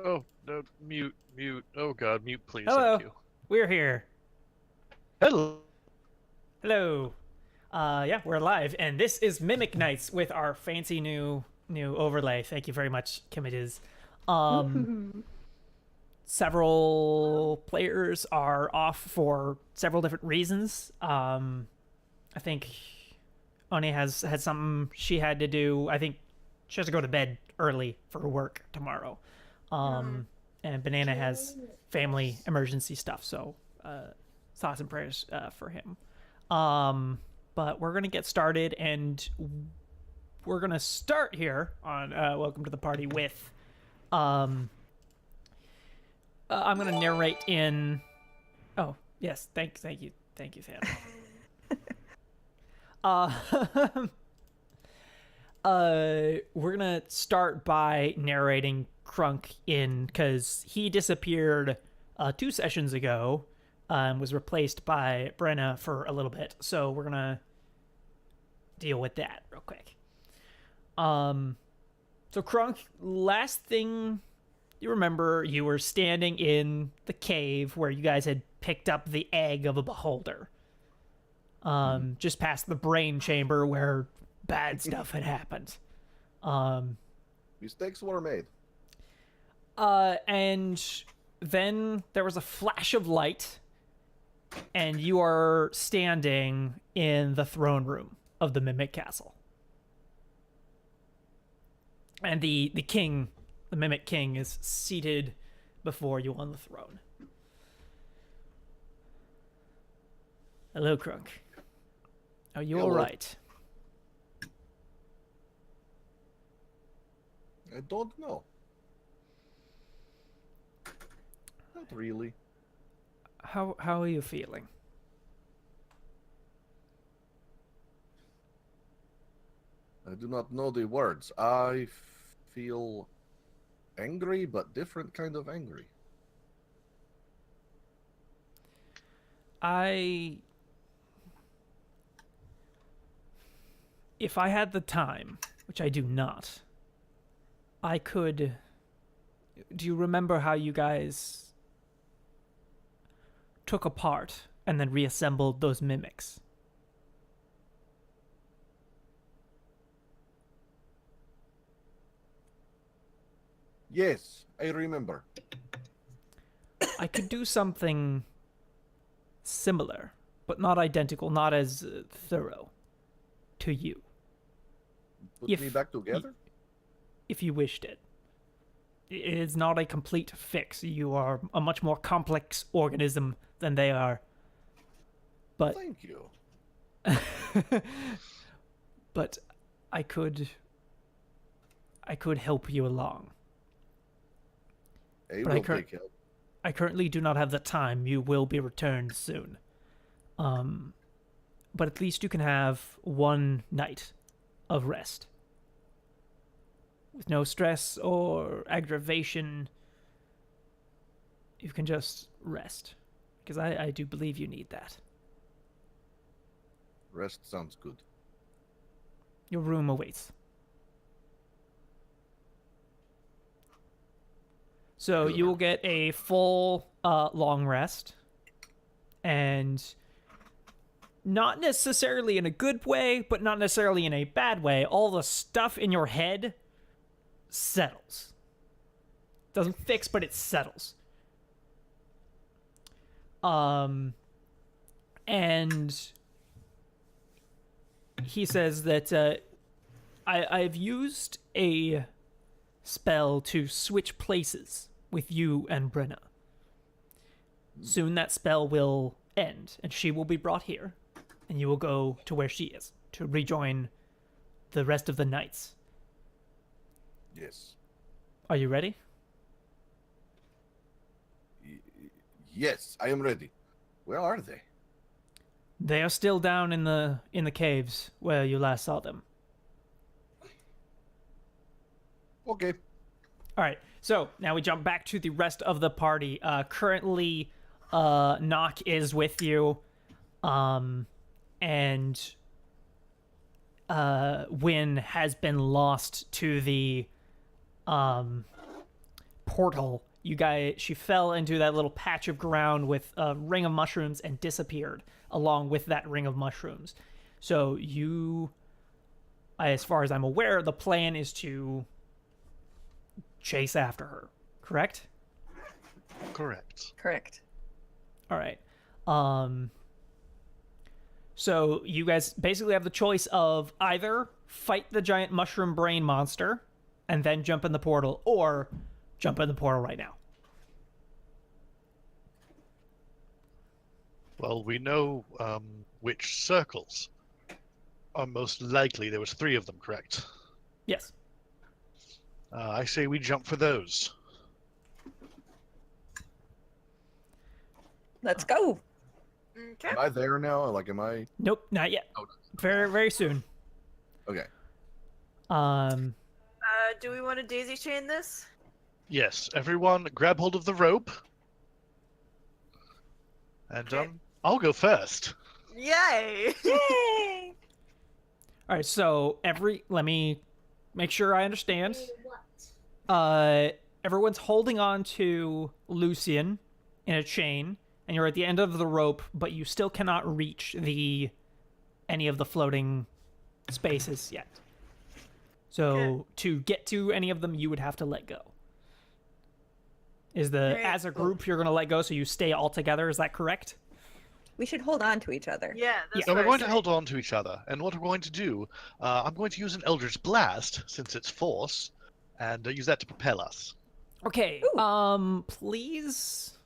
Oh, no, mute, mute. Oh God, mute, please. Thank Hello, you. we're here. Hello. Hello. Yeah, we're live, and this is Mimic Nights with our fancy new overlay. Thank you very much, Kimidiz. Um, Several players are off for several different reasons. I think Oni has had something she had to do. I think she has to go to bed early for work tomorrow. And Banana has family emergency stuff, so thoughts and prayers for him. But we're gonna get started, and we're gonna start here on Welcome to the Party with I'm gonna narrate in. Oh yes, thank you, Sam. Uh, we're gonna start by narrating Crunk in because he disappeared 2 sessions ago and was replaced by Brenna for a little bit. So we're gonna deal with that real quick. So Crunk, last thing you remember, you were standing in the cave where you guys had picked up the egg of a beholder. Just past the brain chamber where bad stuff had happened. Mistakes were made. And then there was a flash of light, and you are standing in the throne room of the Mimic Castle. And the king, the Mimic King, is seated before you on the throne. Hello, Crunk. Are you Hello. all right? I don't know. Not really. How are you feeling? I do not know the words. I feel angry, but different kind of angry. If I had the time, which I do not, I could. Do you remember how you guys took apart and then reassembled those mimics? Yes, I remember. I could do something similar, but not identical, not as thorough to you, Put me back together? if you wished it. It is not a complete fix. You are a much more complex organism than they are. But Thank you. but I could help you along. I But will take help. I currently do not have the time. You will be returned soon. But at least you can have one night of rest. With no stress or aggravation. You can just rest. Because I do believe you need that. Rest sounds good. Your room awaits. So Good. you will get a full long rest. And not necessarily in a good way, but not necessarily in a bad way. All the stuff in your head settles. Doesn't fix, but it settles. And he says that I've used a spell to switch places with you and Brenna. Soon that spell will end, and she will be brought here, and you will go to where she is to rejoin the rest of the knights. Yes. Are you ready? Yes, I am ready. Where are they? They are still down in the caves where you last saw them. Okay. All right. So now we jump back to the rest of the party. Currently, Nock is with you, and Win has been lost to the portal, she fell into that little patch of ground with a ring of mushrooms and disappeared along with that ring of mushrooms. So you, as far as I'm aware, the plan is to chase after her, correct? Correct. Correct. All right. So you guys basically have the choice of either fight the giant mushroom brain monster and then jump in the portal, or jump in the portal right now. Well, we know which circles are most likely. There was 3 of them, correct? Yes. I say we jump for those. Let's go. Okay. Am I there now? Like, am I? Nope, not yet. Oh, Very, very soon. okay. Do we want to daisy chain this? Yes, everyone grab hold of the rope. And Okay. I'll go first. Yay! Yay! All right, so let me make sure I understand. Everyone's holding on to Lucian in a chain, and you're at the end of the rope, but you still cannot reach any of the floating spaces yet. So Okay. to get to any of them, you would have to let go. Alright, As a cool. group, you're gonna let go, so you stay all together. Is that correct? We should hold on to each other. Yeah, that's So what we're I going to said. hold on to each other, and what we're going to do, I'm going to use an Eldritch Blast, since it's force, and use that to propel us. Okay. Ooh. Please.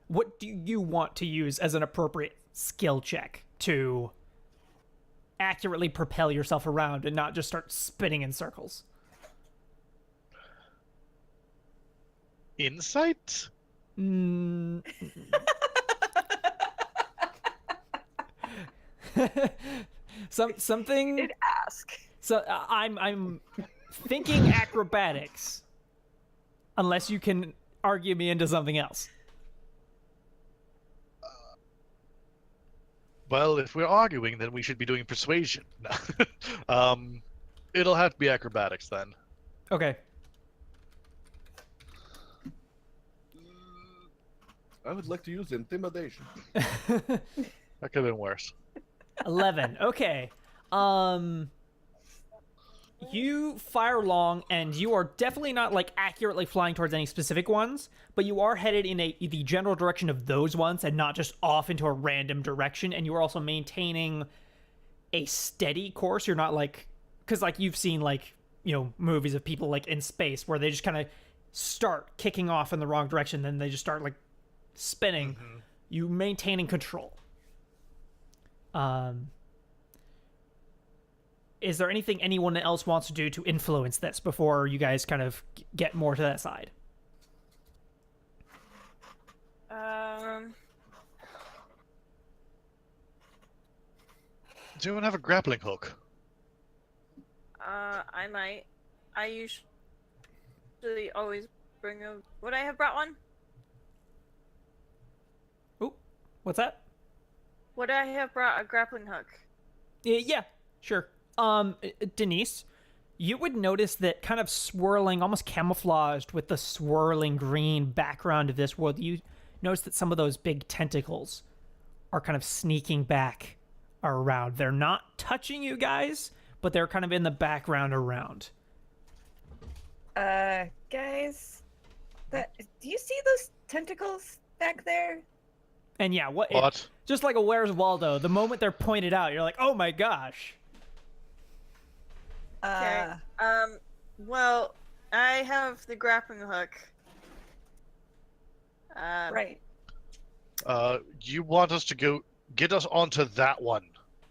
What do you want to use as an appropriate skill check to accurately propel yourself around and not just start spinning in circles? Insight? Mm. Something. Did ask. So I'm thinking acrobatics, unless you can argue me into something else. Well, if we're arguing, then we should be doing persuasion. It'll have to be acrobatics then. Okay. I would like to use intimidation. That could have been worse. 11. Okay. You fire along, and you are definitely not like accurately flying towards any specific ones, but you are headed in the general direction of those ones, and not just off into a random direction. And you are also maintaining a steady course. You're not like, because like you've seen like movies of people like in space where they just kind of start kicking off in the wrong direction, then they just start like spinning. Mm-hmm. You maintaining control. Is there anything anyone else wants to do to influence this before you guys kind of get more to that side? Does anyone have a grappling hook? I might. I usually always bring a. Would I have brought one? Ooh, what's that? Would I have brought a grappling hook? Yeah, sure. Denise, you would notice that kind of swirling, almost camouflaged with the swirling green background of this world, you notice that some of those big tentacles are kind of sneaking back around. They're not touching you guys, but they're kind of in the background around. Guys, do you see those tentacles back there? And yeah, What? just like a Where's Waldo, the moment they're pointed out, you're like, oh my gosh. Okay. Well, I have the grappling hook. Right. You want us to go get us onto that one,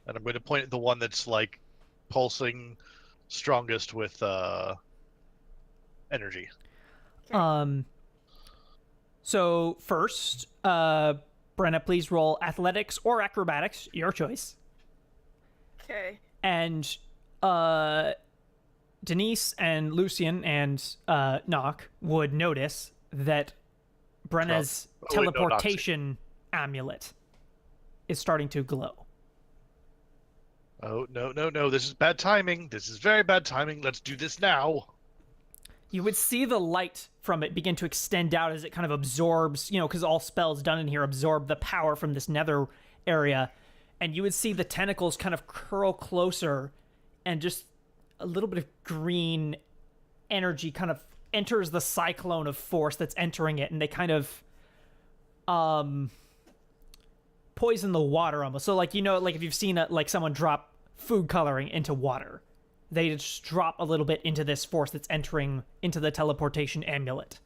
and I'm going to point at the one that's like pulsing strongest with energy. Okay. So first, Brenna, please roll athletics or acrobatics, your choice. Okay. And Denise and Lucian and Nock would notice that Brenna's Oh, wait, no, teleportation amulet is starting to glow. Oh, no, no, no. This is bad timing. This is very bad timing. Let's do this now. you would see the light from it begin to extend out as it kind of absorbs, because all spells done in here absorb the power from this nether area. And you would see the tentacles kind of curl closer, and just a little bit of green energy kind of enters the cyclone of force that's entering it, and they kind of poison the water almost. So like if you've seen someone drop food coloring into water, they just drop a little bit into this force that's entering into the teleportation amulet.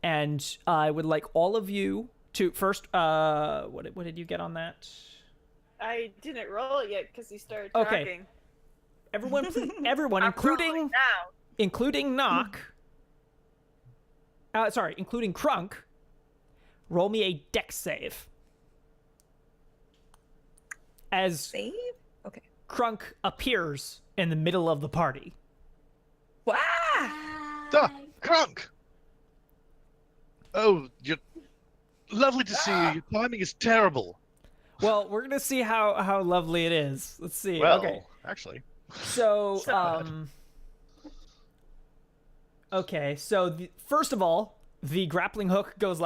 And I would like all of you to first what did you get on that? I didn't roll it yet because he started talking. Okay. Everyone I'm rolling now. including Knock, including Crunk, roll me a dex save. As Save? Okay. Crunk appears in the middle of the party. Wow! Duh, Crunk! Oh, you're lovely to see you. Your timing is terrible. Well, we're gonna see how lovely it is. Let's see. Well, Okay. actually. So, okay, so first of all, the grappling hook goes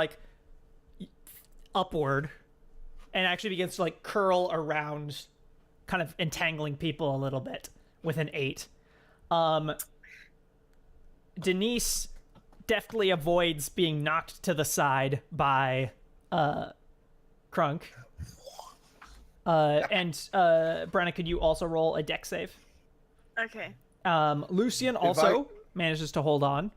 upward and actually begins to curl around, kind of entangling people a little bit with an 8. Denise deftly avoids being knocked to the side by Crunk. And Brenna, could you also roll a dex save? Okay. Lucian also manages to hold on,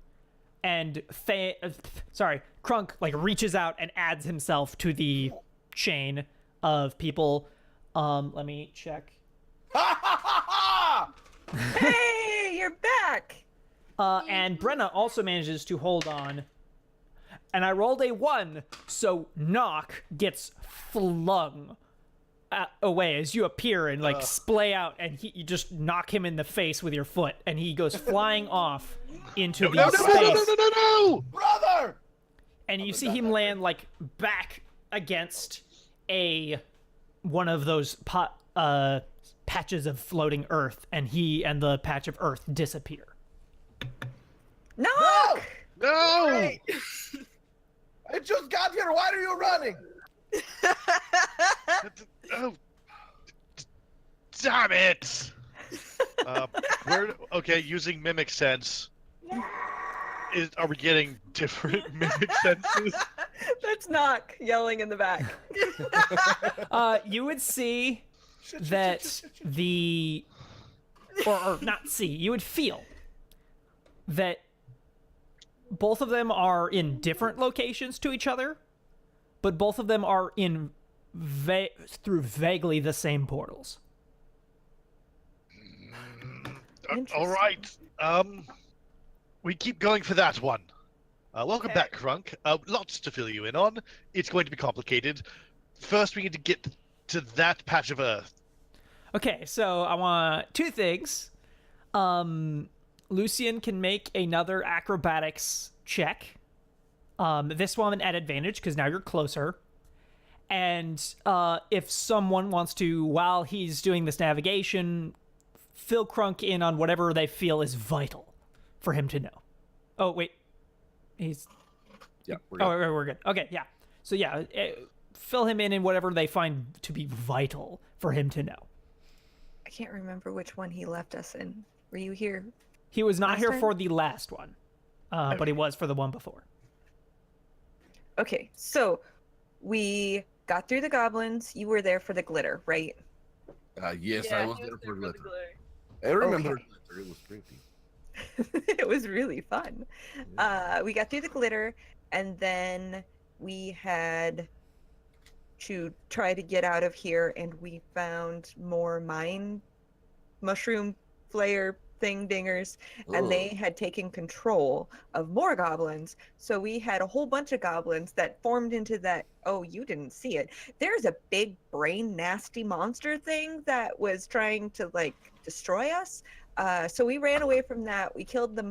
and Crunk reaches out and adds himself to the chain of people. Let me check. Hey, you're back! And Brenna also manages to hold on, and I rolled a 1, so Knock gets flung away as you appear and splay out, and you just knock him in the face with your foot, and he goes flying off into the space. No! Brother! And you see him land back against one of those patches of floating earth, and he and the patch of earth disappear. Knock! No! Hey! I just got here. Why are you running? Oh, damn it! Using mimic sense. Are we getting different mimic senses? That's Knock yelling in the back. You would see that or not see, you would feel that both of them are in different locations to each other, but both of them are in through vaguely the same portals. All right. We keep going for that one. Welcome Okay. back, Crunk. Lots to fill you in on. It's going to be complicated. First, we need to get to that patch of earth. Okay, so I want 2 things. Lucian can make another acrobatics check. This one at advantage because now you're closer. And if someone wants to, while he's doing this navigation, fill Crunk in on whatever they feel is vital for him to know. Oh, wait. He's... Yeah, we're good. Okay, yeah. So yeah, fill him in whatever they find to be vital for him to know. I can't remember which one he left us in. Were you here? He was not Last here time? for the last one, but he was for the one before. Okay, so we got through the goblins. You were there for the glitter, right? Yes, Yeah, I was he there for the glitter. I remember Okay. glitter. It was creepy. It was really fun. We got through the glitter, and then we had to try to get out of here, and we found more mushroom flayer thing dingers, and they had taken control of more goblins. So we had a whole bunch of goblins that formed into that. Oh, you didn't see it. There's a big brain nasty monster thing that was trying to destroy us. So we ran away from that. We killed the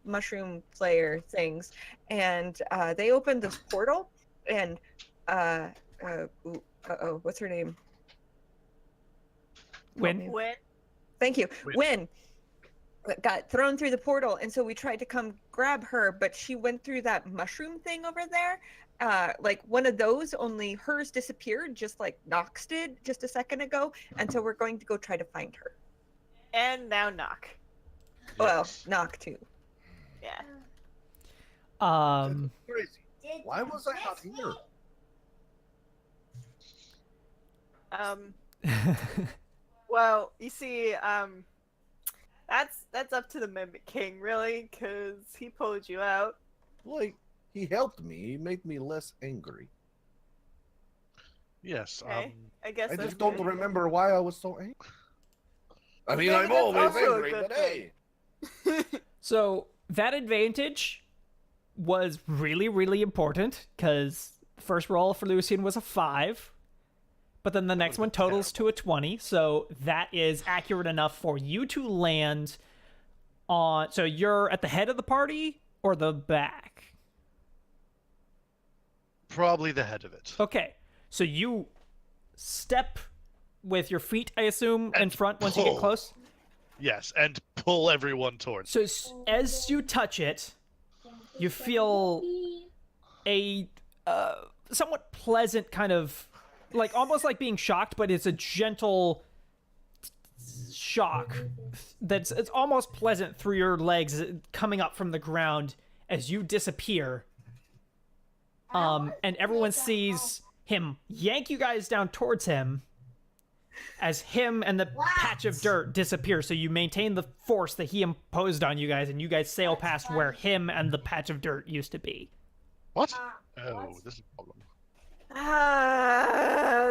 mushroom flayer things, and they opened this portal, and what's her name? When? When? Thank you. Win. Win got thrown through the portal, and so we tried to come grab her, but she went through that mushroom thing over there. Like one of those, only hers disappeared, just like Nox did just a second ago. And so we're going to go try to find her. And now knock. Well, Yes. Nox too. Yeah. Crazy. Why was I not here? Well, you see, that's up to the Mimic King, really, because he pulled you out. Like, he helped me. He made me less angry. Yes. Okay. I guess I that's just don't good. remember why I was so angry. I mean, Maybe I'm that's always also a angry, good but thing. hey. So that advantage was really, really important because first roll for Lucian was a 5, but then the next would've one been totals to a 20. So that is accurate enough for you to land on. So you're at the head of the party or the back? Probably the head of it. Okay, so you step with your feet, I assume, in And front once you get pull. close. Yes, and pull everyone towards. So as you touch it, you feel a somewhat pleasant kind of, like almost like being shocked, but it's a gentle shock it's almost pleasant through your legs coming up from the ground as you disappear. And everyone sees him yank you guys down towards him as him and the patch of dirt disappear. So you maintain the force that he imposed on you guys, and you guys sail past where him and the patch of dirt used to be. What? Oh, this is a problem.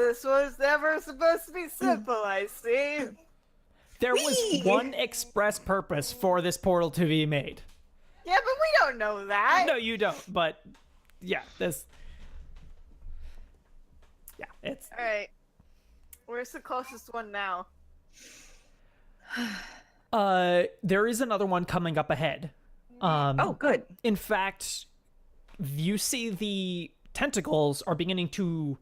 This was never supposed to be simple, I see. There was one express purpose for this portal to be made. Yeah, but we don't know that. No, you don't, but yeah, it's Alright. Where's the closest one now? there is another one coming up ahead. Oh, good. In fact, you see the tentacles are beginning to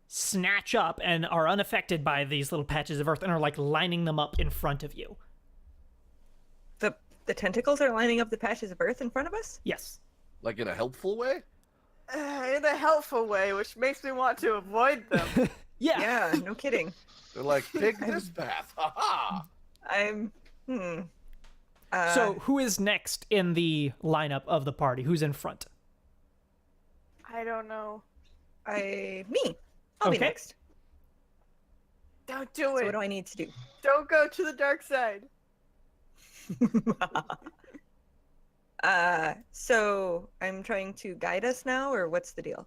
snatch up and are unaffected by these little patches of earth and are like lining them up in front of you. The tentacles are lining up the patches of earth in front of us? Yes. Like in a helpful way? In a helpful way, which makes me want to avoid them. Yeah. Yeah, no kidding. They're like, take this path. Ha ha! I'm. So who is next in the lineup of the party? Who's in front? I don't know. Me. I'll be Okay. next. Don't do So it. what do I need to do? Don't go to the dark side. So I'm trying to guide us now, or what's the deal?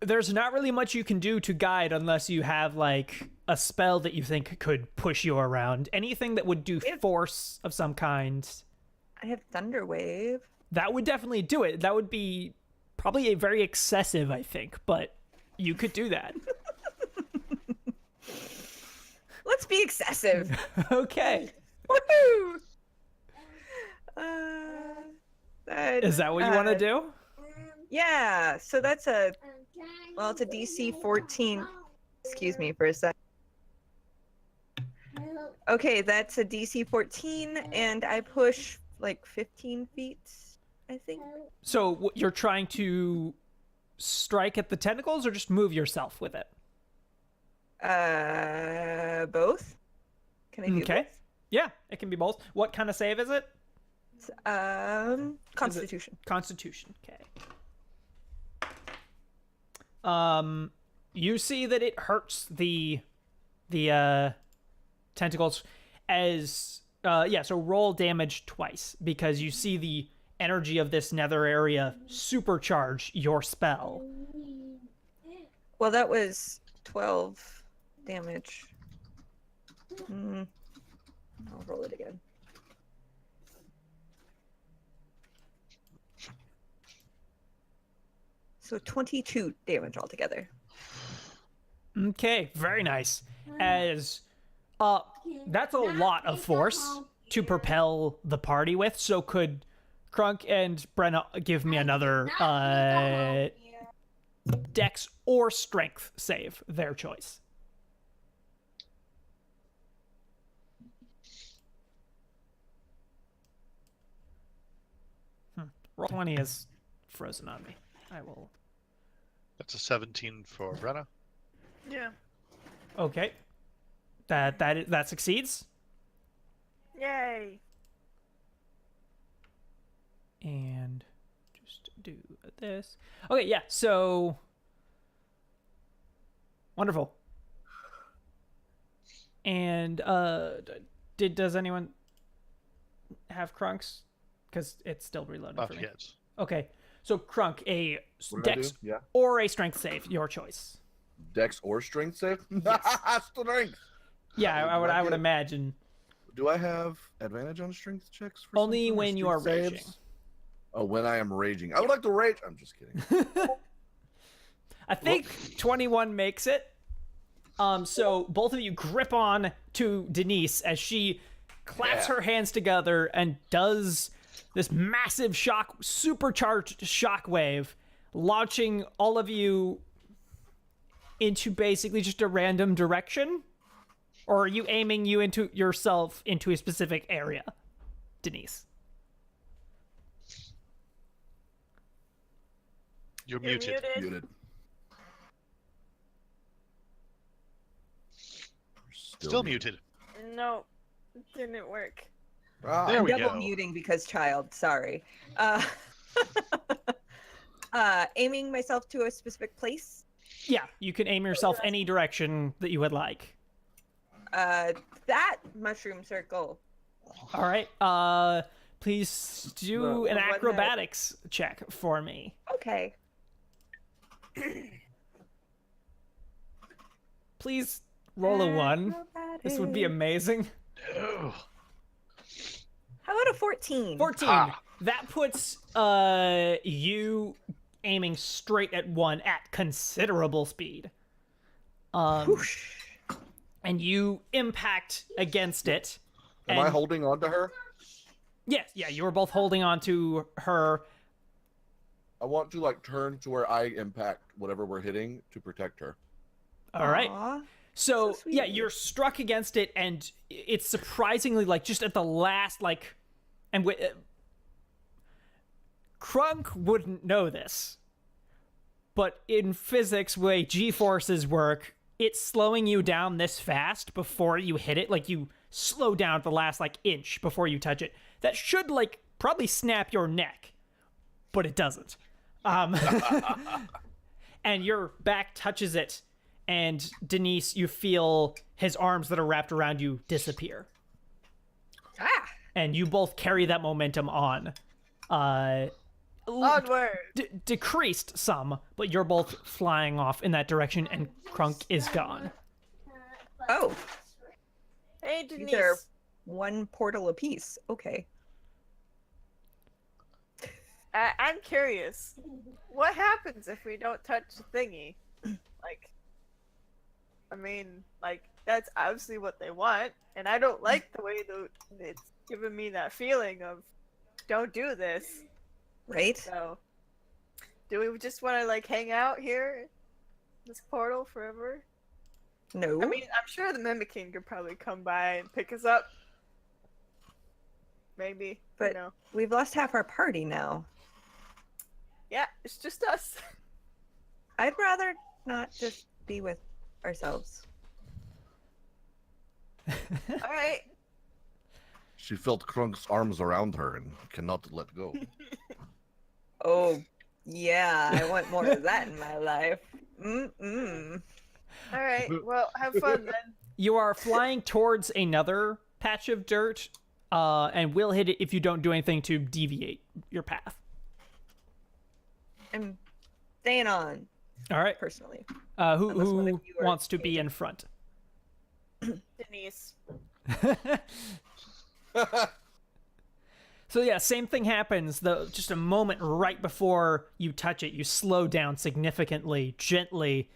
There's not really much you can do to guide unless you have like a spell that you think could push you around. Anything that would do force of some kind. I have Thunder Wave. That would definitely do it. That would be probably a very excessive, I think, but you could do that. Let's be excessive. Okay. Woohoo! Is that what you want to do? Yeah. So that's it's a DC 14. Excuse me for a sec. Okay, that's a DC 14, and I push like 15 feet, I think. So you're trying to strike at the tentacles or just move yourself with it? Both. Can I do Okay. Yeah, it can be both. What kind of save is it? both? Constitution. Constitution. Okay. You see that it hurts the tentacles as so roll damage twice because you see the energy of this nether area supercharge your spell. Well, that was 12 damage. I'll roll it again. So 22 damage altogether. Okay, very nice. As that's a lot of force to propel the party with. So could Crunk and Brenna give me another Dex or Strength save, their choice. Roll 20 is frozen on me. I will. That's a 17 for Brenna. Yeah. Okay. That succeeds. Yay. And just do this. Okay, yeah. So wonderful. And does anyone have Krunks? Because it's still reloading Not for me. yet. Okay, so Krunk, a What did I Dex do? Yeah. or a Strength save, your choice. Dex or strength save? Yes. Strength. Yeah, I would like it. imagine. Do I have advantage on strength checks? For Only something, or when you are strength raging. saves? Oh, when I am raging. I would like to rage. I'm just kidding. I think 21 makes it. So both of you grip on to Denise as she claps her hands together and does this massive supercharged shockwave, launching all of you into basically just a random direction. Or are you aiming yourself into a specific area, Denise? You're muted. Muted. Still muted. No, it didn't work. Ah, There I'm we double go. muting because child. Sorry. Aiming myself to a specific place. Yeah, you can aim yourself any direction that you would like. That mushroom circle. All right. Please do an one that- acrobatics check for me. Okay. Please roll a 1. This would be amazing. Oh. How about a 14? 14. Ha. That puts you aiming straight at one at considerable speed. Whoosh. And you impact against it. am I and- holding on to her? Yes, yeah, you were both holding on to her. I want to like turn to where I impact whatever we're hitting to protect her. All right. Aw. So, So sweet yeah, of you. you're struck against it, and it's surprisingly like just at the last and Krunk wouldn't know this, but in physics, way G-forces work, it's slowing you down this fast before you hit it. Like you slow down the last inch before you touch it. That should probably snap your neck, but it doesn't. And your back touches it. And Denise, you feel his arms that are wrapped around you disappear. Ah. And you both carry that momentum on. Onward. Decreased some, but you're both flying off in that direction, and Krunk is gone. Oh, Hey, these Denise. are one portal apiece. Okay. I'm curious. What happens if we don't touch the thingy? That's obviously what they want, and I don't like the way it's giving me that feeling of don't do this. Right? So, do we just want to hang out here, this portal forever? No. I mean, I'm sure the Mimicking could probably come by and pick us up. Maybe, But- we've lost half our party now. yeah, it's just us. I'd rather not just be with ourselves. All right. She felt Krunk's arms around her and cannot let go. Oh, yeah. I want more of that in my life. Mm-mm. All right. Well, have fun then. You are flying towards another patch of dirt, and will hit it if you don't do anything to deviate your path. I'm staying on, All right. personally. Who Unless one of you are wants to be in front? Denise. So yeah, same thing happens. Just a moment right before you touch it, you slow down significantly, gently,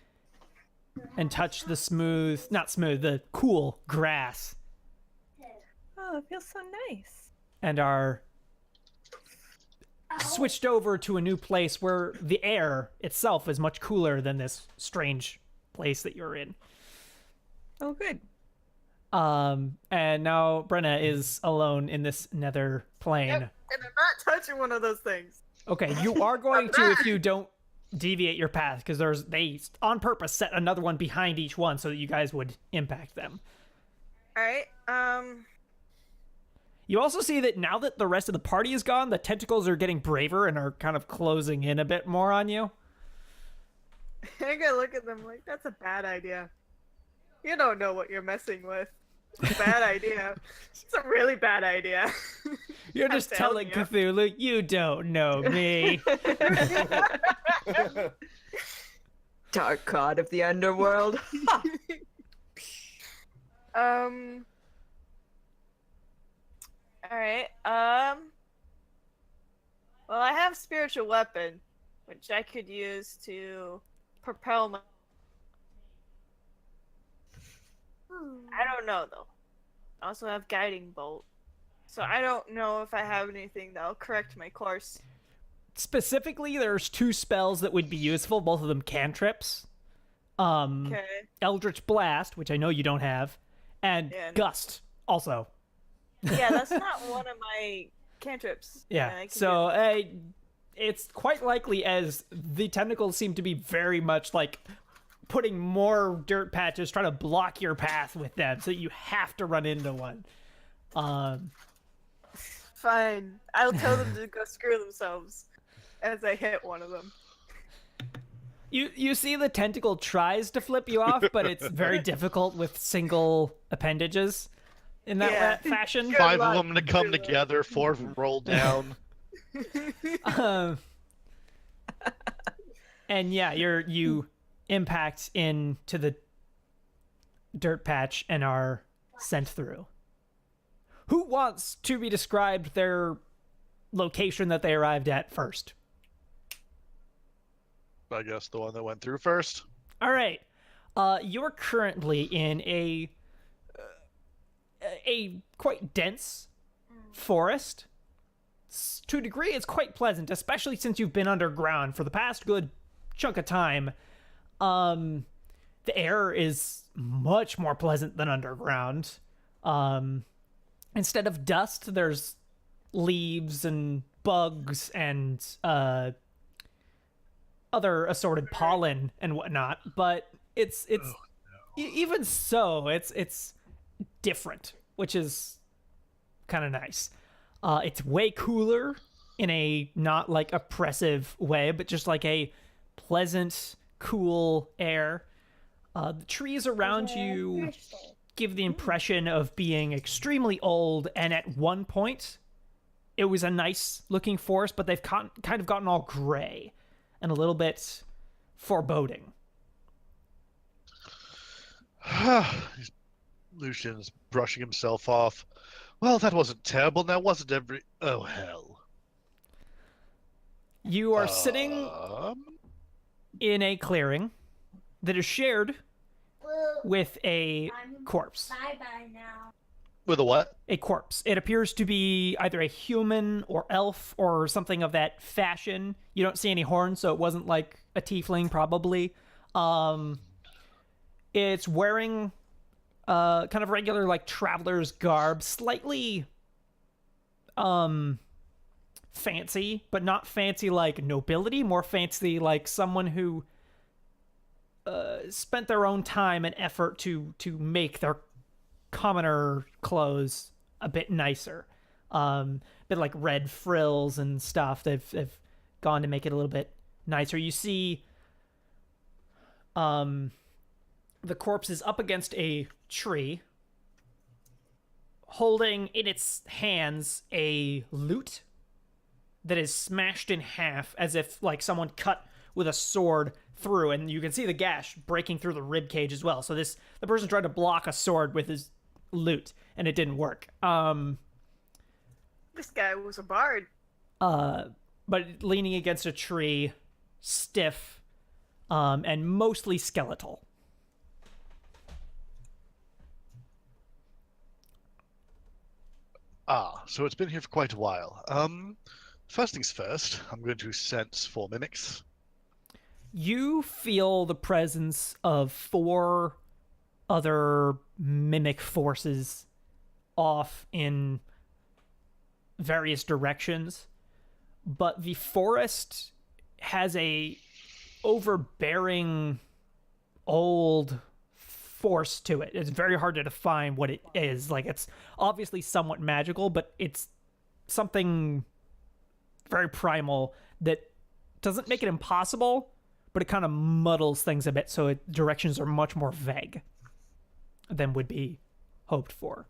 and touch the cool grass, Oh, it feels so nice. and are switched over to a new place where the air itself is much cooler than this strange place that you're in. Oh, good. And now Brenna is alone in this nether plane. Yep. And I'm not touching one of those things. Okay, you are going to if you don't deviate your path, because they on purpose set another one behind each one so that you guys would impact them. All right. You also see that now that the rest of the party is gone, the tentacles are getting braver and are kind of closing in a bit more on you. I'm gonna look at them like, that's a bad idea. You don't know what you're messing with. It's a bad idea. It's a really bad idea. You're I'm just telling telling Cthulhu, you don't know me. Dark god of the underworld. Alright, well, I have spiritual weapon, which I could use to propel my... I don't know, though. I also have guiding bolt. So I don't know if I have anything that'll correct my course. Specifically, there's 2 spells that would be useful, both of them cantrips. Okay. Eldritch Blast, which I know you don't have, and Yeah. Gust, also. Yeah, that's not one of my cantrips. Yeah, I can so do- it's quite likely, as the tentacles seem to be very much like putting more dirt patches, trying to block your path with them, so you have to run into one. Fine. I'll tell them to go screw themselves as I hit one of them. You see the tentacle tries to flip you off, but it's very difficult with single appendages in that fashion. Good 5 luck. of them to come Good luck. together, 4 of them roll down. Um, and yeah, you impact into the dirt patch and are sent through. Who wants to be described their location that they arrived at first? I guess the one that went through first. All right. You're currently in a quite dense forest. To a degree, it's quite pleasant, especially since you've been underground for the past good chunk of time. The air is much more pleasant than underground. Instead of dust, there's leaves and bugs and other assorted pollen and whatnot. But it's even so, it's different, which is kind of nice. It's way cooler in a not like oppressive way, but just like a pleasant, cool air. The trees around you give the impression of being extremely old, and at one point, it was a nice looking forest, but they've kind of gotten all gray and a little bit foreboding. Lucian's brushing himself off. Well, that wasn't terrible. Now wasn't every... Oh, hell. You are sitting in a clearing that is shared with a corpse. Bye-bye now. With a what? A corpse. It appears to be either a human or elf or something of that fashion. You don't see any horns, so it wasn't like a tiefling, probably. It's wearing kind of regular like traveler's garb, slightly fancy, but not fancy like nobility, more fancy like someone who spent their own time and effort to make their commoner clothes a bit nicer. Bit like red frills and stuff. They've gone to make it a little bit nicer. You see the corpse is up against a tree, holding in its hands a lute that is smashed in half as if like someone cut with a sword through, and you can see the gash breaking through the rib cage as well. So the person tried to block a sword with his lute and it didn't work. This guy was a bard. But leaning against a tree, stiff, and mostly skeletal. So it's been here for quite a while. First things first, I'm going to sense 4 mimics. You feel the presence of 4 other mimic forces off in various directions, but the forest has a overbearing old force to it. It's very hard to define what it is. Like, it's obviously somewhat magical, but it's something very primal that doesn't make it impossible, but it kind of muddles things a bit, so directions are much more vague than would be hoped for.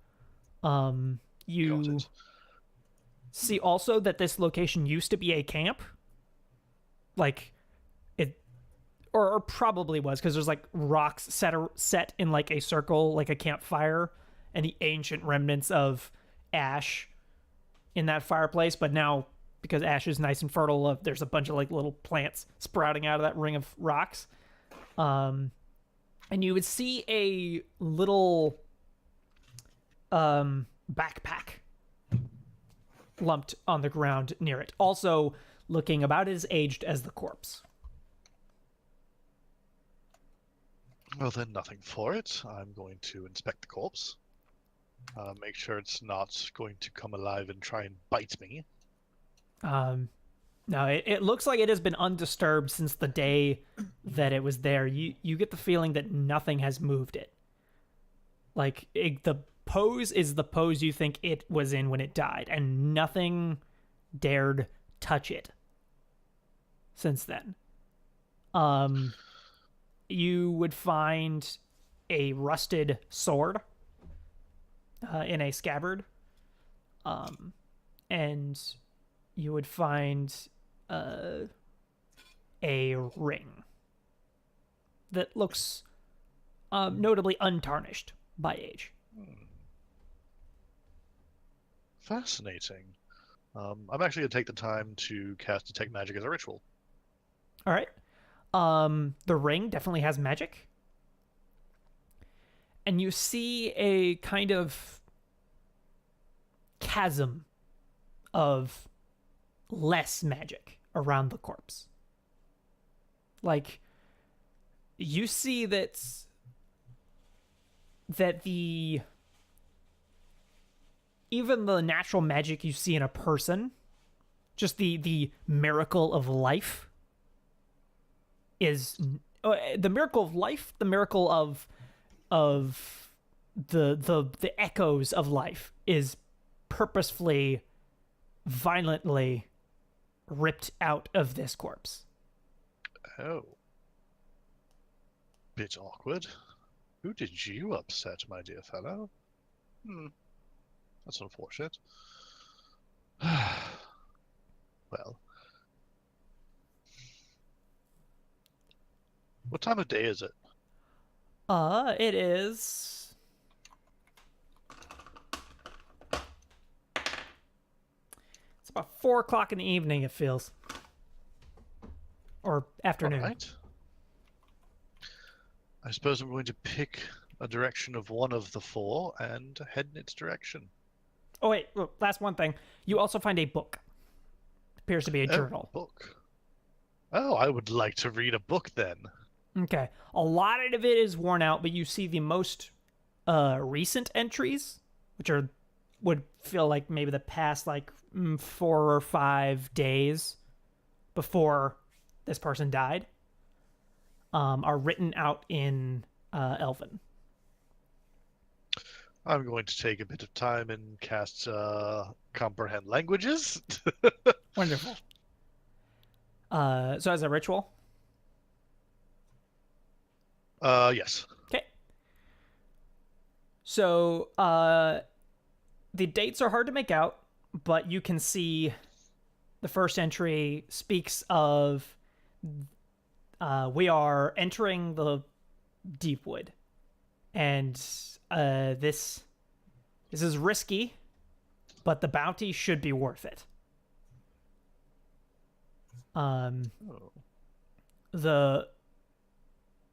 You Got it. see also that this location used to be a camp. Like, it, or probably was, because there's like rocks set in like a circle, like a campfire, and the ancient remnants of ash in that fireplace. But now, because ash is nice and fertile, there's a bunch of like little plants sprouting out of that ring of rocks. And you would see a little backpack lumped on the ground near it, also looking about as aged as the corpse. Well, then nothing for it. I'm going to inspect the corpse. Make sure it's not going to come alive and try and bite me. No, it looks like it has been undisturbed since the day that it was there. You get the feeling that nothing has moved it. Like, the pose is the pose you think it was in when it died, and nothing dared touch it since then. You would find a rusted sword in a scabbard, and you would find a ring that looks notably untarnished by age. Fascinating. I'm actually going to take the time to cast Detect Magic as a ritual. All right. The ring definitely has magic. And you see a kind of chasm of less magic around the corpse. Like, you see that even the natural magic you see in a person, just the miracle of life, is the miracle of life, the miracle of the echoes of life is purposefully, violently ripped out of this corpse. Oh. Bit awkward. Who did you upset, my dear fellow? That's unfortunate. Well. What time of day is it? It is... It's about 4 o'clock in the evening, it feels. Or afternoon. All right. I suppose I'm going to pick a direction of one of the four and head in its direction. Oh, wait. Last one thing. You also find a book. Appears to be a journal. Book. Oh, I would like to read a book then. Okay. A lot of it is worn out, but you see the most recent entries, which would feel like maybe the past 4 or 5 days before this person died, are written out in Elven. I'm going to take a bit of time and cast Comprehend Languages. Wonderful. So as a ritual? Yes. Okay. So the dates are hard to make out, but you can see the first entry speaks of we are entering the Deepwood, and this is risky, but the bounty should be worth it.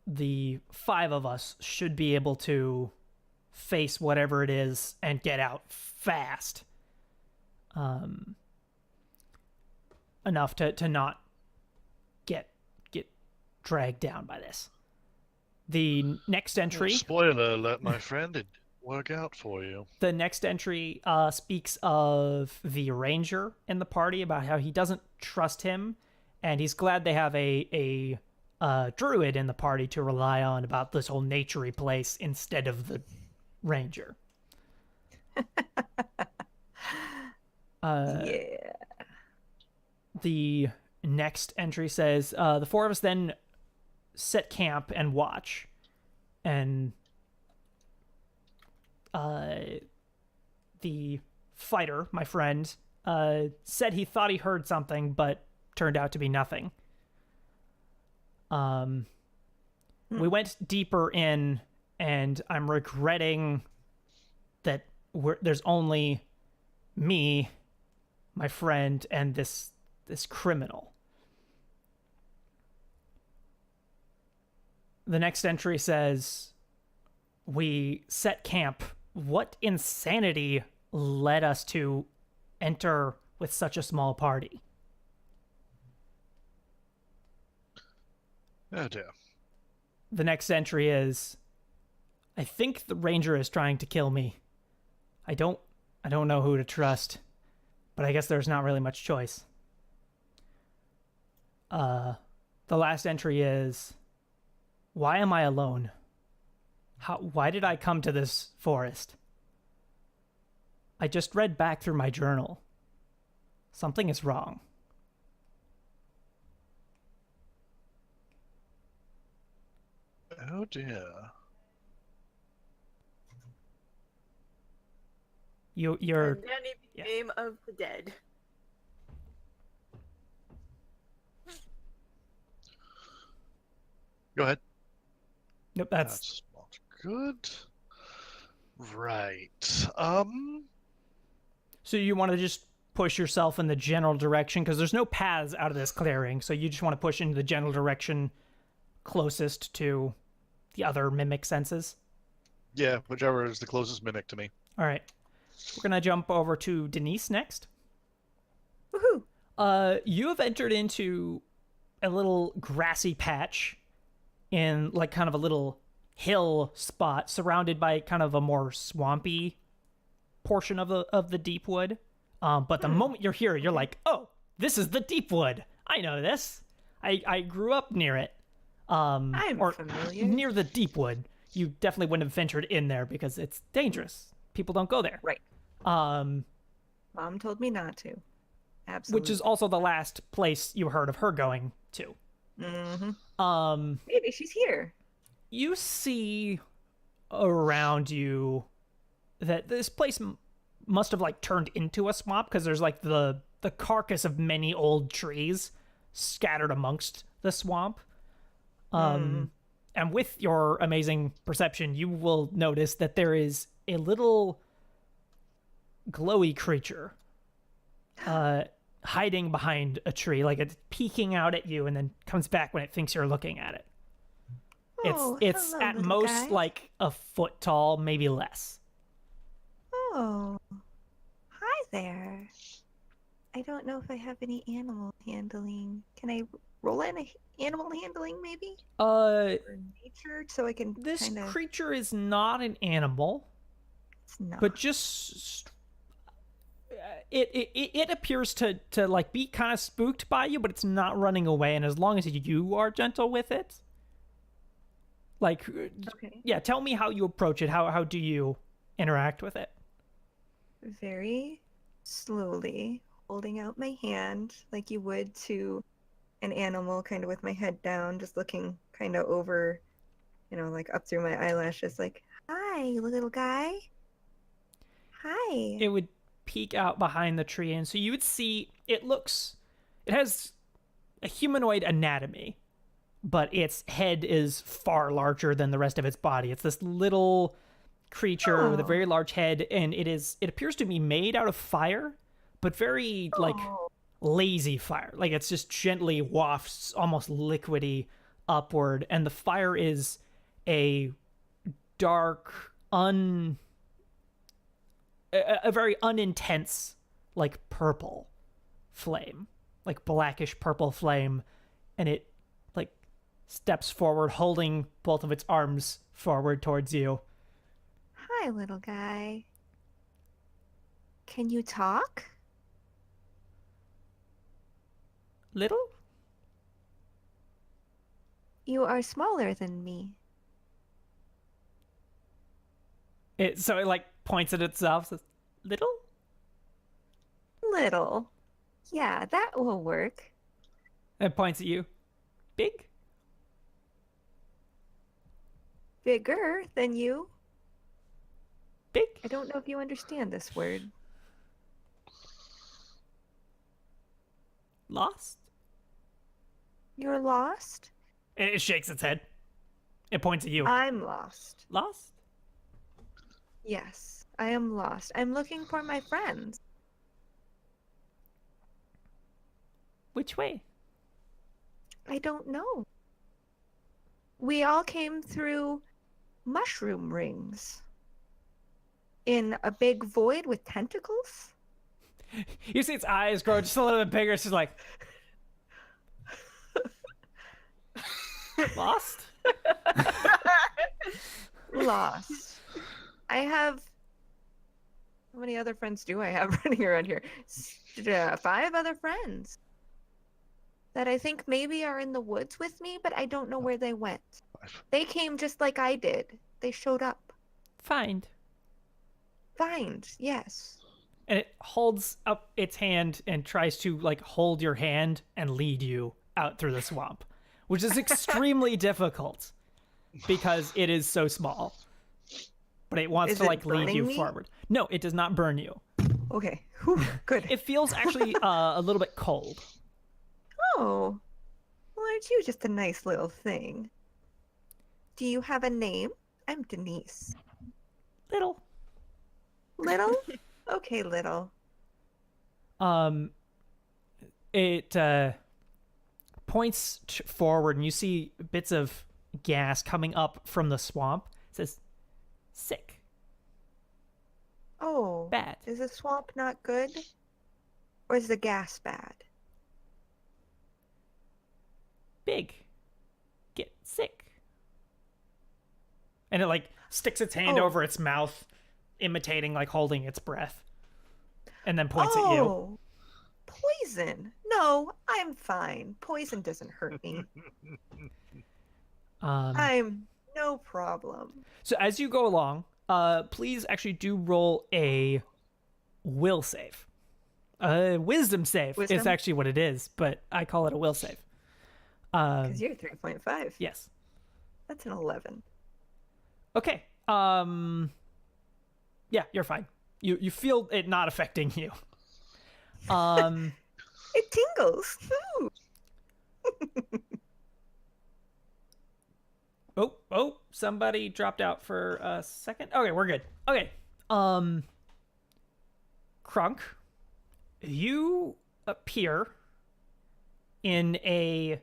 The 5 of us should be able to face whatever it is and get out fast, enough to not get dragged down by this. The next entry... Spoiler alert, my friend. It work out for you. The next entry speaks of the ranger in the party, about how he doesn't trust him, and he's glad they have a druid in the party to rely on about this whole naturey place instead of the ranger. Yeah. The next entry says, the four of us then set camp and watch. And the fighter, my friend, said he thought he heard something, but turned out to be nothing. We went deeper in, and I'm regretting that there's only me, my friend, and this criminal. The next entry says, we set camp. What insanity led us to enter with such a small party? Oh dear. The next entry is, I think the ranger is trying to kill me. I don't know who to trust, but I guess there's not really much choice. The last entry is, why am I alone? Why did I come to this forest? I just read back through my journal. Something is wrong. Oh dear. You're And then it became of the dead. Go ahead. nope. That's not good. Right. So you want to just push yourself in the general direction because there's no paths out of this clearing. So you just want to push into the general direction closest to the other mimic senses. Yeah, whichever is the closest mimic to me. All right. We're going to jump over to Denise next. Woohoo! You have entered into a little grassy patch in like kind of a little hill spot surrounded by kind of a more swampy portion of the deep wood. But the moment you're here, you're like, oh, this is the deep wood. I know this. I grew up near it. I'm familiar. Near the deep wood. You definitely wouldn't have ventured in there because it's dangerous. People don't go there. Right. Um, Mom told me not to. Absolutely. which is also the last place you heard of her going to. Mm-hmm. Maybe she's here. You see around you that this place must have like turned into a swamp because there's like the carcass of many old trees scattered amongst the swamp. And with your amazing perception, you will notice that there is a little glowy creature hiding behind a tree, like it's peeking out at you and then comes back when it thinks you're looking at it. It's hello, at little most guy. like a foot tall, maybe less. Oh, hi there. I don't know if I have any animal handling. Can I roll in animal handling, maybe? Or nature, so I can This kinda... creature is not an animal, It's not. but just it appears to like be kind of spooked by you, but it's not running away. And as long as you are gentle with it, like, Okay. yeah, tell me how you approach it. How do you interact with it? Very slowly, holding out my hand like you would to an animal, kind of with my head down, just looking kind of over, like up through my eyelashes, like, hi, little guy. Hi. It would peek out behind the tree, and so you would see it has a humanoid anatomy, but its head is far larger than the rest of its body. It's this little creature with a very large head, and it appears to be made out of fire, but very like lazy fire. Like it's just gently wafts almost liquidy upward, and the fire is a dark, a very unintense, like purple flame, like blackish purple flame, and it like steps forward, holding both of its arms forward towards you. Hi, little guy. Can you talk? Little? You are smaller than me. So it like points at itself, says, little? Little. Yeah, that will work. And points at you. Big? Bigger than you. Big? I don't know if you understand this word. Lost? You're lost? And it shakes its head. It points at you. I'm lost. Lost? Yes, I am lost. I'm looking for my friends. Which way? I don't know. We all came through mushroom rings. In a big void with tentacles? You see its eyes grow just a little bit bigger. It's just like, lost? Lost. I have. How many other friends do I have running around here? 5 other friends that I think maybe are in the woods with me, but I don't know where they went. They came just like I did. They showed up. Find. Find, yes. And it holds up its hand and tries to like hold your hand and lead you out through the swamp, which is extremely difficult because it is so small. But it wants Is to it like lead burning you me? forward. No, it does not burn you. Okay. Whew, good. It feels actually a little bit cold. Oh. Well, aren't you just a nice little thing? Do you have a name? I'm Denise. Little. Little? Okay, little. It points forward and you see bits of gas coming up from the swamp. It says, sick. Oh. Bad. Is the swamp not good? Or is the gas bad? Big. Get sick. And it like sticks its hand Oh. over its mouth, imitating like holding its breath. And then points at you. Oh. Poison. No, I'm fine. Poison doesn't hurt me. I'm no problem. So as you go along, please actually do roll a will save. Wisdom save is Wisdom? actually what it is, but I call it a will save. Because you're 3.5. Yes. That's an 11. Okay. Yeah, you're fine. You feel it not affecting you. It tingles. Ooh. Oh, somebody dropped out for a second. Okay, we're good. Okay. Crunk, you appear in a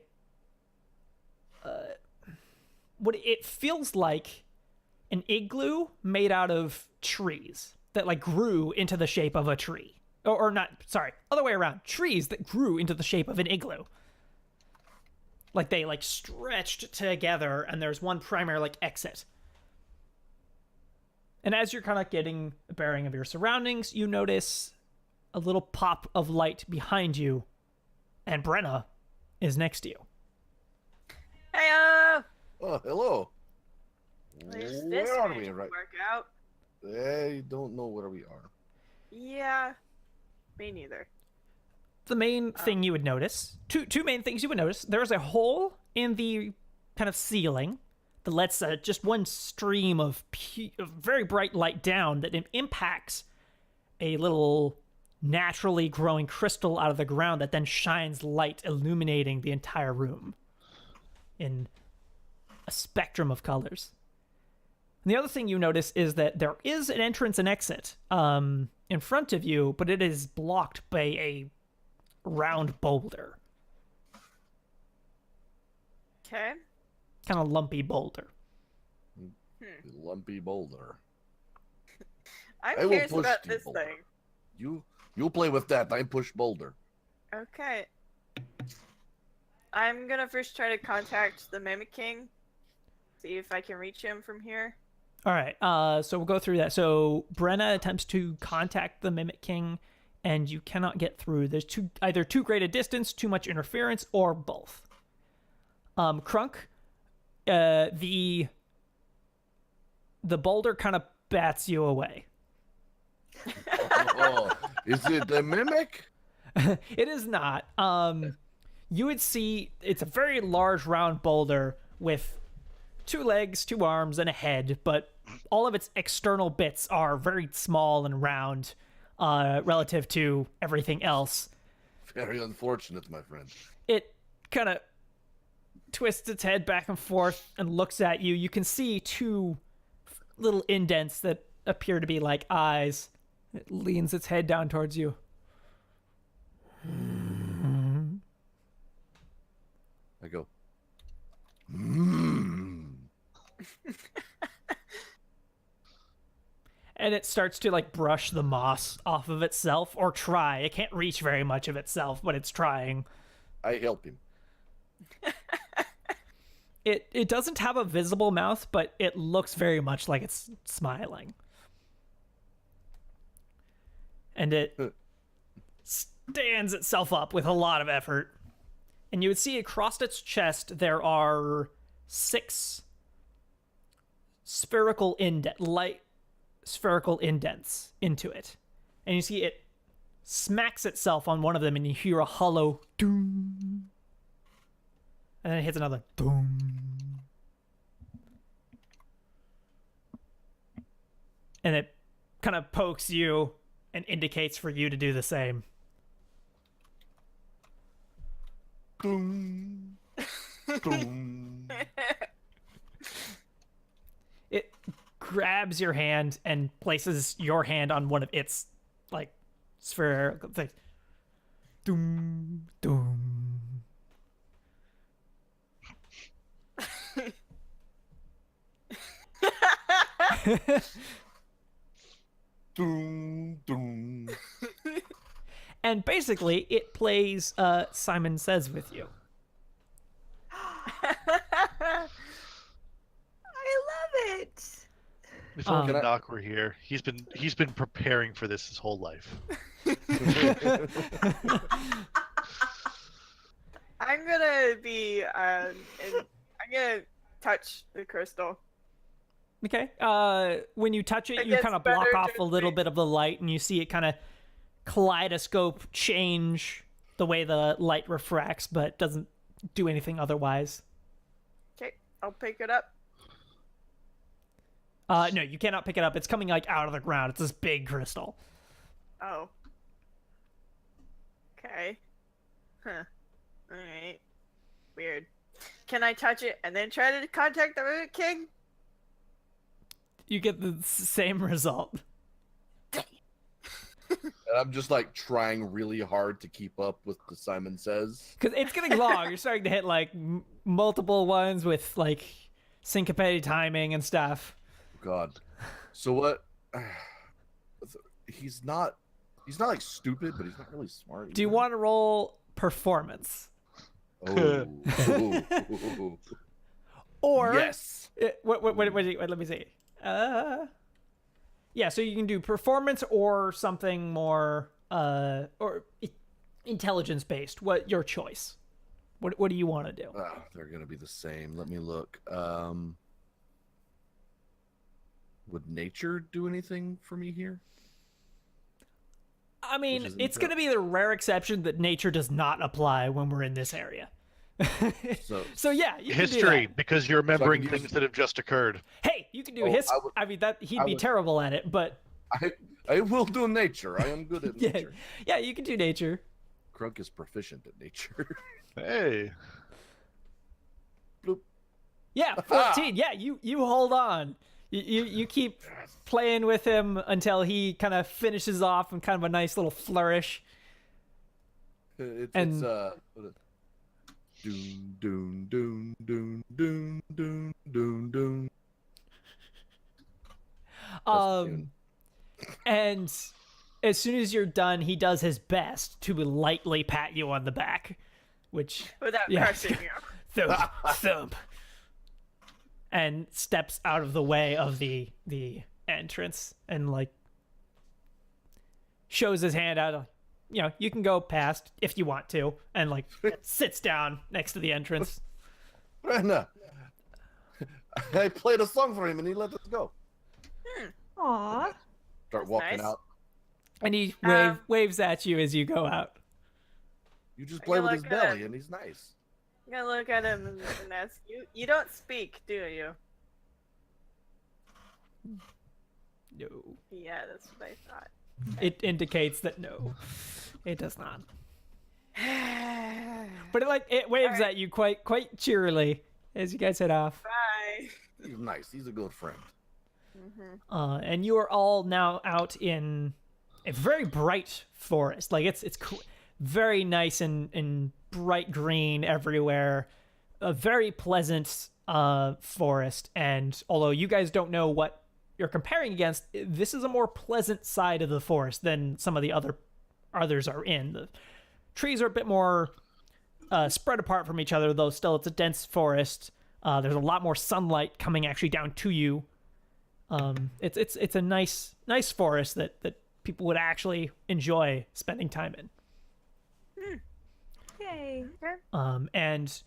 what it feels like an igloo made out of trees that like grew into the shape of a tree. Or not, sorry, other way around. Trees that grew into the shape of an igloo. Like they like stretched together and there's one primary like exit. And as you're kind of getting a bearing of your surroundings, you notice a little pop of light behind you and Brenna is next to you. Hey, Oh, hello. at least this Where are managed we to right? work out. I don't know where we are. Yeah, me neither. The main thing you would notice, two main things you would notice, there's a hole in the kind of ceiling that lets just one stream of very bright light down that impacts a little naturally growing crystal out of the ground that then shines light, illuminating the entire room in a spectrum of colors. And the other thing you notice is that there is an entrance and exit in front of you, but it is blocked by a round boulder. Okay. Kind of lumpy boulder. Lumpy boulder. I'm I will curious push about the this boulder. thing. You play with that. I push boulder. Okay. I'm gonna first try to contact the Mimic King. See if I can reach him from here. All right, so we'll go through that. So Brenna attempts to contact the Mimic King, and you cannot get through. There's either too great a distance, too much interference, or both. Crunk, the boulder kind of bats you away. Oh, is it a mimic? It is not. You would see it's a very large round boulder with 2 legs, 2 arms, and a head, but all of its external bits are very small and round relative to everything else. Very unfortunate, my friend. It kind of twists its head back and forth and looks at you. You can see 2 little indents that appear to be like eyes. It leans its head down towards you. I go, And it starts to like brush the moss off of itself, or try. It can't reach very much of itself, but it's trying. I help him. It doesn't have a visible mouth, but it looks very much like it's smiling. And it stands itself up with a lot of effort. And you would see across its chest there are 6 light spherical indents into it. And you see it smacks itself on one of them, and you hear a hollow doom. And then it hits another doom. And it kind of pokes you and indicates for you to do the same. Doom. Doom. It grabs your hand and places your hand on one of its, like, spherical things. Doom, doom. Doom. Doom. And basically, it plays Simon Says with you. I love it. If only Can I- Doc were here. He's been preparing for this his whole life. I'm gonna be I'm gonna touch the crystal. Okay. When you touch it, It you gets kind of block better off to a little me. bit of the light, and you see it kind of kaleidoscope change the way the light refracts, but doesn't do anything otherwise. Okay, I'll pick it up. No, you cannot pick it up. It's coming like out of the ground. It's this big crystal. Oh. Okay. Huh. Alright. Weird. Can I touch it and then try to contact the Mimic King? You get the same result. And I'm just like trying really hard to keep up with the Simon Says. Because it's getting long. You're starting to hit like multiple ones with like syncopated timing and stuff. God. So what? He's not like stupid, but he's not really smart. Do you either. want to roll performance? Oh. Ooh. Or Yes. Wait, let me see. Yeah, so you can do performance or something more intelligence based. What your choice? What do you want to do? They're gonna be the same. Let me look. Would nature do anything for me here? I mean, Which is it's going to be the rare exception that nature does not apply when we're in this area. So So yeah, you can do History, that. because you're remembering use- things that have just occurred. Hey, you can do Oh, history. I would- I mean, that he'd I be would- terrible at it, but I will do nature. I am good at yeah, nature. yeah, you can do nature. Krunk is proficient at nature. Hey. Bloop. Yeah, 14. Yeah, you hold on. You keep playing with him until he kind of finishes off in kind of a nice little flourish. It's And- doom doom doom doom doom doom doom doom. the tune. And as soon as you're done, he does his best to lightly pat you on the back, which Without Yeah. crushing you. thump, thump, and steps out of the way of the entrance and like shows his hand out. you can go past if you want to, and like sits down next to the entrance. Brenna, I played a song for him and he let us go. Aw. Start That's walking nice. out. And he Um, waves at you as you go out. You just I play can with his look at belly him. and he's nice. I'm gonna look at him and ask you. You don't speak, do you? No. Yeah, that's what I thought. It indicates that no, it does not. But it waves Alright. at you quite cheerily as you guys head off. Bye. He's nice. He's a good friend. And you are all now out in a very bright forest. Like it's very nice and bright green everywhere. A very pleasant forest. And although you guys don't know what you're comparing against, this is a more pleasant side of the forest than some of the others are in. The trees are a bit more spread apart from each other, though still it's a dense forest. There's a lot more sunlight coming actually down to you. It's a nice forest that people would actually enjoy spending time in. Yay. And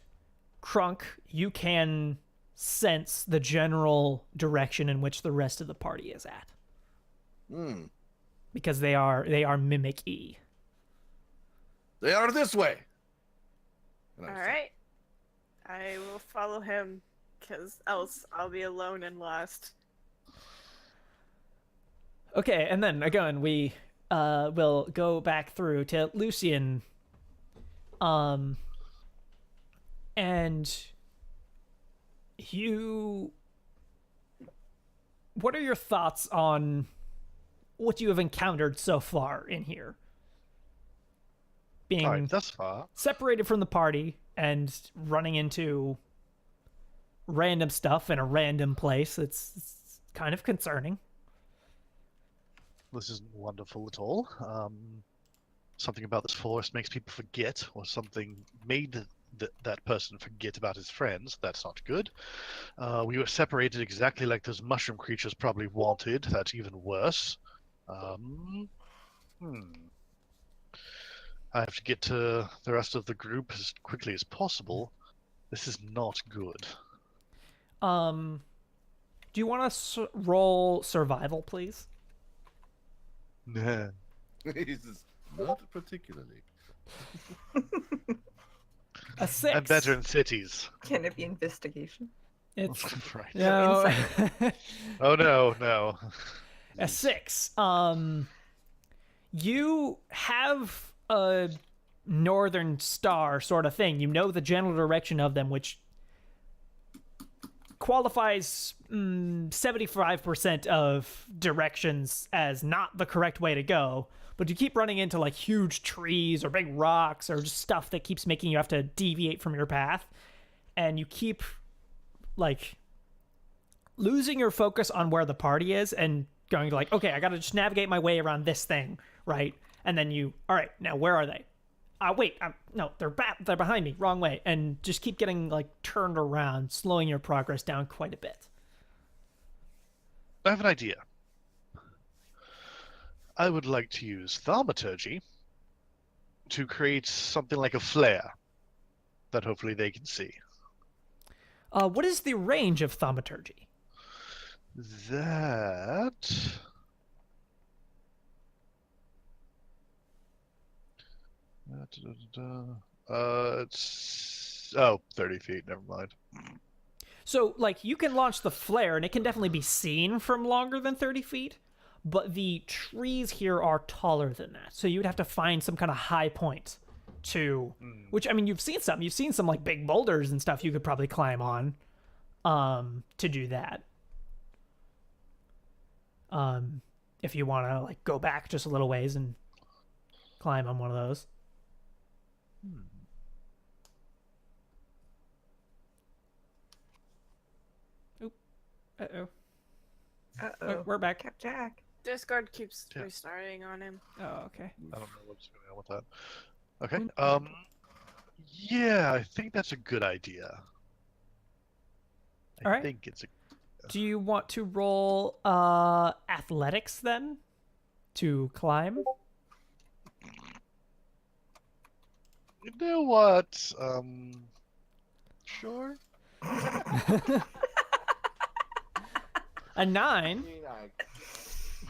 Crunk, you can sense the general direction in which the rest of the party is at Hmm. because they are mimic-y. They are this way. And I All say, right. I will follow him, because else I'll be alone and lost. Okay, and then again we will go back through to Lucian. And what are your thoughts on what you have encountered so far in here? Being All right, thus far. separated from the party and running into random stuff in a random place. It's kind of concerning. This isn't wonderful at all. Something about this forest makes people forget, or something made that person forget about his friends. That's not good. We were separated exactly like those mushroom creatures probably wanted. That's even worse. I have to get to the rest of the group as quickly as possible. This is not good. Do you want to roll survival, please? Nah. he says, not particularly. A 6. I'm better in cities. Can it be investigation? It's Right. no. Oh no. A 6. You have a northern star sort of thing. You know the general direction of them, which qualifies 75% of directions as not the correct way to go. But you keep running into like huge trees or big rocks or just stuff that keeps making you have to deviate from your path. And you keep like losing your focus on where the party is and going like, okay, I gotta just navigate my way around this thing, right? And then all right, now where are they? Wait, no, they're behind me, wrong way, and just keep getting like turned around, slowing your progress down quite a bit. I have an idea. I would like to use thaumaturgy to create something like a flare that hopefully they can see. What is the range of thaumaturgy? That... it's... Oh, 30 feet, never mind. So, like, you can launch the flare, and it can definitely be seen from longer than 30 feet, but the trees here are taller than that. So you would have to find some kind of high point to... Which, I mean, you've seen some, like, big boulders and stuff you could probably climb on to do that. If you want to, like, go back just a little ways and climb on one of those. Oop. Uh-oh. Uh-oh. We're back. Cap Jack. Discord keeps Yeah. restarting on him. Oh, okay. I don't know what's going on with that. Okay. Yeah, I think that's a good idea. I All right. think it's a... Do you want to roll athletics then to climb? You know what? Sure. A 9.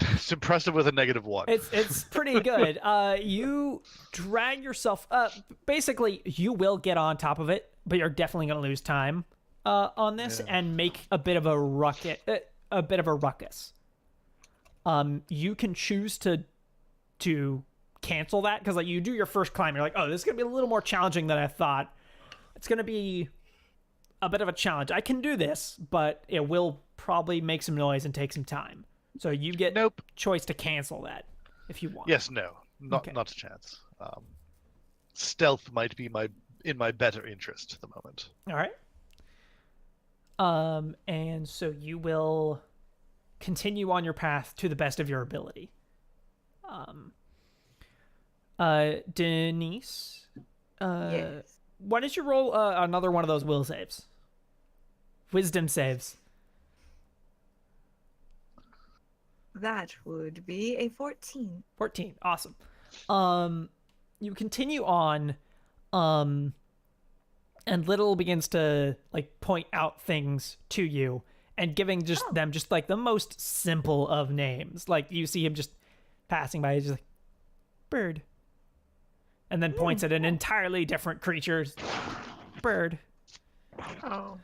It's impressive with a -1. It's pretty good. You drag yourself up. Basically, you will get on top of it, but you're definitely going to lose time on this and make a bit of a ruckus. You can choose to cancel that because like you do your first climb, you're like, oh, this is gonna be a little more challenging than I thought. It's gonna be a bit of a challenge. I can do this, but it will probably make some noise and take some time. So you get choice to cancel that if you want. Yes, no, not a chance. Stealth might be in my better interest at the moment. All right. And so you will continue on your path to the best of your ability. Denise, Yes. why don't you roll another one of those will saves? Wisdom saves. That would be a 14. 14. Awesome. You continue on, and Little begins to like point out things to you and giving them just like the most simple of names. Like you see him just passing by, he's just like, bird. And then points at an entirely different creature. Bird. Oh.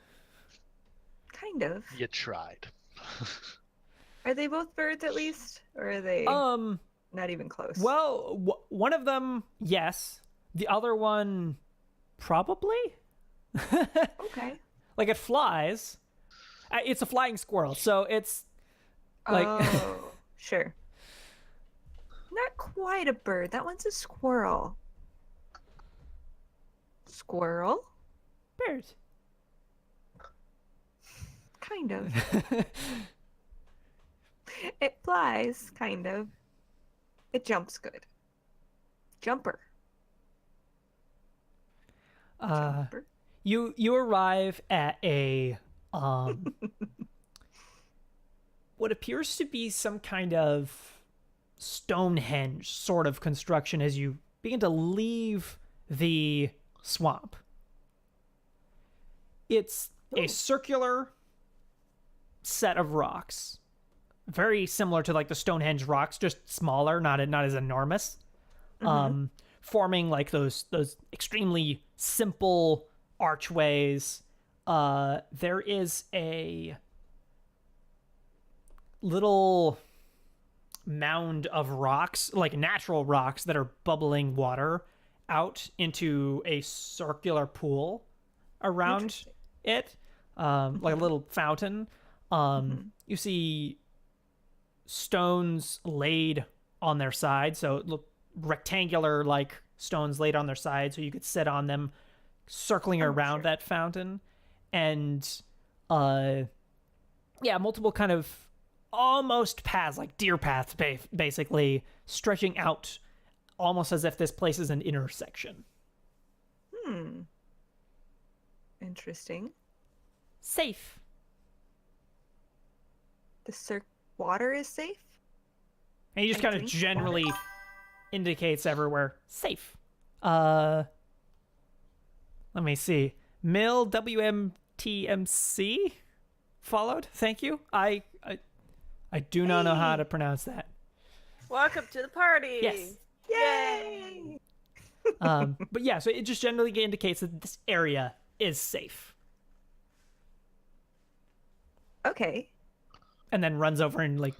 Kind of. You tried. Are they both birds at least? Or are they not even close? Well, one of them, yes. The other one, probably? Okay. Like it flies. It's a flying squirrel, so it's like... Oh, sure. Not quite a bird. That one's a squirrel. Squirrel? Bird. Kind of. It flies, kind of. It jumps good. Jumper. Jumper. You arrive at a what appears to be some kind of Stonehenge sort of construction as you begin to leave the swamp. It's a circular set of rocks, very similar to like the Stonehenge rocks, just smaller, not as enormous, forming like those extremely simple archways. There is a little mound of rocks, like natural rocks that are bubbling water out into a circular pool around it, like a little fountain. You see stones laid on their side, so look rectangular like stones laid on their side, so you could sit on them, circling around that fountain, and multiple kind of almost paths, like deer paths, basically stretching out, almost as if this place is an intersection. Interesting. Safe. The water is safe? And he just kind of generally indicates everywhere. Safe. Let me see. Mill WMTMC followed. Thank you. I do not know how to pronounce that. Welcome to the party. Yes. Yay! But yeah, so it just generally indicates that this area is safe. Okay. And then runs over and like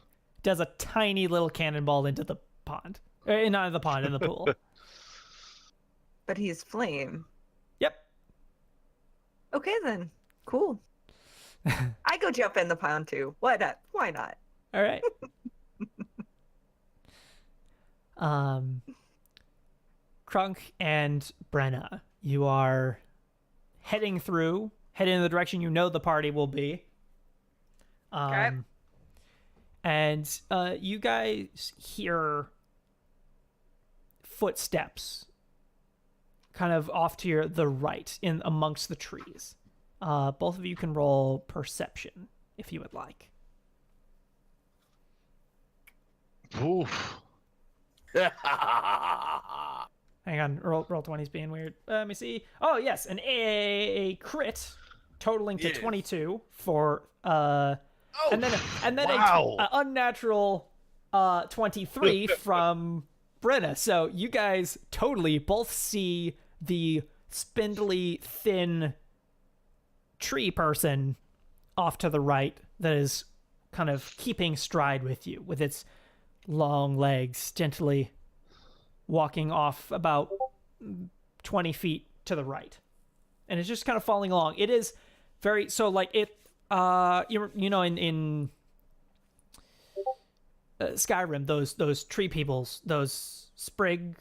does a tiny little cannonball into the pond. Not in the pond, in the pool. But he's flame. Yep. Okay then. Cool. I go jump in the pond too. Why not? Why not? All right. Krunk and Brenna, you are heading in the direction you know the party will be. Okay. And you guys hear footsteps kind of off to the right in amongst the trees. Both of you can roll perception if you would like. Oof. And Hang on, roll 20's being weird. Let me see. Oh yes, a crit, totaling to Yes. 22 for Oh, and then wow. a unnatural 23 from Brenna. So you guys totally both see the spindly, thin tree person off to the right that is kind of keeping stride with you with its long legs, gently walking off about 20 feet to the right. And it's just kind of falling along. It is very, so like it, you know, in Skyrim, those tree peoples, those sprig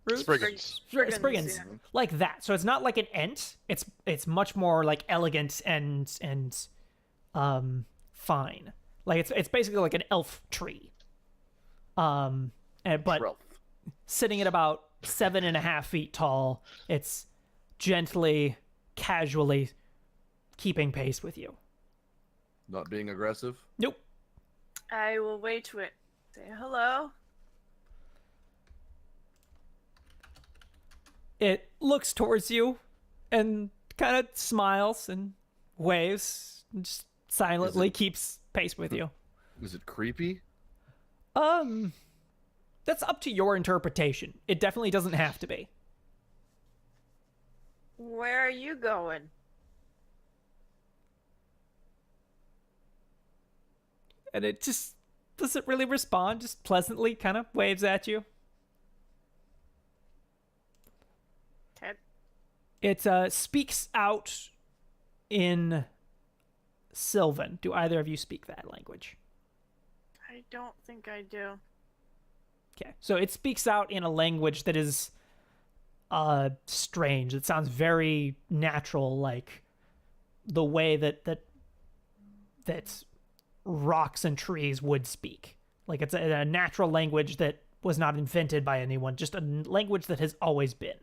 roots? Spriggans. Spriggans, yeah. like that. So it's not like an ent. It's much more like elegant and fine. Like it's basically like an elf tree. But Ralph. sitting at about 7.5 feet tall, it's gently, casually keeping pace with you. Not being aggressive. Nope. I will wait to it. Say hello. It looks towards you and kind of smiles and waves and just silently keeps pace with you. Is it creepy? That's up to your interpretation. It definitely doesn't have to be. Where are you going? And it just doesn't really respond, just pleasantly kind of waves at you. Ted? It speaks out in Sylvan. Do either of you speak that language? I don't think I do. Okay, so it speaks out in a language that is strange. It sounds very natural, like the way that rocks and trees would speak. Like it's a natural language that was not invented by anyone, just a language that has always been.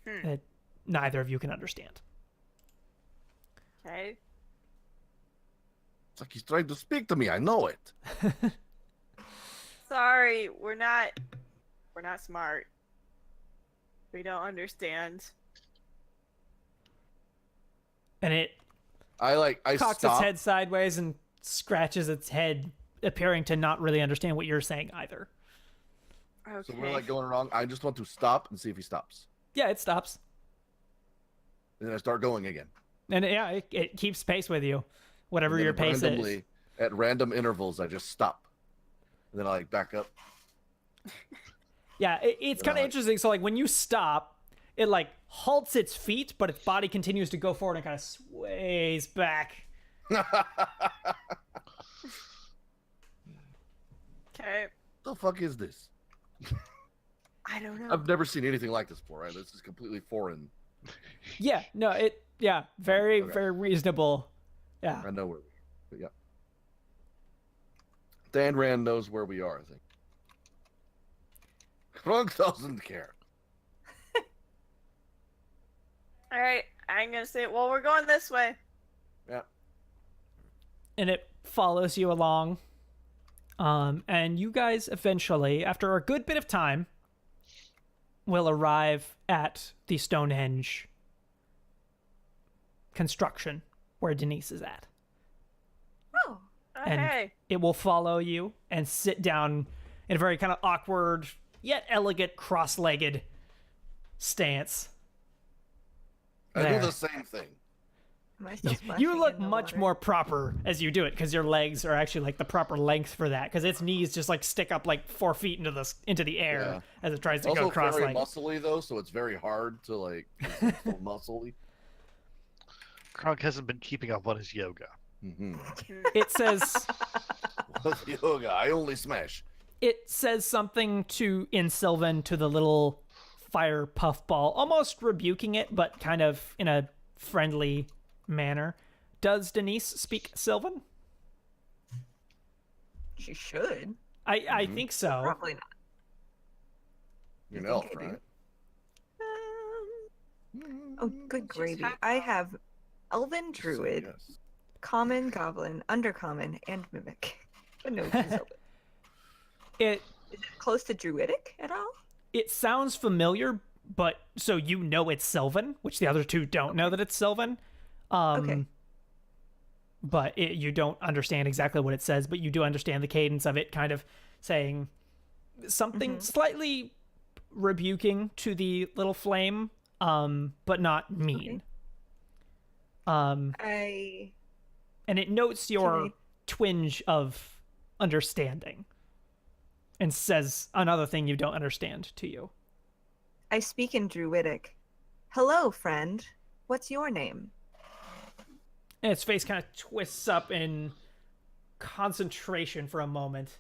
That neither of you can understand. Okay. It's like he's trying to speak to me. I know it. Sorry, we're not smart. We don't understand. And it I cocks stop. its head sideways and scratches its head, appearing to not really understand what you're saying either. Okay. So we're like going wrong. I just want to stop and see if he stops. Yeah, it stops. And then I start going again. And it keeps pace with you, whatever And then your pace randomly, is. at random intervals, I just stop. And then I like back up. Yeah, it's kind of interesting. So like when you stop, it like halts its feet, but its body continues to go forward and kind of sways back. Okay. The fuck is this? I don't know. I've never seen anything like this before. Right? This is completely foreign. Yeah, no, very Okay. very reasonable. Yeah. I know where we are. But yeah. Dan Rand knows where we are, I think. Krunk doesn't care. All right, I'm gonna say, well, we're going this way. Yeah. And it follows you along. And you guys eventually, after a good bit of time, will arrive at the Stonehenge construction where Denise is at. Oh, And Okay. it will follow you and sit down in a very kind of awkward yet elegant cross-legged stance. I There. do the same thing. am I still splashing You look in the much water? more proper as you do it because your legs are actually like the proper length for that. Because its knees just like stick up like 4 feet into the air Yeah. as it tries to Also go very cross-legged. muscly though, so it's very hard to like. It's so muscly. Krunk hasn't been keeping up on his yoga. Mm-hmm. It says Yoga. I only smash. something in Sylvan to the little fire puffball, almost rebuking it, but kind of in a friendly manner. Does Denise speak Sylvan? She should. I think so. Probably not. You're an You elf, think I do? right? Oh, good Just gravy. have I fun. have Elven So, Druid, yes. Common, Goblin, Undercommon, and Mimic. But no, she's Elven. It Is it close to Druidic at all? It sounds familiar, but so you know it's Sylvan, which the other two don't know that it's Sylvan. Okay. But you don't understand exactly what it says, but you do understand the cadence of it kind of saying something slightly rebuking to the little flame, but not mean. I And it notes your twinge of understanding and says another thing you don't understand to you. I speak in Druidic. Hello, friend. What's your name? And its face kind of twists up in concentration for a moment.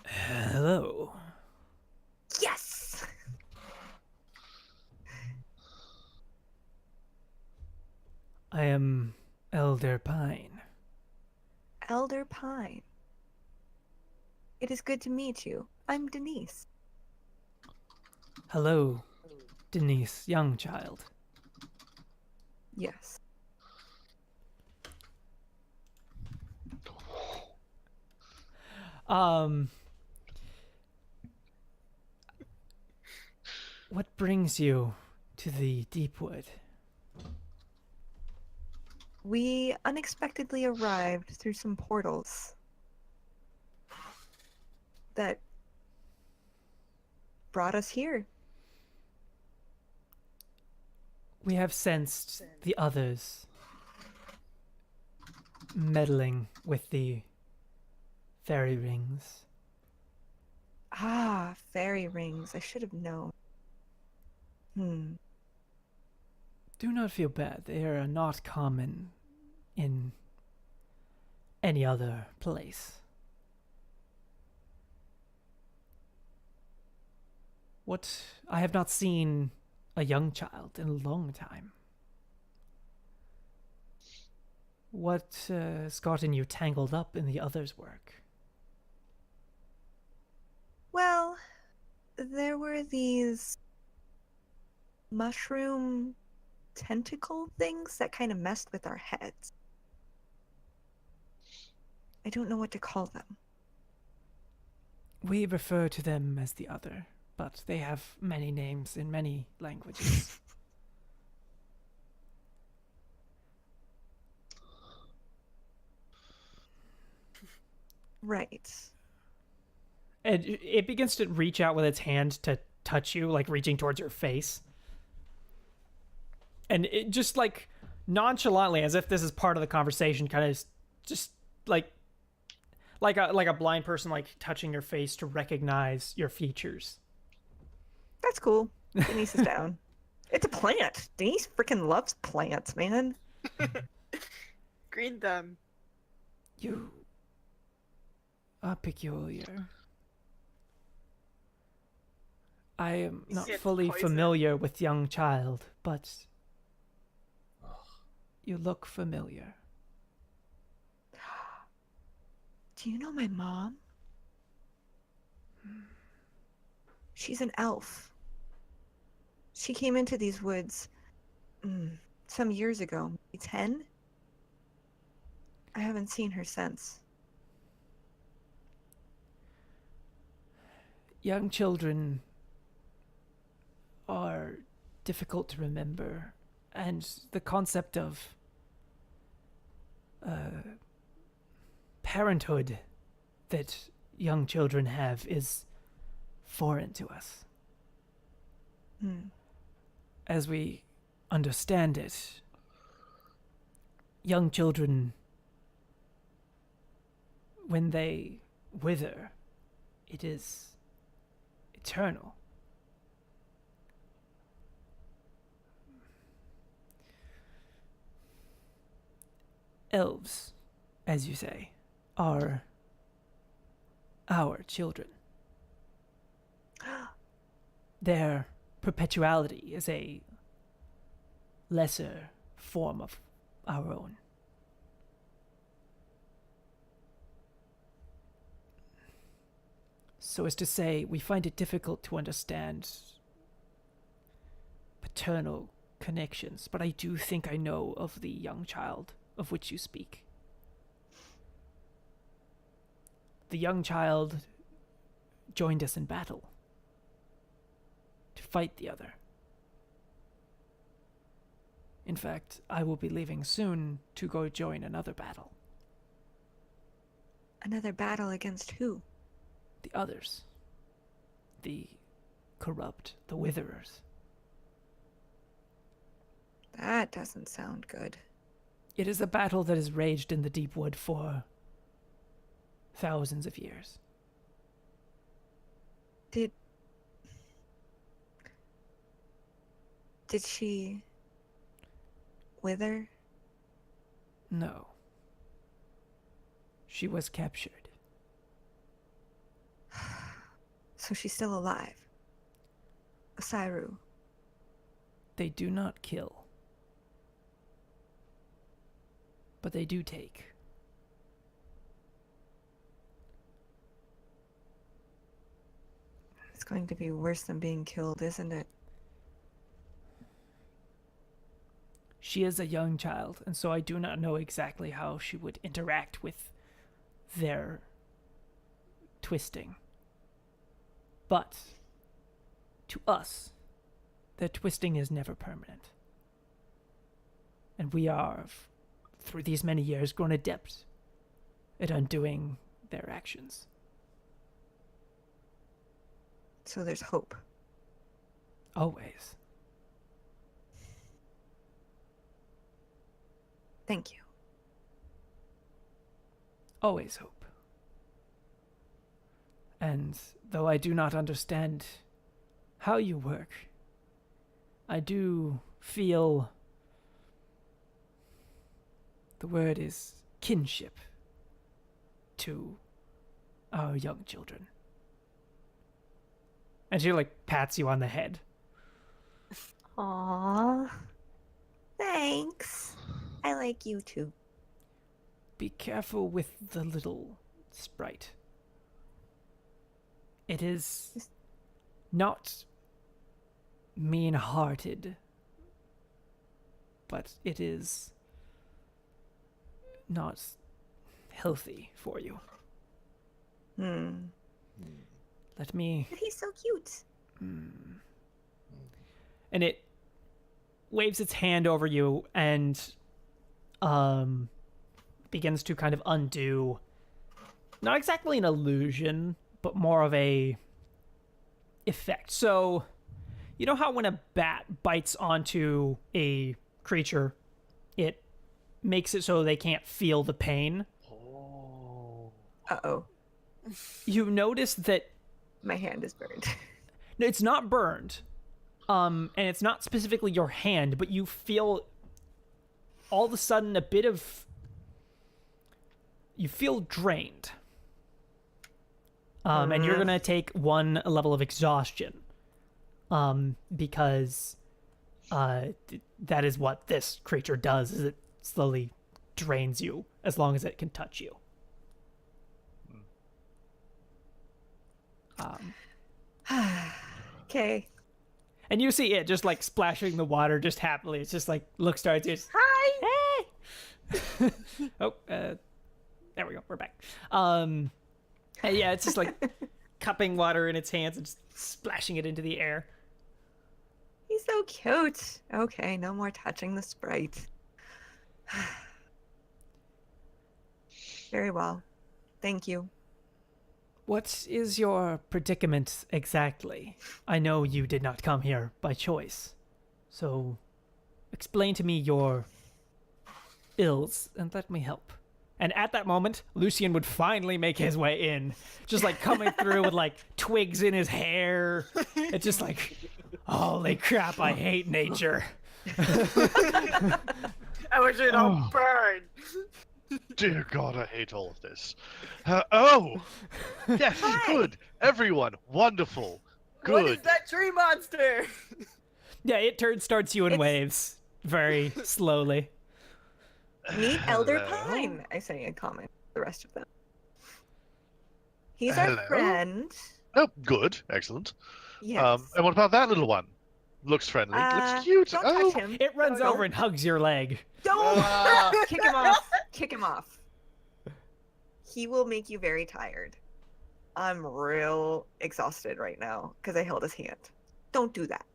Hello. Yes! I am Elder Pine. Elder Pine. It is good to meet you. I'm Denise. Hello, Denise, young child. Yes. What brings you to the Deepwood? We unexpectedly arrived through some portals that brought us here. We have sensed the others meddling with the fairy rings. Ah, fairy rings. I should have known. Do not feel bad. They are not common in any other place. What? I have not seen a young child in a long time. What has gotten you tangled up in the others' work? Well, there were these mushroom tentacle things that kind of messed with our heads. I don't know what to call them. We refer to them as the other, but they have many names in many languages. Right. And it begins to reach out with its hand to touch you, like reaching towards your face. And it just like nonchalantly, as if this is part of the conversation, kind of just like a blind person like touching your face to recognize your features. That's cool. Denise is down. It's a plant. Denise freaking loves plants, man. Green thumb. You are peculiar. I am not It's fully poison. familiar with young child, but you look familiar. Do you know my mom? She's an elf. She came into these woods some years ago, maybe 10? I haven't seen her since. Young children are difficult to remember, and the concept of parenthood that young children have is foreign to us. As we understand it, young children, when they wither, it is eternal. Elves, as you say, are our children. Their perpetuality is a lesser form of our own. So as to say, we find it difficult to understand paternal connections, but I do think I know of the young child of which you speak. The young child joined us in battle to fight the other. In fact, I will be leaving soon to go join another battle. Another battle against who? The others. The corrupt, the witherers. That doesn't sound good. It is a battle that has raged in the deep wood for thousands of years. Did she wither? No. She was captured. So she's still alive. A Cyru. They do not kill. But they do take. It's going to be worse than being killed, isn't it? She is a young child, and so I do not know exactly how she would interact with their twisting. But to us, their twisting is never permanent. And we are, through these many years, grown adept at undoing their actions. So there's hope. Always. Thank you. Always hope. And though I do not understand how you work, I do feel the word is kinship to our young children. And she pats you on the head. Aww. Thanks. I like you too. Be careful with the little sprite. It is not mean-hearted, but it is not healthy for you. Let me... But he's so cute. And it waves its hand over you and begins to kind of undo, not exactly an illusion, but more of a effect. So, you know how when a bat bites onto a creature, it makes it so they can't feel the pain? Uh-oh. You notice that My hand is burned. no, it's not burned, and it's not specifically your hand, but you feel all of a sudden a bit of... You feel drained. And you're going to take 1 level of exhaustion. Because that is what this creature does, is it slowly drains you as long as it can touch you. Okay. And you see it just splashing the water just happily. It's just looks towards you. Hi! Hey! Oh, there we go. We're back. And yeah, it's just cupping water in its hands and just splashing it into the air. He's so cute. Okay, no more touching the sprite. Very well. Thank you. What is your predicament exactly? I know you did not come here by choice. So, explain to me your ills and let me help. And at that moment, Lucian would finally make his way in. Just coming through with twigs in his hair. It's just holy crap, I hate nature. I wish it all burned. Dear God, I hate all of this. Oh! Yes, good. Everyone, wonderful. Good. What is that tree monster? Yeah, it starts you in waves. Very slowly. Meet Elder Hello? Pine, I say in common. The rest of them. He's Hello? our friend. Oh, good. Excellent. Yes. And what about that little one? Looks friendly. Looks cute. Don't Oh, touch him. It runs Don't. over and hugs your leg. Don't kick him off. Kick him off. He will make you very tired. I'm real exhausted right now because I held his hand. Don't do that.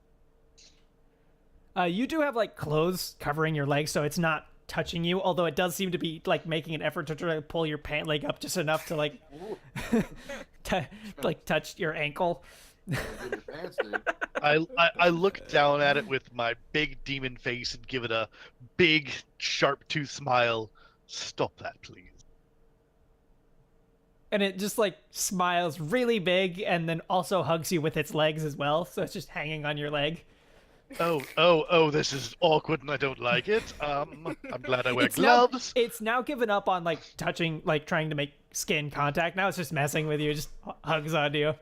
You do have like clothes covering your legs, so it's not touching you. Although it does seem to be like making an effort to try to pull your pant leg up just enough to like, like touch your ankle. Get your pants, dude. I look down at it with my big demon face and give it a big, sharp tooth smile. Stop that, please. And it just like smiles really big and then also hugs you with its legs as well. So it's just hanging on your leg. Oh, this is awkward and I don't like it. I'm glad I wear It's now, gloves. it's now given up on like touching, like trying to make skin contact. Now it's just messing with you, just hugs onto you.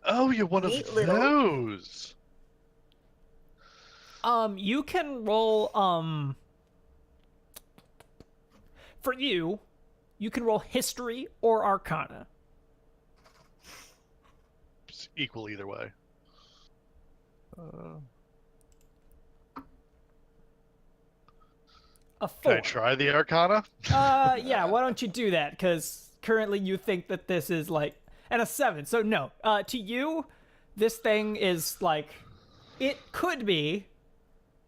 Oh, you're one Neat of little- those. You can roll, for you can roll history or arcana. It's equal either way. A Can 4. I try the Arcana? Yeah, why don't you do that? Because currently you think that this is like, and a 7. So no, to you, this thing is like, it could be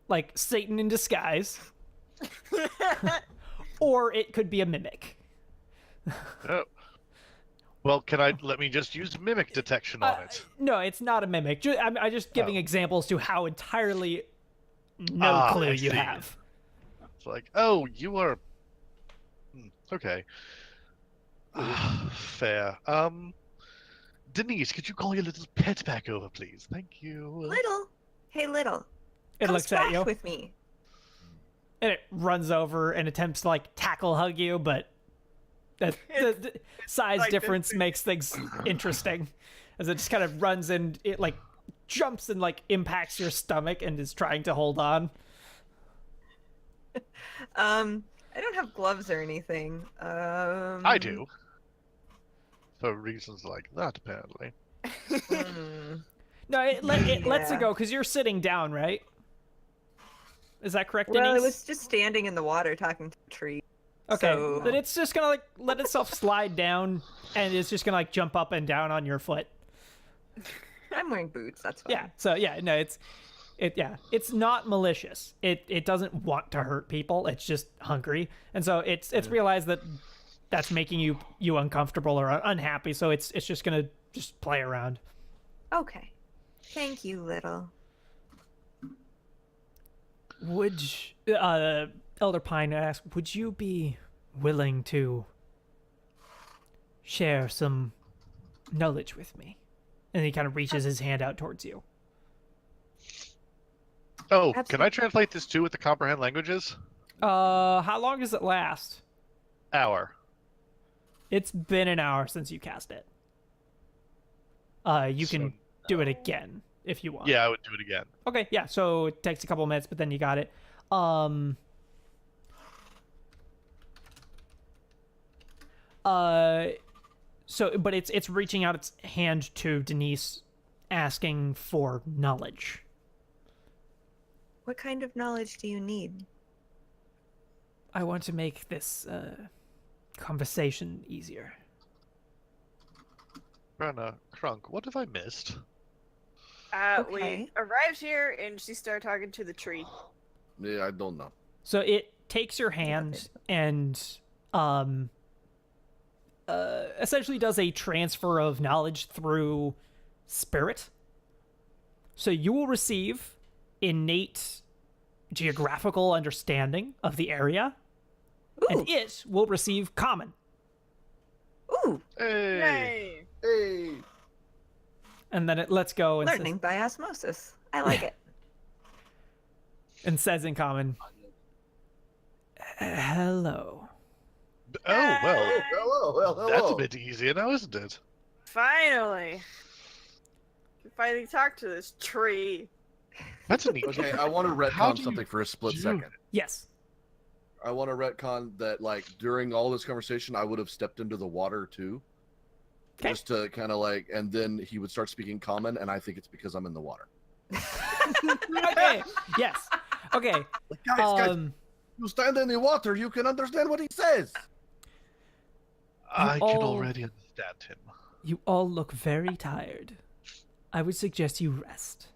like Satan in disguise, or it could be a mimic. Oh. Well, let me just use mimic detection on it? No, it's not a mimic. I'm just giving examples to how entirely no Ah, clue I you see. have. It's like, oh, you are... Okay. Fair. Denise, could you call your little pet back over, please? Thank you. Little. Hey, Little. It Come looks at splash you, with me. and it runs over and attempts to like tackle hug you, but the size like this difference thing. makes things interesting, as it just kind of runs and it like jumps and like impacts your stomach and is trying to hold on. I don't have gloves or anything. I do. For reasons like that, apparently. No, it lets it Yeah. go because you're sitting down, right? Is that correct, Well, Denise? it was just standing in the water talking to the tree. Okay, So... then it's just gonna like let itself slide down, and it's just gonna like jump up and down on your foot. I'm wearing boots. That's fine. Yeah. So yeah, no, it's not malicious. It doesn't want to hurt people. It's just hungry, and so it's realized that that's making you uncomfortable or unhappy. So it's just gonna just play around. Okay. Thank you, Little. Would Elder Pine ask, would you be willing to share some knowledge with me? And he kind of reaches his hand out towards you. Oh, can I Absolutely. translate this too with the comprehend languages? How long does it last? Hour. It's been an hour since you cast it. You can do it again if you want. Yeah, I would do it again. Okay, yeah, so it takes a couple minutes, but then you got it. But it's reaching out its hand to Denise, asking for knowledge. What kind of knowledge do you need? I want to make this conversation easier. Brenna, Crunk, what have I missed? Okay. We arrived here and she started talking to the tree. Yeah, I don't know. So it takes your hand and essentially does a transfer of knowledge through spirit. So you will receive innate geographical understanding of the area, Ooh. and it will receive common. Ooh, Hey! Yay! Hey, And then it lets go and learning by osmosis. I like it. says in common, hello. Oh, well, hello. that's a bit easier now, isn't it? Finally! We finally talked to this tree. That's a neat. Okay, I want to How retcon do something you for a split do- second. Yes. I want to retcon that, like, during all this conversation, I would have stepped into the water too. Okay. Just to kind of like, and then he would start speaking common, and I think it's because I'm in the water. Okay. Yes. Okay. Guys, you stand in the water, you can understand what he says. I can already understand him. You all look very tired. I would suggest you rest.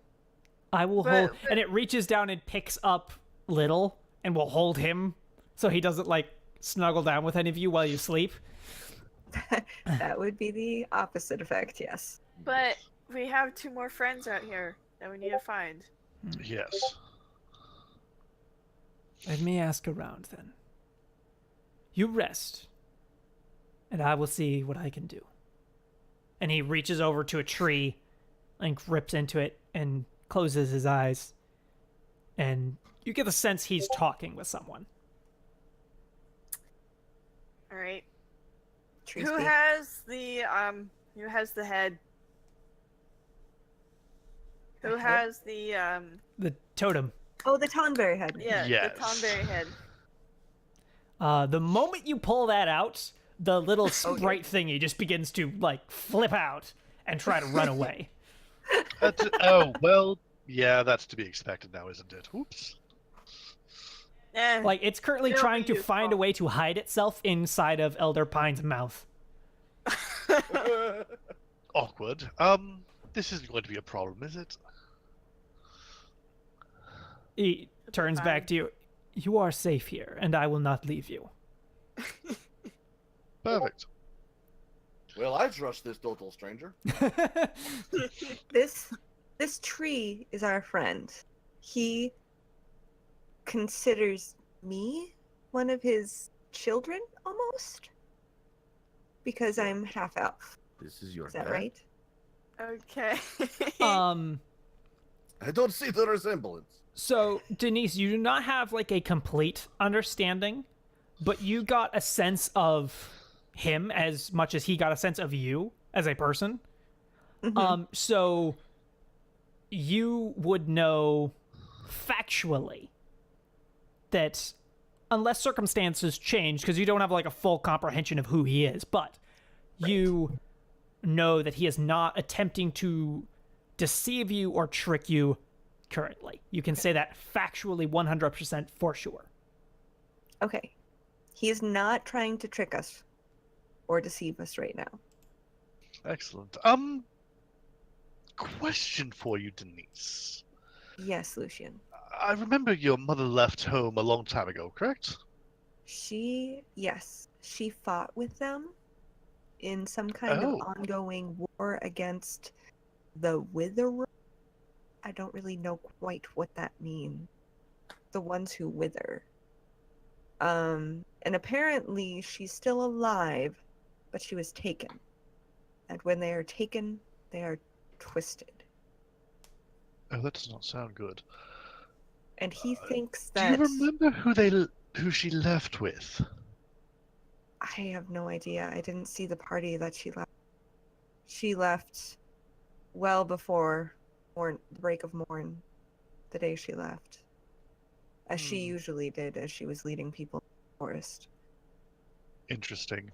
I will But- hold, but- and it reaches down and picks up Little and will hold him so he doesn't like snuggle down with any of you while you sleep. That would be the opposite effect, yes. But we have 2 more friends out here that we need to find. Yes. Let me ask around then. You rest, and I will see what I can do. And he reaches over to a tree and grips into it and closes his eyes. And you get the sense he's talking with someone. All right. Tree Who speak. has the head? Who The head? has the The totem. Oh, the Tonberry head. yeah, Yes. the Tomberry head? The moment you pull that out, the little sprite thingy just begins to like flip out and try to run away. Oh, well, yeah, that's to be expected now, isn't it? Oops. Eh. Like it's currently It'll trying be to find a useful. way to hide itself inside of Elder Pine's mouth. Awkward. This isn't going to be a problem, is it? He turns back fine. to you. You are safe here, and I will not leave you. Perfect. Well, I trust this total stranger. This tree is our friend. He considers me one of his children almost because I'm half elf. This is your Is that dad? right? Okay. I don't see the resemblance. So, Denise, you do not have like a complete understanding, but you got a sense of him as much as he got a sense of you as a person. So you would know factually that unless circumstances change, because you don't have like a full comprehension of who he is, but you know that he is not attempting to deceive you or trick you currently. You can say that factually 100% for sure. Okay. He is not trying to trick us or deceive us right now. Excellent. Question for you, Denise. Yes, Lucian. I remember your mother left home a long time ago, correct? She fought with them in some kind of Oh. ongoing war against the Witherer. I don't really know quite what that means. The ones who wither. And apparently she's still alive, but she was taken. And when they are taken, they are twisted. Oh, that does not sound good. And he thinks Do you that remember who she left with? I have no idea. I didn't see the party that she left. She left well before the break of morn, the day she left. As she usually did as she was leading people in the forest. Interesting.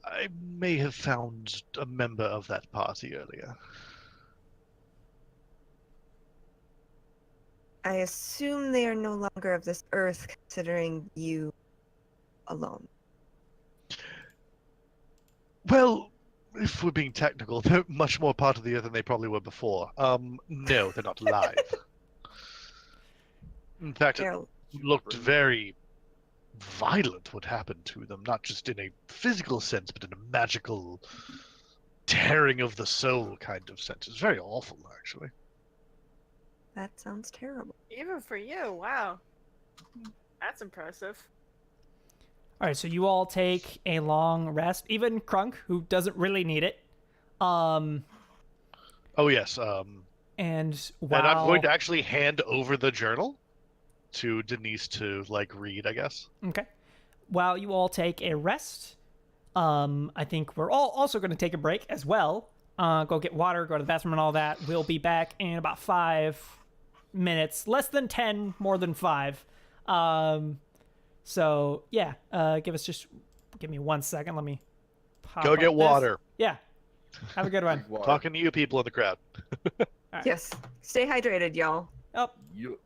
I may have found a member of that party earlier. I assume they are no longer of this earth, considering you alone. Well, if we're being technical, they're much more part of the earth than they probably were before. No, they're not alive. In fact, it They're looked very violent what happened to them, not just in a physical sense, but in a magical tearing of the soul kind of sense. It's very awful, actually. That sounds terrible. Even for you, wow. That's impressive. All right, so you all take a long rest. Even Krunk, who doesn't really need it. Oh yes. And while And I'm going to actually hand over the journal to Denise to read, I guess. okay, while you all take a rest, I think we're all also going to take a break as well. Go get water, go to the bathroom, and all that. We'll be back in about 5 minutes, less than 10, more than 5. So yeah, give me 1 second. Let me Go pop get up this. water. Yeah, have a good one. Water. Talking to you people in the crowd. All right. Yes. Stay hydrated, y'all. Oh, You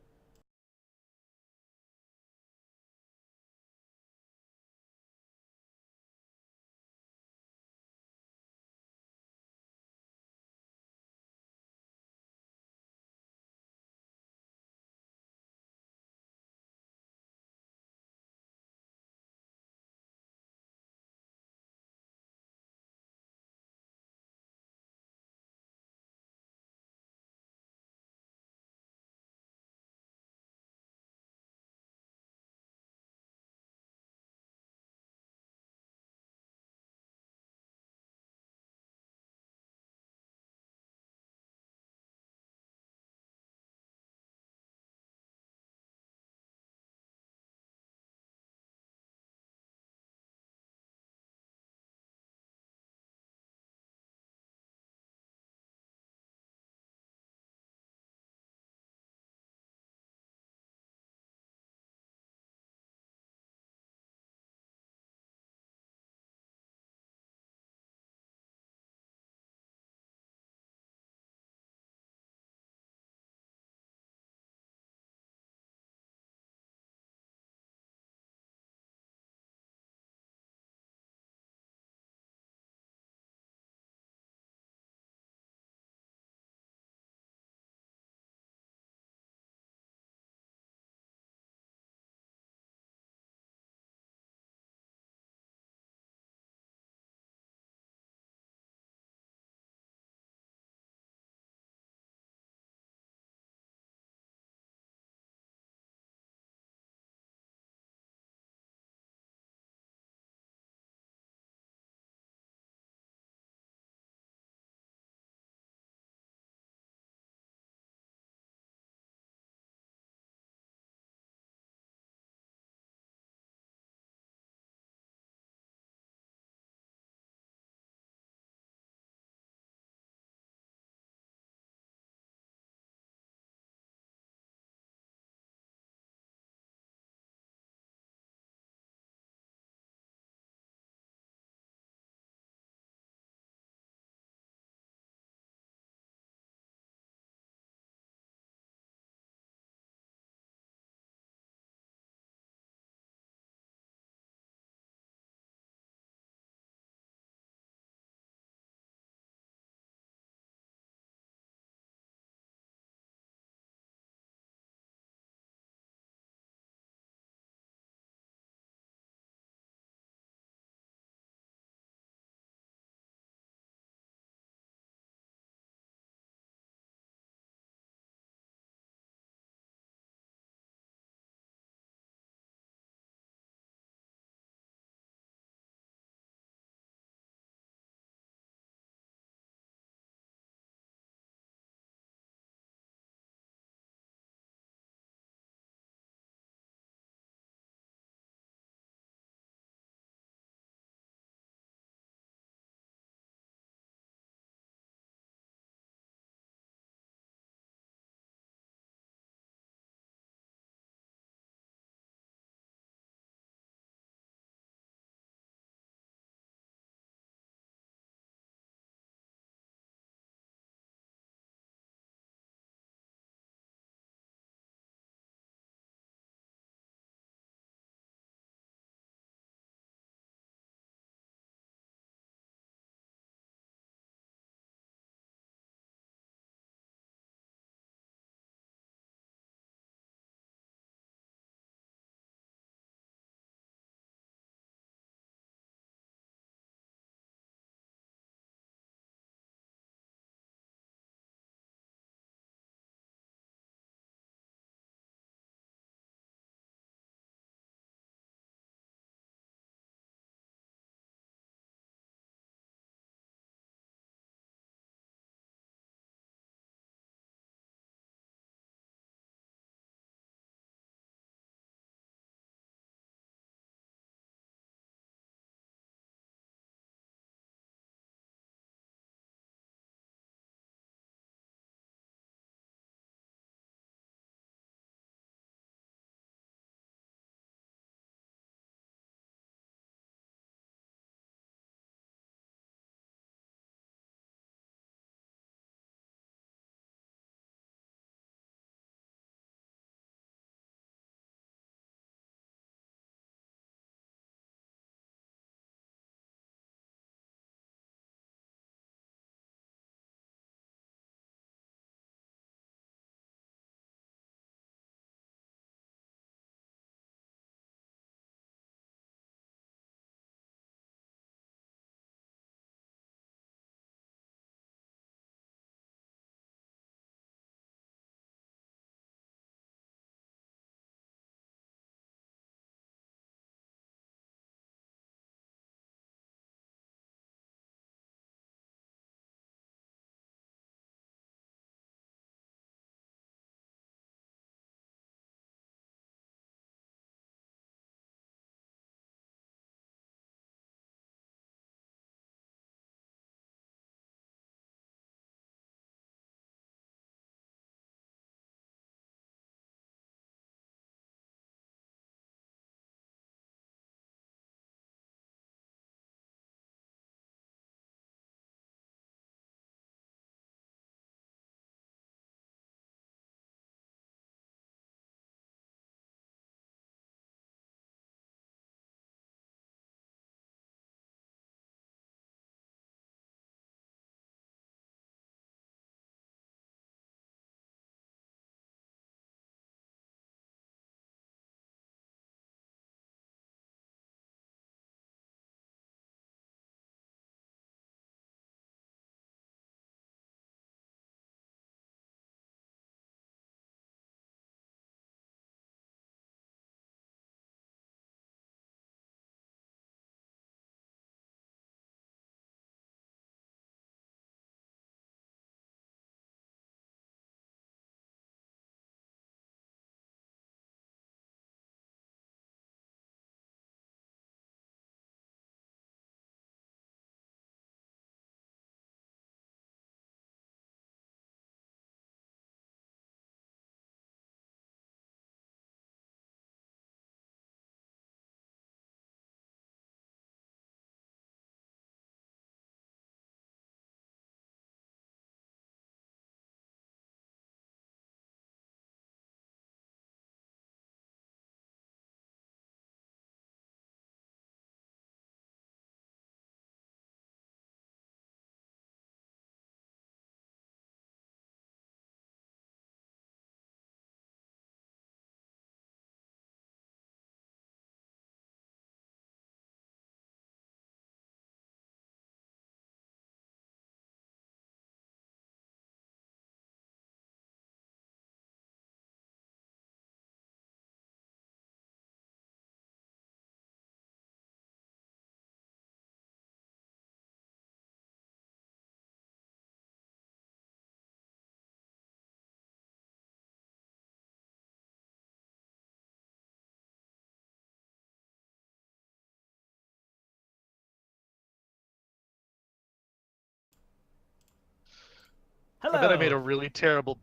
Hello. I bet I made a really terrible.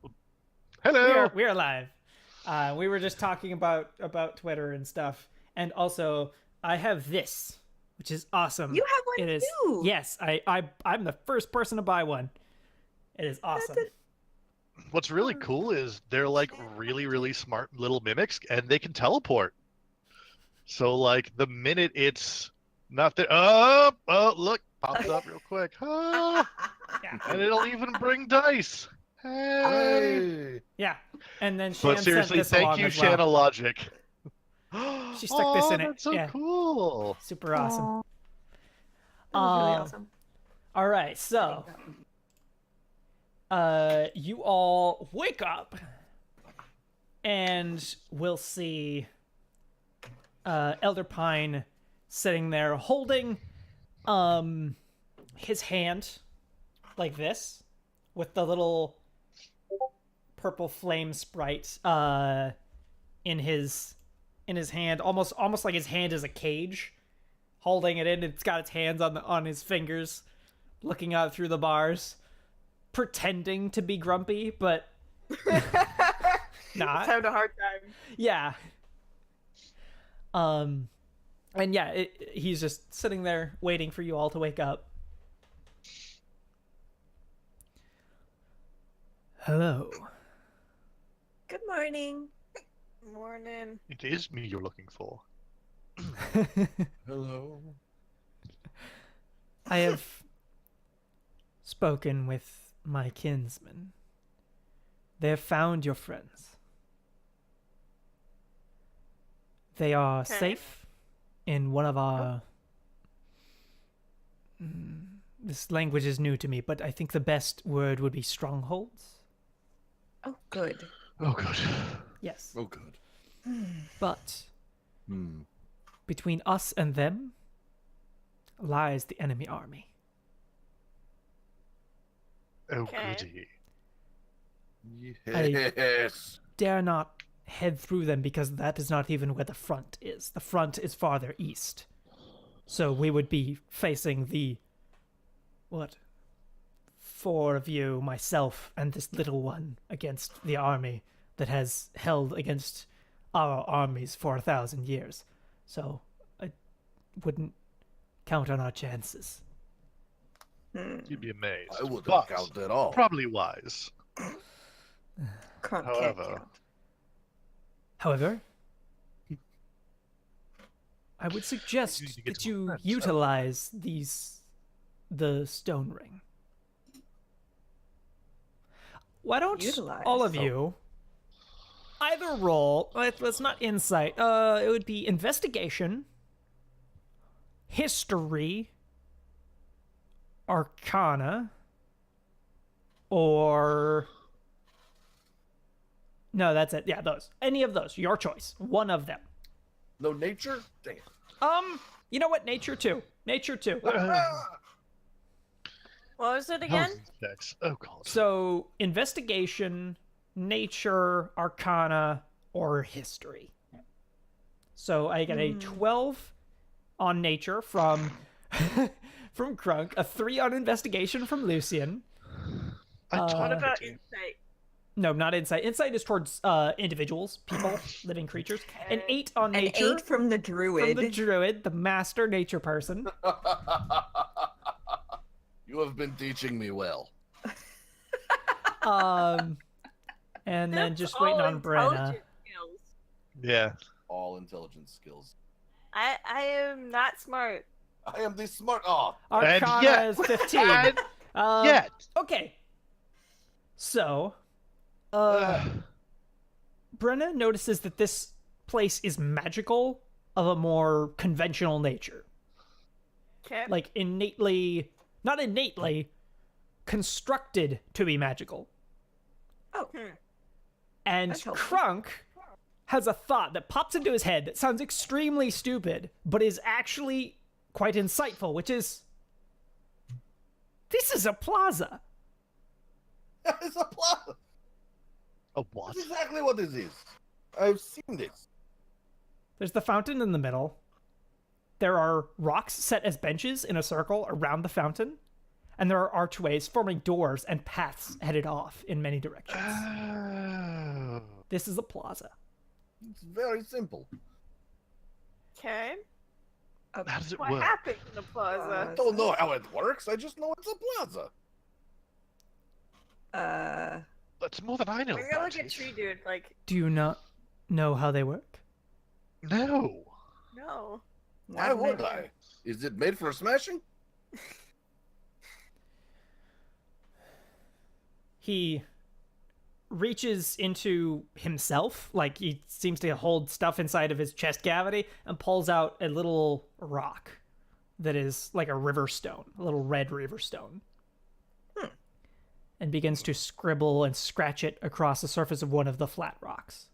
Hello. We are live. We were just talking about Twitter and stuff, and also I have this, which is awesome. You have one It is, too. yes, I'm the first person to buy one. It is awesome. What's really cool is they're like really smart little mimics, and they can teleport. So like the minute it's not there, oh look, pops up real quick, ah, Yeah. and it'll even bring dice. Hey. Hey. Yeah, and then Shan But sent seriously, this thank along you, as well. Shanna Logic. She stuck this in it. That's so Yeah. cool. Super awesome. That was really awesome. All right, so you all wake up, and we'll see Elder Pine sitting there holding his hand like this with the little purple flame sprite in his hand, almost like his hand is a cage, holding it in. It's got its hands on his fingers, looking out through the bars, pretending to be grumpy, but not. It's having a hard time. Yeah. And yeah, he's just sitting there waiting for you all to wake up. Hello. Good morning. Morning. It is me you're looking for. Hello. I have spoken with my kinsmen. They have found your friends. They are Okay. safe in one of our... This language is new to me, but I think the best word would be strongholds. Oh, good. Oh, good. Yes. Oh, good. But Hmm. between us and them lies the enemy army. Oh, Okay. goody. Yes. Dare not head through them because that is not even where the front is. The front is farther east. So we would be facing the... What? 4 of you, myself, and this little one against the army that has held against our armies for 1,000 years. So I wouldn't count on our chances. You'd be amazed. I wouldn't But count at all. probably wise. Can't However, count. However, I would suggest You need to get that to my you friends, utilize the stone ring. Why don't Utilize? all of you either roll? Let's not insight. It would be investigation, history, arcana, or no, that's it. Yeah, those. Any of those. Your choice. One of them. No nature? Dang it. You know what? Nature 2. Nature 2. What was it again? checks. Oh, God. So, investigation, nature, arcana, or history. So, I get a 12 on nature from from Crunk, a 3 on investigation from Lucian. I What taught about you. insight? No, not insight. Insight is towards individuals, people, living creatures. An 8 on An nature 8 from the druid. from the druid, the master nature person. You have been teaching me well. And then That's just all waiting on Brenna. intelligence skills. Yeah. All intelligence skills. I am not smart. I am the smart. Oh, And Arcana yet- is 15. And yet. Okay. So, Brenna notices that this place is magical of a more conventional nature. Okay. Like not innately, constructed to be magical. Oh, And That's helpful. Crunk has a thought that pops into his head that sounds extremely stupid, but is actually quite insightful, which is, this is a plaza. it's a plaza. A what? That's exactly what this is. I've seen this. There's the fountain in the middle. There are rocks set as benches in a circle around the fountain. and there are archways forming doors and paths headed off in many directions. Oh. This is a plaza. It's very simple. Okay. How does it What work? happened in the plaza? I don't know how it works. I just know it's a plaza. That's more than I know. We're gonna about look at it. Tree Dude like, Do you not know how they work? No. no. Why Not would many. I? Is it made for smashing? He reaches into himself, like he seems to hold stuff inside of his chest cavity, and pulls out a little rock that is like a river stone, a little red river stone. And begins to scribble and scratch it across the surface of one of the flat rocks,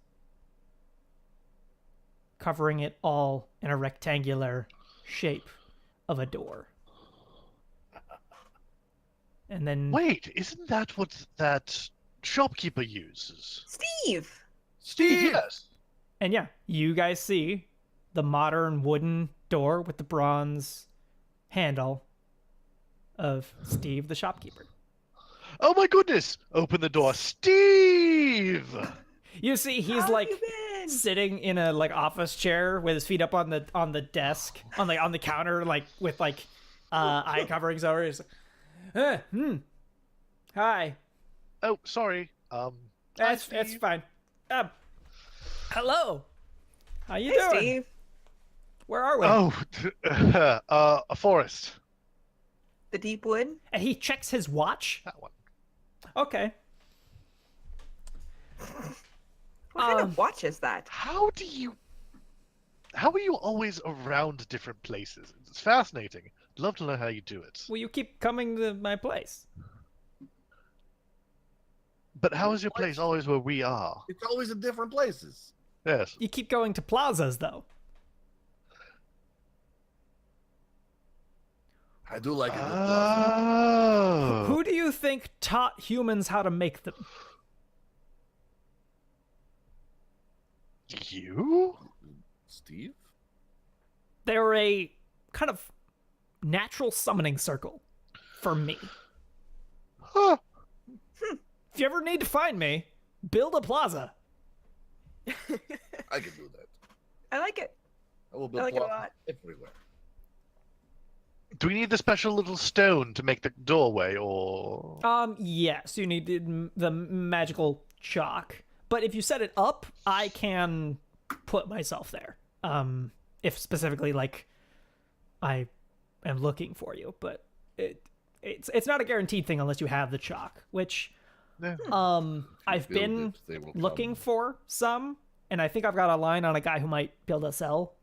covering it all in a rectangular shape of a door. And then Wait, isn't that what that shopkeeper uses? Steve! Steve! Yes. And yeah, you guys see the modern wooden door with the bronze handle of Steve the shopkeeper. Oh my goodness! Open the door, Steve! You see he's How like have you been? sitting in a like office chair with his feet up on the desk, on the counter, like with like eye coverings over. He's like, hi. Oh, sorry. Hi, That's Steve. fine. Hello. How you Hey, doing? Steve. Where are we? Oh, a forest. The deep wood? And he checks his watch. That one. Okay. What kind of watch is that? How are you always around different places? It's fascinating. Love to know how you do it. Well, you keep coming to my place. But how is your place always where we are? It's always in different places. Yes. You keep going to plazas, though. I do like a good plaza. Oh. Who do you think taught humans how to make them? You? Steve? They're a kind of natural summoning circle for me. Huh. If you ever need to find me, build a plaza. I can do that. I like it. I will I build like it a plaza lot. everywhere. Do we need the special little stone to make the doorway, or? Yes, you need the magical chalk. But if you set it up, I can put myself there. If specifically, like, I am looking for you. But it's not a guaranteed thing unless you have the chalk, which No. I've Build been it, they will looking come. for some, and I think I've got a line on a guy who might be able to sell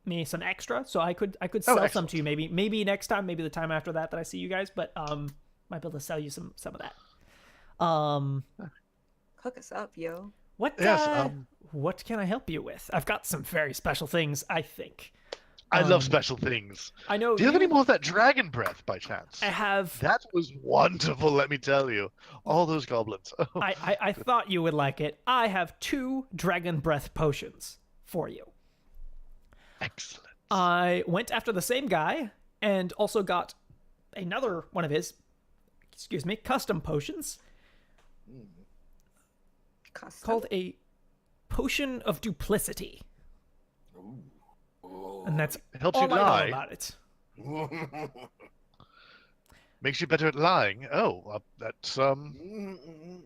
me some extra, so I could sell some excellent. to you maybe next time, maybe the time after that I see you guys, but might be able to sell you some of that. Hook us up, yo. What Yes, what can I help you with? I've got some very special things, I think. I love special things. I know Do you have any more of that dragon breath by chance? I have That was wonderful, let me tell you. All those goblins. I thought you would like it. I have 2 dragon breath potions for you. Excellent. I went after the same guy and also got another one of his, custom potions Custom. called a potion of duplicity. And that's It helps all you I know lie. about it. Makes you better at lying. Oh, that's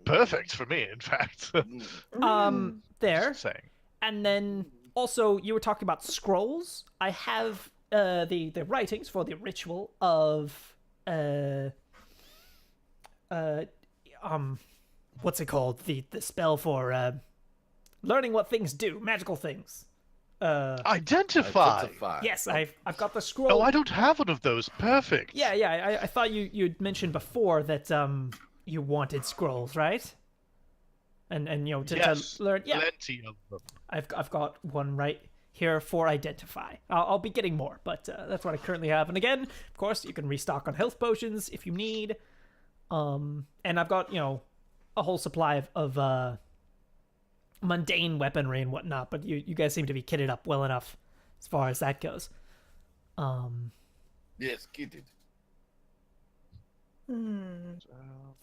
perfect for me, in fact. There. Just saying. And then also you were talking about scrolls. I have the writings for the ritual of what's it called? The spell for learning what things do, magical things. Identify. Yes, I've got the scroll. Oh, I don't have one of those. Perfect. Yeah. I thought you'd mentioned before that you wanted scrolls, right? And you know Yes, to learn. Yeah, plenty of them. I've got one right here for identify. I'll be getting more, but that's what I currently have. And again, of course, you can restock on health potions if you need. And I've got a whole supply of mundane weaponry and whatnot. But you guys seem to be kitted up well enough as far as that goes. Yes, kitted. Hmm.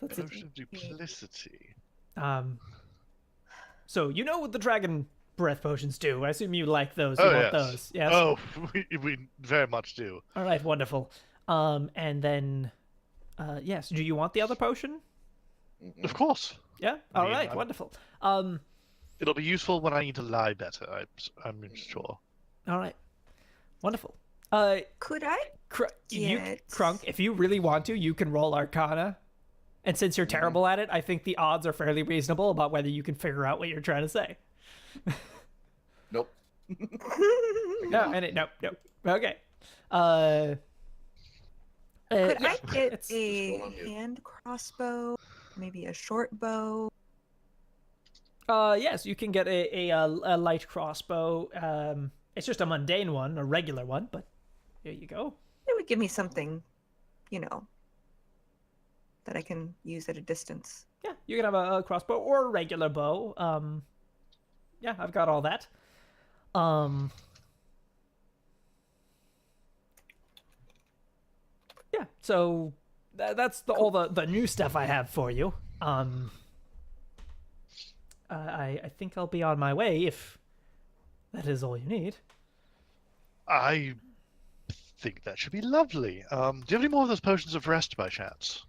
Let's see. Potion of duplicity. So you know what the dragon breath potions do. I assume you like those. Oh, You want yes. those. Yes. Oh, we very much do. All right, wonderful. And then, yes. Do you want the other potion? Of course. Yeah. I All mean, right, I'm- wonderful. It'll be useful when I need to lie better. I'm sure. All right, wonderful. Could I? Crunk, if you really want to, you can roll Arcana. And since you're terrible at it, I think the odds are fairly reasonable about whether you can figure out what you're trying to say. Nope. No. Okay. Could yeah, I get it's- a Just roll on you. hand crossbow? Maybe a short bow? Yes, you can get a light crossbow. It's just a mundane one, a regular one, but here you go. It would give me something, that I can use at a distance. Yeah, you can have a crossbow or a regular bow. Yeah, I've got all that. Yeah, so that's all the new stuff I have for you. I think I'll be on my way if that is all you need. I think that should be lovely. Do you have any more of those potions of rest by chance?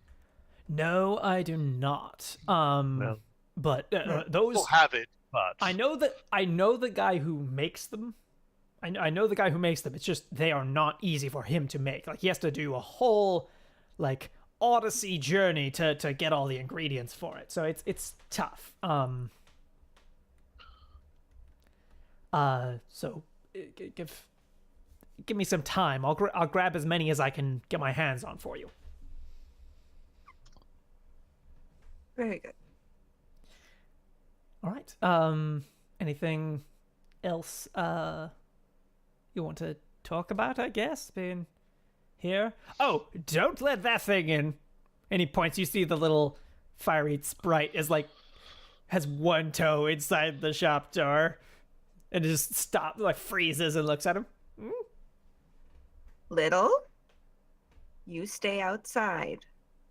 No, I do not. No. But those We'll have it, but I know the guy who makes them. I know the guy who makes them. It's just they are not easy for him to make. Like he has to do a whole Odyssey journey to get all the ingredients for it. So it's tough. So give me some time. I'll grab as many as I can get my hands on for you. Very good. All right. Anything else you want to talk about, I guess, being here? Oh, don't let that thing in. And he points, you see the little fiery sprite is has one toe inside the shop door. And it just stops, freezes and looks at him. Little, you stay outside.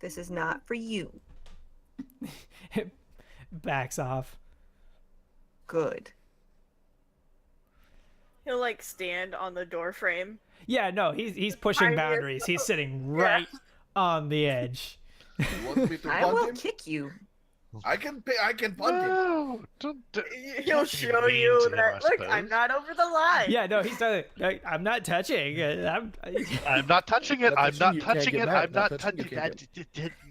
This is not for you. Backs off. Good. He'll stand on the door frame. Yeah, no, he's pushing I- boundaries. He's sitting right on the edge. You want me to I punt will him? kick you. I can punt him. no, don't. He'll Can't be show mean you to him, that. I Look, I'm suppose. not over the line. Yeah, no, he's done it. I'm not touching. I'm not touching it. Not I'm touching, not you can't touching get it. mad. I'm Not not touching, touching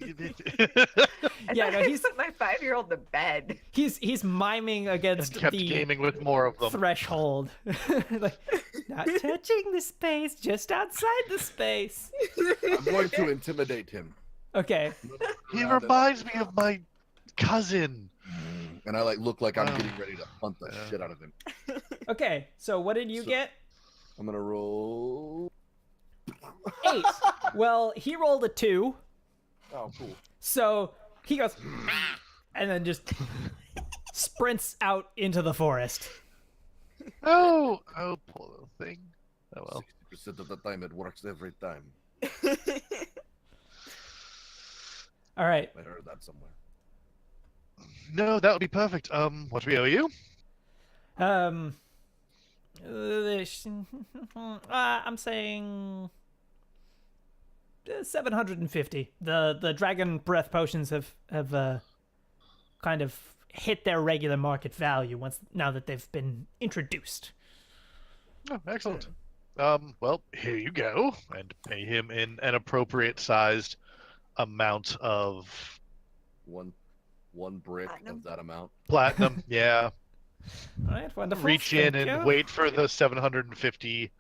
you that. Yeah, I no, thought I he's- put my 5-year-old to bed. he's miming against Kept the gaming with more of them. threshold. Not touching the space, just outside the space. I'm going to intimidate him. Okay. He reminds me of my cousin. And I look like I'm Oh. getting ready to punt the Yeah. shit out of him. Okay. So what did you So- get? I'm gonna roll. 8. Well, he rolled a 2. Oh, cool. So he goes and then just sprints out into the forest. Oh, poor little thing. Oh well. 60% of the time, it works every time. All right. I heard that somewhere. No, that would be perfect. What do we owe you? I'm saying 750. The dragon breath potions have kind of hit their regular market value now that they've been introduced. Oh, excellent. Well, here you go, and pay him in an appropriate sized amount of One brick Platinum? of that amount. platinum. Yeah. All right, wonderful. Reach in Thank and you. wait for the 750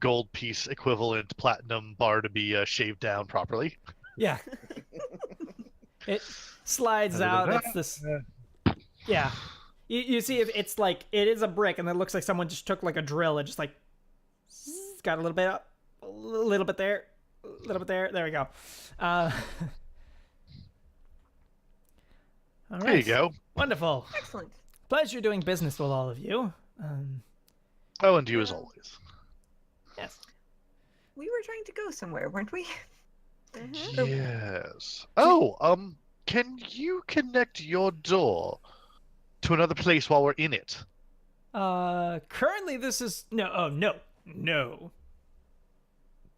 gold piece equivalent platinum bar to be shaved down properly. Yeah. It slides out. It's this. Yeah. You see, it's it is a brick, and it looks like someone just took a drill and just got a little bit up, a little bit there, a little bit there. There we go. All right. There you go. Wonderful. Excellent. Pleasure doing business with all of you. Oh, and you as always. Yes. We were trying to go somewhere, weren't we? Yes. Oh, can you connect your door to another place while we're in it? Currently this is no. Oh no.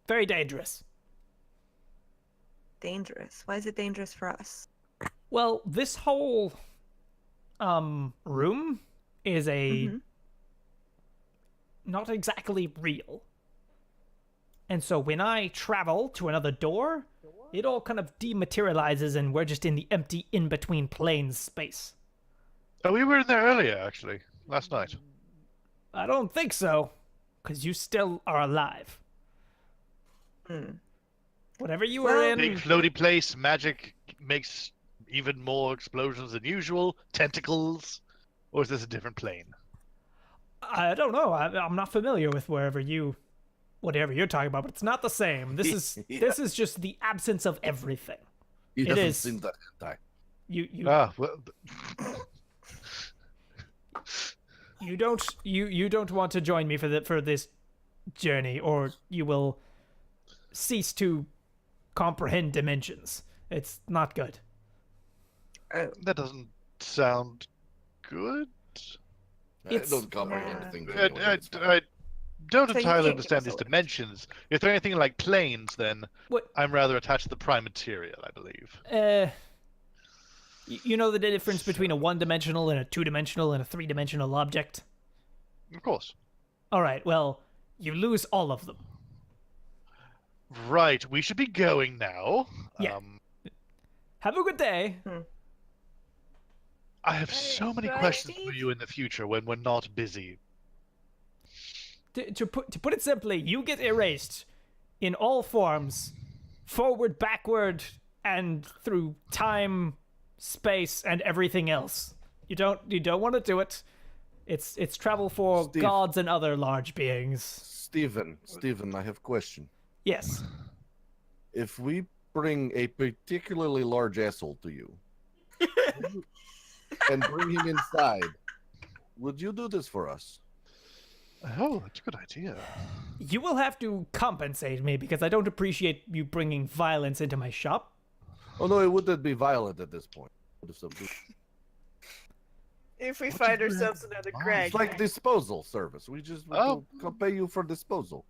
Very dangerous. Dangerous. Why is it dangerous for us? Well, this whole room is a not exactly real. And so when I travel to another door, it all kind of dematerializes and we're just in the empty in-between planes space. Oh, we were in there earlier, actually, last night. I don't think so, because you still are alive. Whatever you were in... Big floaty place, magic makes even more explosions than usual, tentacles, or is this a different plane? I don't know. I'm not familiar with whatever you're talking about, but it's not the same. This is just the absence of everything. He It hasn't is. seen that hentai. You don't want to join me for this journey, or you will cease to comprehend dimensions. It's not good. That doesn't sound good. I don't comprehend things I, anyway. I, It's fine. I don't So you entirely can't understand give us these a lift. dimensions. If they're anything like planes, then What? I'm rather attached to the prime material, I believe. You know the difference between a one-dimensional and a two-dimensional and a three-dimensional object? Of course. All right, well, you lose all of them. Right, we should be going now. Yeah. Have a good day. I have so many right, questions for Steve? you in the future when we're not busy. To put it simply, you get erased in all forms, forward, backward, and through time, space, and everything else. You don't want to do it. It's travel for Steve. gods and other large beings. Steven, I have a question. Yes. If we bring a particularly large asshole to you and bring him inside, would you do this for us? Oh, that's a good idea. You will have to compensate me because I don't appreciate you bringing violence into my shop. Oh no, it wouldn't be violent at this point. If we What find do you ourselves have another in mind? Greg. It's like disposal service. We will pay you for disposal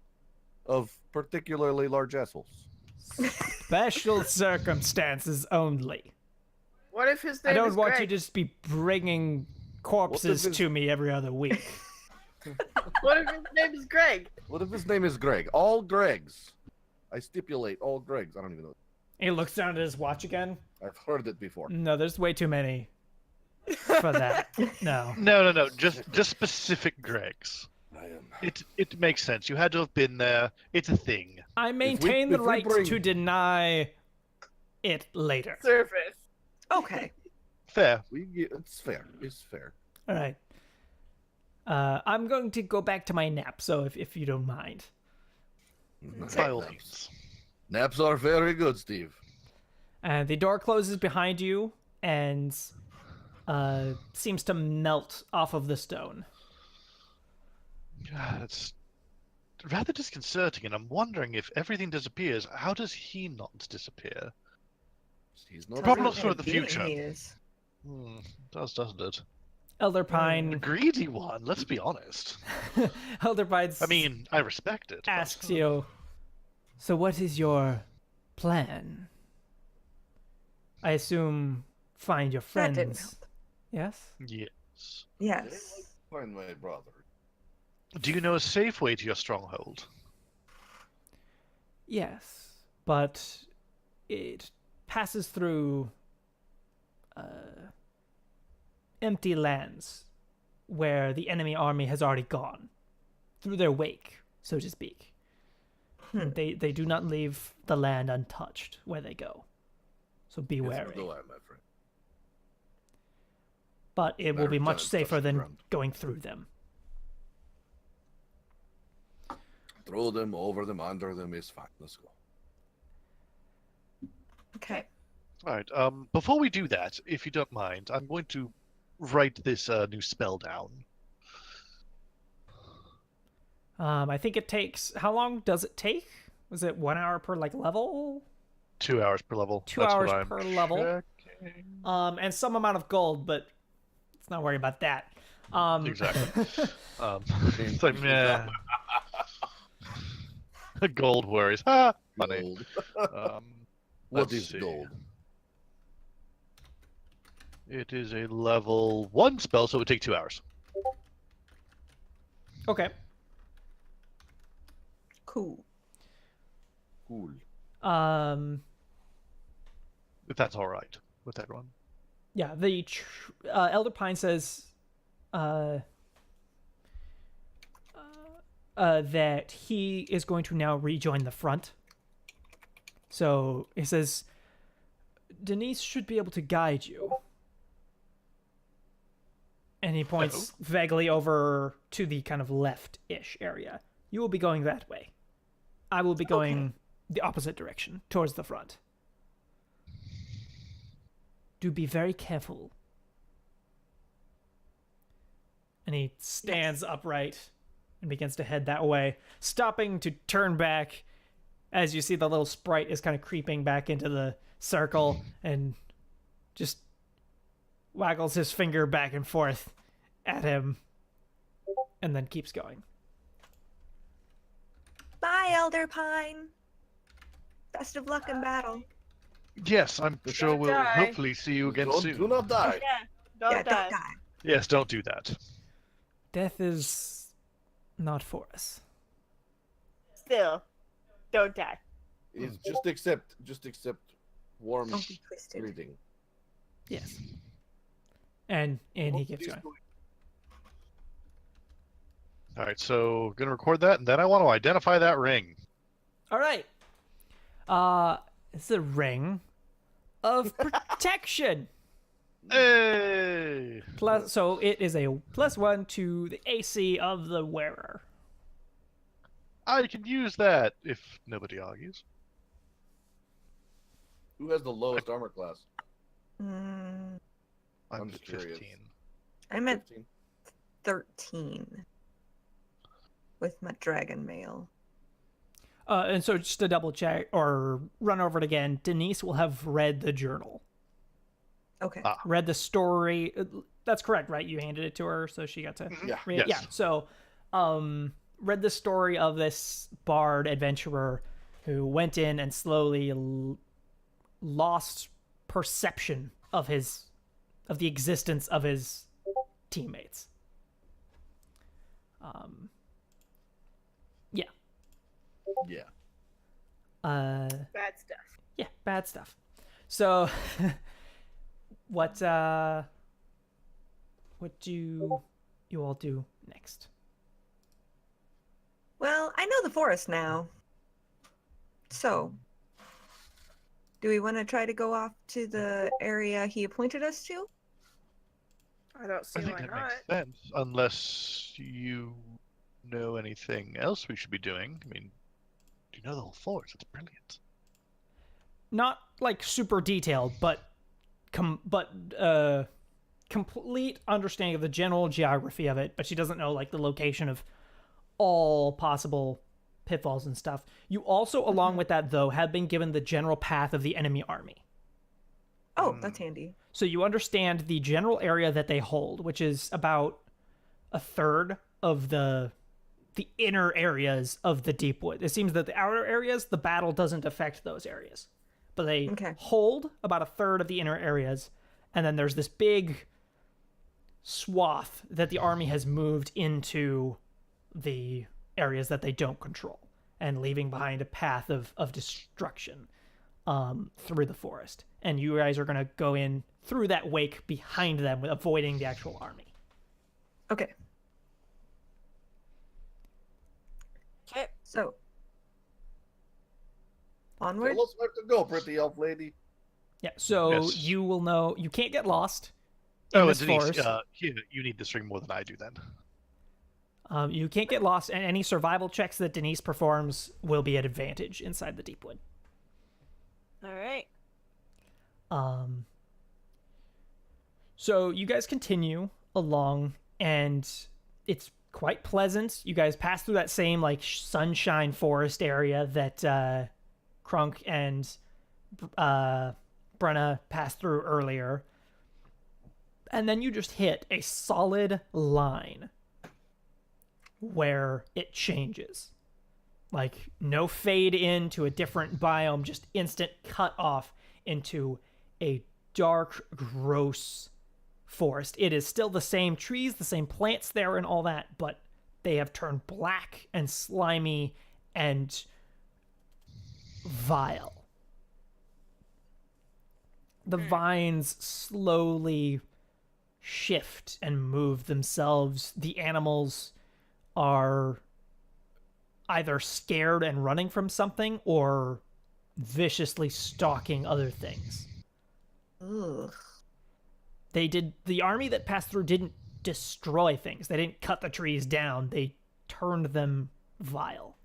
of particularly large assholes. Special circumstances only. What if his name I don't is want Greg? you to just be bringing corpses it's- to me every other week. What if his name is Greg? What if his name is Greg? All Gregs. I stipulate all Gregs. I don't even know. He looks down at his watch again. I've heard it before. No, there's way too many for that. No. No. Just specific Gregs. I am. It makes sense. You had to have been there. It's a thing. I maintain the if we right bring- to deny it later. Surface. Okay. Fair. It's fair. It's fair. All right. I'm going to go back to my nap, so if you don't mind. By all means. Naps are very good, Steve. And the door closes behind you and seems to melt off of the stone. God, it's rather disconcerting, and I'm wondering if everything disappears, how does he not disappear? He's not. Problems What for kind the of being future. he is. Doesn't it? Elder The Pine greedy one, let's be honest. Elder Pine I mean, I respect it. but- asks you, so what is your plan? I assume find your That didn't friends. Yes? Yes. Yes. Find my brother. Do you know a safe way to your stronghold? Yes. But it passes through empty lands where the enemy army has already gone. Through their wake, so to speak. They do not leave the land untouched where they go. So be wary. Go on, my friend. But it will be Never much done touch safer the than ground. going through them. Throw them, over them, under them is fine. Let's go. Okay. All right. Before we do that, if you don't mind, I'm going to write this new spell down. I think it takes. How long does it take? Was it 1 hour per level? 2 hours per level. 2 That's hours what I'm per level. checking. And some amount of gold, but let's not worry about that. Exactly. Same It's like, piece of meh. that. Gold worries. Ha! Funny. Gold. Um, What let's is see. gold? It is a level 1 spell, so it would take 2 hours. Okay. Cool. Cool. If that's all right with everyone. Yeah, the Elder Pine says that he is going to now rejoin the front. So he says, Denise should be able to guide you. And he points vaguely over to the kind of left-ish area. You will be going that way. I will be going the opposite direction, towards the front. Do be very careful. And he stands upright and begins to head that way, stopping to turn back as you see the little sprite is kind of creeping back into the circle and just waggles his finger back and forth at him and then keeps going. Bye, Elder Pine. Best of luck in battle. Yes, I'm sure we'll die. hopefully see you again Don't, soon. do not die. Yeah, don't Yeah, die. don't die. Yes, don't do that. Death is not for us. Still, don't die. It's just accept warm Don't be twisted. greeting. Yes. And he What keeps is going. All right, so gonna record that, and then I want to identify that ring. All right. It's a ring of protection. Hey! Plus, so it is a +1 to the AC of the wearer. I can use that if nobody argues. Who has the lowest armor class? Mm, I'm I'm just curious. 15. I'm at 15. 13 with my dragon mail. And so just to double check or run over it again, Denise will have read the journal. Okay. Read the story. That's correct, right? You handed it to her, so she got to Yeah. read it. Yes. Yeah. So, read the story of this bard adventurer who went in and slowly lost perception of the existence of his teammates. Yeah. Yeah. Bad stuff. Yeah, bad stuff. So, what do you all do next? Well, I know the forest now. So, do we want to try to go off to the area he appointed us to? I don't see I think why that not. makes sense, unless you know anything else we should be doing. I mean, you know the whole forest. It's brilliant. Not like super detailed, but complete understanding of the general geography of it, but she doesn't know like the location of all possible pitfalls and stuff. You also, along with that though, have been given the general path of the enemy army. Oh, that's handy. So you understand the general area that they hold, which is about a third of the inner areas of the Deepwood. It seems that the outer areas, the battle doesn't affect those areas. But they hold about a third of the inner areas, and then there's this big swath that the army has moved into the areas that they don't control, and leaving behind a path of destruction through the forest. And you guys are going to go in through that wake behind them, avoiding the actual army. Okay. Okay. So, onward. Tell us where to go, pretty elf lady. Yeah, so Yes. you will know, you can't get lost in Oh, this Denise, forest. you need this ring more than I do then. You can't get lost, and any survival checks that Denise performs will be at advantage inside the Deepwood. All right. So you guys continue along, and it's quite pleasant. You guys pass through that same like sunshine forest area that Krunk and Brenna passed through earlier. And then you just hit a solid line where it changes. Like, no fade into a different biome, just instant cut off into a dark, gross forest. It is still the same trees, the same plants there, and all that, but they have turned black and slimy and vile. The vines slowly shift and move themselves. The animals are either scared and running from something or viciously stalking other things. Ugh. The army that passed through didn't destroy things. They didn't cut the trees down. They turned them vile.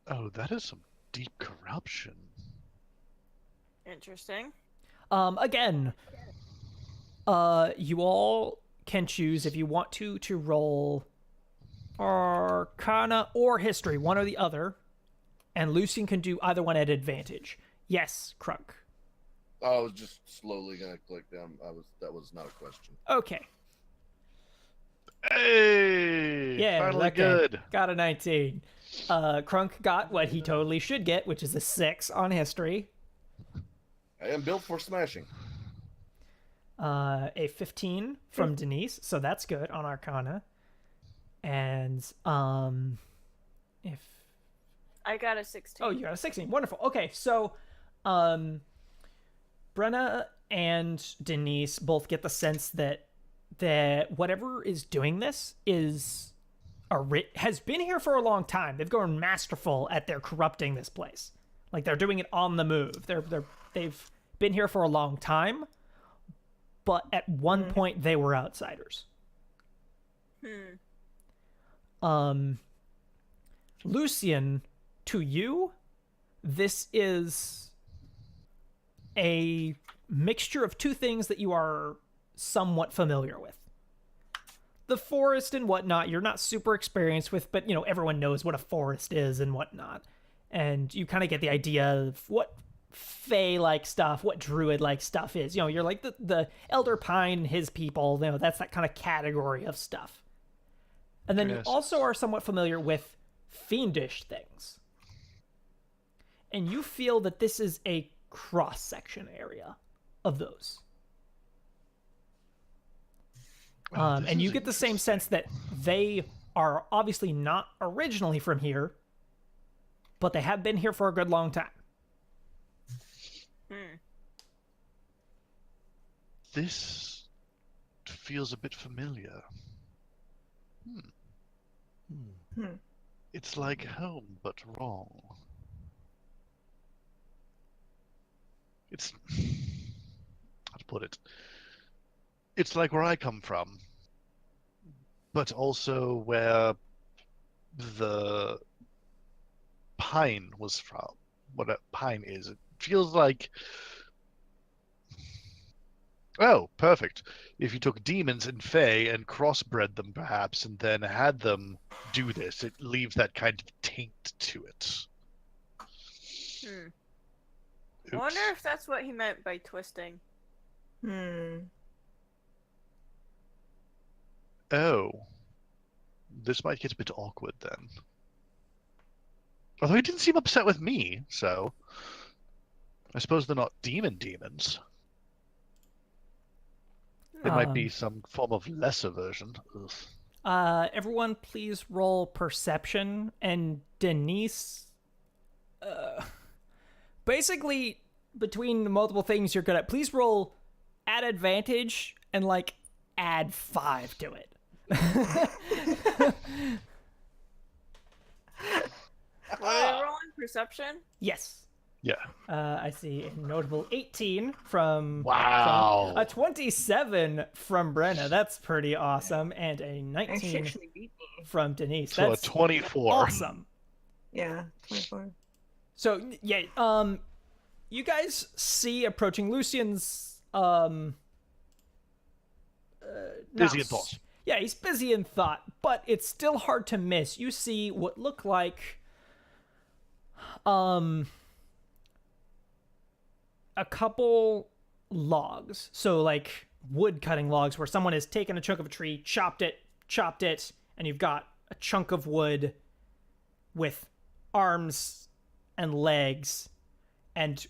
Oh, that is some deep corruption. Interesting. Again, you all can choose if you want to roll Arcana or History, one or the other, and Lucian can do either one at advantage. Yes, Crunk. I was just slowly gonna click them. That was not a question. Okay. Hey! Yeah, Finally okay. good. Got a 19. Crunk got what he totally should get, which is a 6 on History. I am built for smashing. A 15 from Denise, so that's good on Arcana. And if I got a 16. you got a 16, wonderful. Okay, so Brenna and Denise both get the sense that whatever is doing this has been here for a long time. They've grown masterful at their corrupting this place. Like, they're doing it on the move. They've been here for a long time, but at one point they were outsiders. Lucian, to you, this is a mixture of two things that you are somewhat familiar with. The forest and whatnot, you're not super experienced with, but, everyone knows what a forest is and whatnot. And you kind of get the idea of what Fae-like stuff, what Druid-like stuff is. You're like the Elder Pine and his people, that's that kind of category of stuff. And then you also are somewhat familiar with fiendish things. And you feel that this is a cross-section area of those. And you get the same sense that they are obviously not originally from here, but they have been here for a good long time. This feels a bit familiar. It's like home, but wrong. It's... how to put it? It's like where I come from, but also where the pine was from. What a pine is. It feels like... oh, perfect. If you took demons and fae and crossbred them, perhaps, and then had them do this, it leaves that kind of taint to it. I wonder if that's what he meant by twisting. Oh. This might get a bit awkward then. Although he didn't seem upset with me, so... I suppose they're not demons. It might be some form of lesser version. Ugh. Everyone please roll perception, and Denise... basically, between the multiple things you're good at, please roll at advantage and, add 5 to it. Were they rolling perception? Yes. Yeah. I see a notable 18 from... wow. a 27 from Brenna. That's pretty awesome. And a 19 actually beat me. from Denise. So That's a 24. awesome. Yeah, 24. So, yeah, you guys see approaching Lucian's, Busy in thought. Yeah, he's busy in thought, but it's still hard to miss. You see what look like A couple logs. So like wood cutting logs where someone has taken a chunk of a tree, chopped it, and you've got a chunk of wood with arms and legs and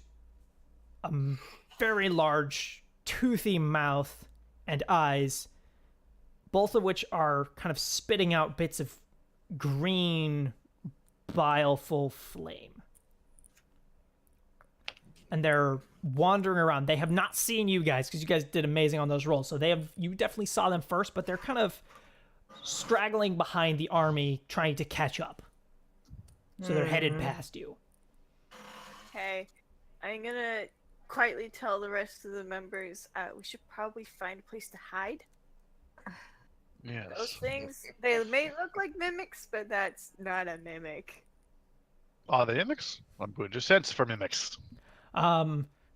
a very large toothy mouth and eyes, both of which are kind of spitting out bits of green bileful flame. And they're wandering around. They have not seen you guys because you guys did amazing on those rolls. So you definitely saw them first, but they're kind of straggling behind the army trying to catch up. So they're headed past you. Okay, I'm gonna quietly tell the rest of the members we should probably find a place to hide. Yes. Those things, they may look like mimics, but that's not a mimic. Are they mimics? I'm going to sense for mimics.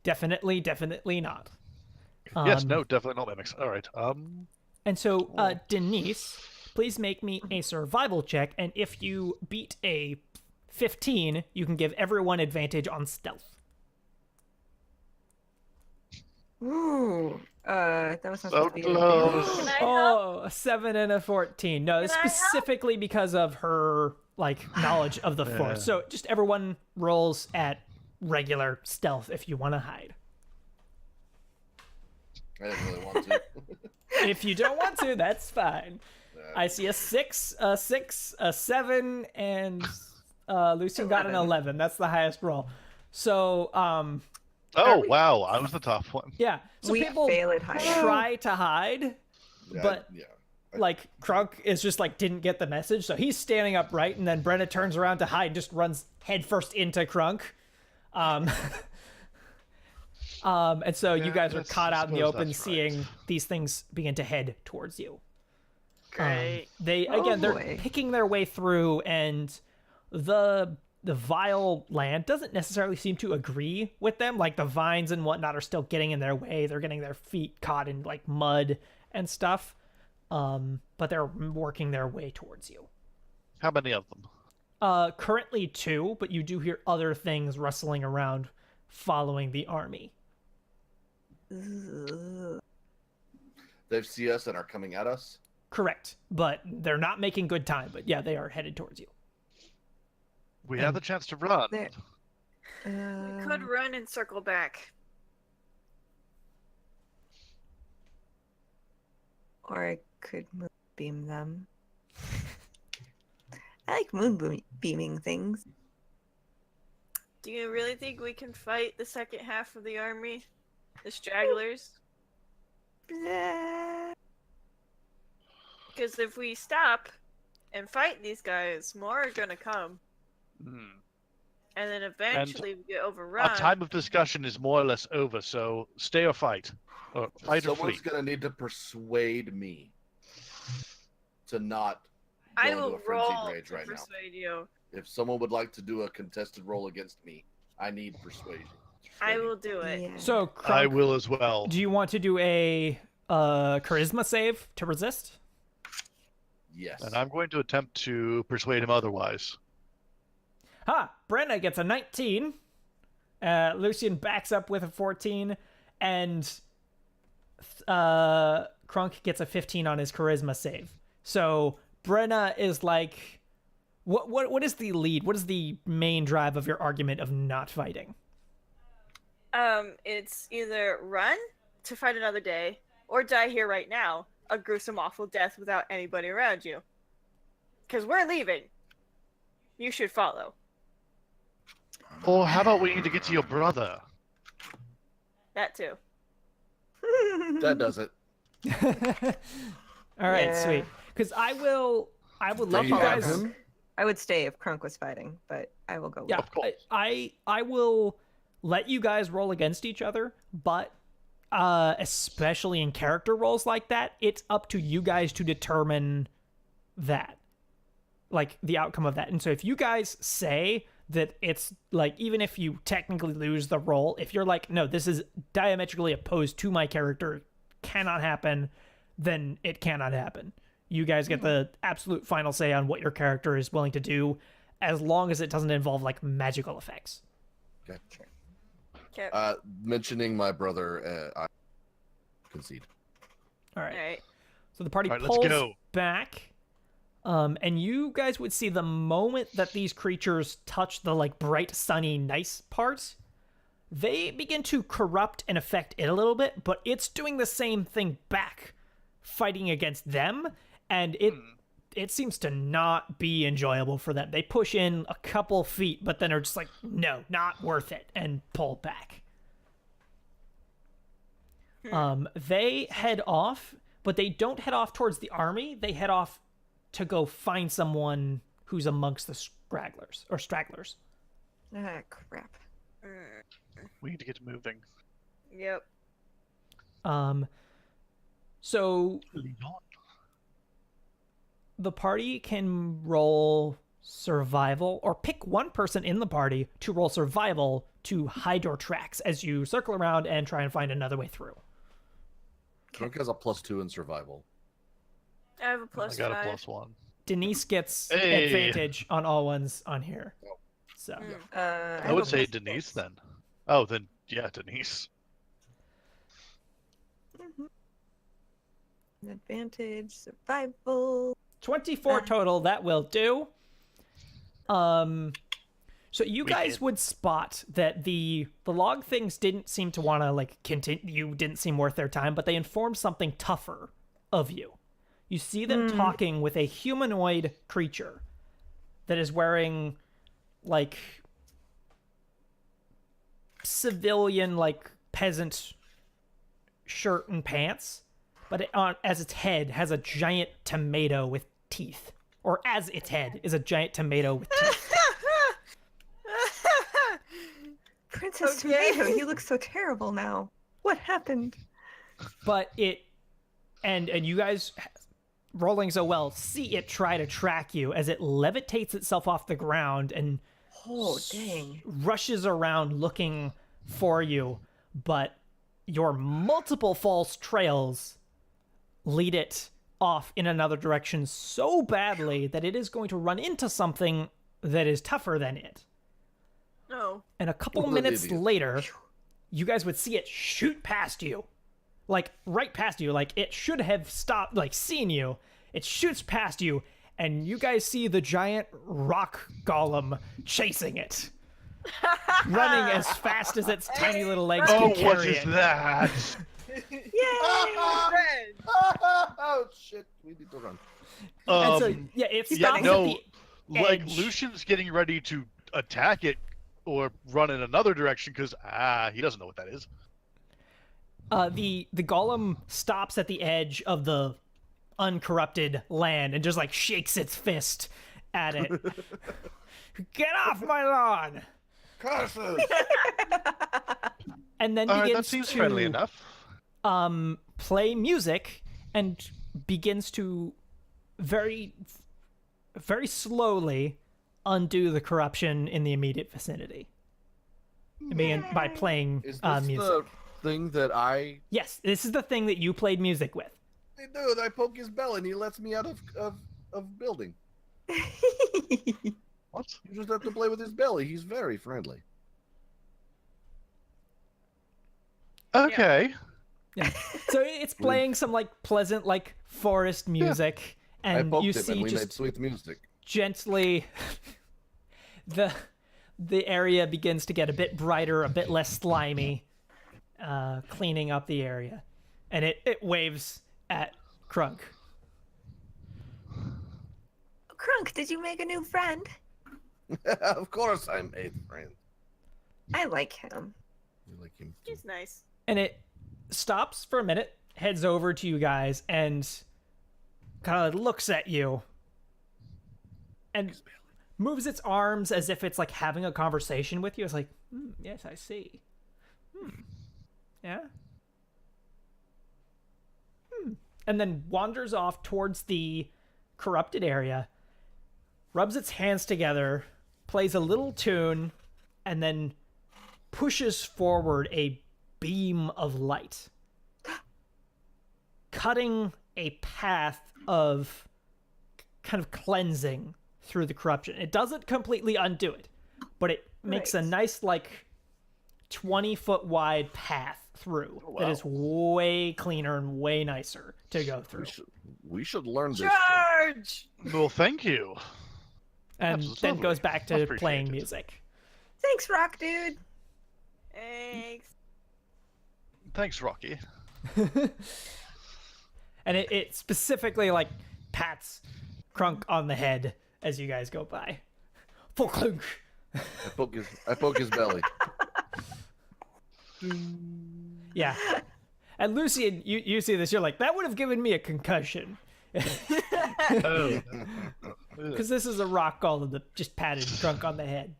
Definitely not. Yes, no, definitely not mimics. All right. And so, Denise, please make me a survival check, and if you beat a 15, you can give everyone advantage on stealth. Ooh. That was not So supposed to be close. Can I help? Oh, a 7 and a 14. No, Can I help? specifically because of her knowledge of the force. So just everyone rolls at regular stealth if you want to hide. I didn't really want to. If you don't want to, that's fine. I see a 6, a 7, and Lucian got an 11. That's the highest roll. So, Oh, wow. I was the top one. yeah. So We people fail at hiding. try to hide, Yeah, but yeah. Krunk is just didn't get the message, so he's standing upright, and then Brenna turns around to hide and just runs headfirst into Krunk. And so you guys are that's- caught I out in the suppose open, that's right. seeing these things begin to head towards you. Great. They're boy. picking their way through, and the vile land doesn't necessarily seem to agree with them. Like the vines and whatnot are still getting in their way. They're getting their feet caught in mud and stuff. But they're working their way towards you. How many of them? Currently 2, but you do hear other things rustling around following the army. They see us and are coming at us. Correct, but they're not making good time. But yeah, they are headed towards you. We have the chance to run. There- We could run and circle back. Or I could moonbeam them. I like moonbeaming things. Do you really think we can fight the second half of the army? The stragglers? Blah. Because if we stop and fight these guys, more are gonna come. Hmm. And then eventually we get overrun. Our time of discussion is more or less over, so stay or fight. Or fight or Someone's flee. gonna need to persuade me to not go I into will a frenzied roll rage to right now. persuade you. If someone would like to do a contested roll against me, I need persuasion. I will do it. Yeah. So, I Krunk, will as well. do you want to do a charisma save to resist? Yes. And I'm going to attempt to persuade him otherwise. Brenna gets a 19. Lucian backs up with a 14, and Krunk gets a 15 on his charisma save. So Brenna is like, what is the lead? What is the main drive of your argument of not fighting? It's either run to fight another day, or die here right now, a gruesome, awful death without anybody around you. Because we're leaving. You should follow. Or how about we need to get to your brother? That too. That does it. All right, Yeah. sweet. Because I would let Do you you have guys. him? I would stay if Krunk was fighting, but I will go. Yeah, Of course. I will let you guys roll against each other, but especially in character roles like that, it's up to you guys to determine that, the outcome of that. And so if you guys say that it's even if you technically lose the roll, if you're like, no, this is diametrically opposed to my character, cannot happen, then it cannot happen. You guys get the absolute final say on what your character is willing to do. as long as it doesn't involve like magical effects. Okay. Okay. Mentioning my brother, I concede. All right. All right. So the party All right, let's pulls go. back, and you guys would see the moment that these creatures touch the like bright, sunny, nice part, they begin to corrupt and affect it a little bit, but it's doing the same thing back, fighting against them, and it seems to not be enjoyable for them. They push in a couple feet, but then are just like, no, not worth it, and pull back. They head off, but they don't head off towards the army. They head off to go find someone who's amongst the stragglers. Ah, crap. We need to get moving. Yep. So Lead on. the party can roll survival, or pick one person in the party to roll survival to hide your tracks as you circle around and try and find another way through. Drunk has a +2 in survival. I have a I plus got 5. a +1. Denise gets Hey. advantage on all ones on here. So I would say Denise then. Oh, then yeah, Denise. Advantage, survival. 24 total, that will do. So you We guys hit. would spot that the log things didn't seem to want to like continue. You didn't seem worth their time, but they informed something tougher of you. You see them talking with a humanoid creature that is wearing like civilian, like peasant shirt and pants, but as its head has a giant tomato with teeth, or as its head is a giant tomato with teeth. Princess Okay. Tomato, you look so terrible now. What happened? But and you guys rolling so well see it try to track you as it levitates itself off the ground and Oh, dang. rushes around looking for you, but your multiple false trails lead it off in another direction so badly that it is going to run into something that is tougher than it. No. And a couple What an minutes idiot. later, you guys would see it shoot past you. Like, right past you. Like, it should have stopped, like, seen you. It shoots past you, and you guys see the giant rock golem chasing it. Running as fast as its tiny little legs Oh, can what carry is it. that? Friend. Oh shit! We need to run. And so, yeah, it stops no, at the like edge. Lucian's getting ready to attack it or run in another direction because he doesn't know what that is. The golem stops at the edge of the uncorrupted land and just like shakes its fist at it. Get off my lawn! Curses! And then All right, begins that seems to friendly enough. play music and begins to very slowly undo the corruption in the immediate vicinity. It began by playing Is this music. the thing that I? Yes, this is the thing that you played music with. Hey, dude, I poke his bell and he lets me out of building. What? You just have to play with his belly. He's very friendly. Okay. Yeah. So it's playing some like pleasant like forest music, I and poked you him see and we made just sweet music. gently the area begins to get a bit brighter, a bit less slimy, cleaning up the area, and it waves at Krunk. Crunk, did you make a new friend? Of course, I made friends. I like him. You like him? too. He's nice. And it stops for a minute, heads over to you guys, and kind of looks at you and moves its arms as if it's like having a conversation with you. It's like, yes, I see. Yeah. And then wanders off towards the corrupted area, rubs its hands together, plays a little tune, and then pushes forward a beam of light, cutting a path of kind of cleansing through the corruption. It doesn't completely undo it, but it makes a Right. nice, like, 20-foot wide path through Oh, that wow. is way cleaner and way nicer to go through. We should learn this. Charge! Well, thank you. And That's then lovely. goes back Much to appreciated. playing music. Thanks, Rock Dude. Thanks. Thanks, Rocky. And it specifically, like, pats Crunk on the head as you guys go by. Full clunk. I poke his belly. Yeah. And Lucian, you see this, you're like, that would have given me a concussion. Oh. Because this is a rock golem that just patted Crunk on the head.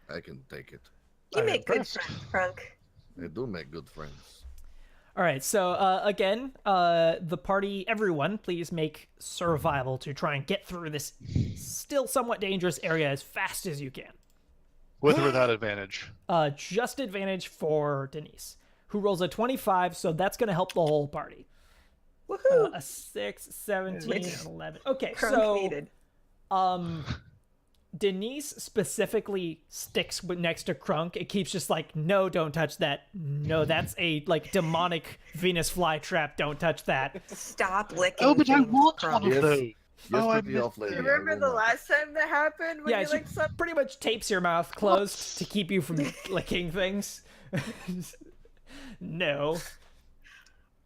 I can take it. You I'm make good impressed. friends, Crunk. I do make good friends. All right, so again, the party, everyone, please make survival to try and get through this still somewhat dangerous area as fast as you can. With or without advantage. Just advantage for Denise, who rolls a 25, so that's going to help the whole party. Woohoo! A 6, 17, Which and 11. Okay, Crunk so needed. Denise specifically sticks next to Crunk. It keeps just like, no, don't touch that. No, that's a like demonic Venus flytrap. Don't touch that. Stop licking. Oh, but I things, want Crunk. one of Yes. those. Yes, Oh, I pretty elf missed lady. it. I Remember will the not. last time that happened when Yeah, you she like some pretty much tapes your mouth closed to keep you from licking things. No.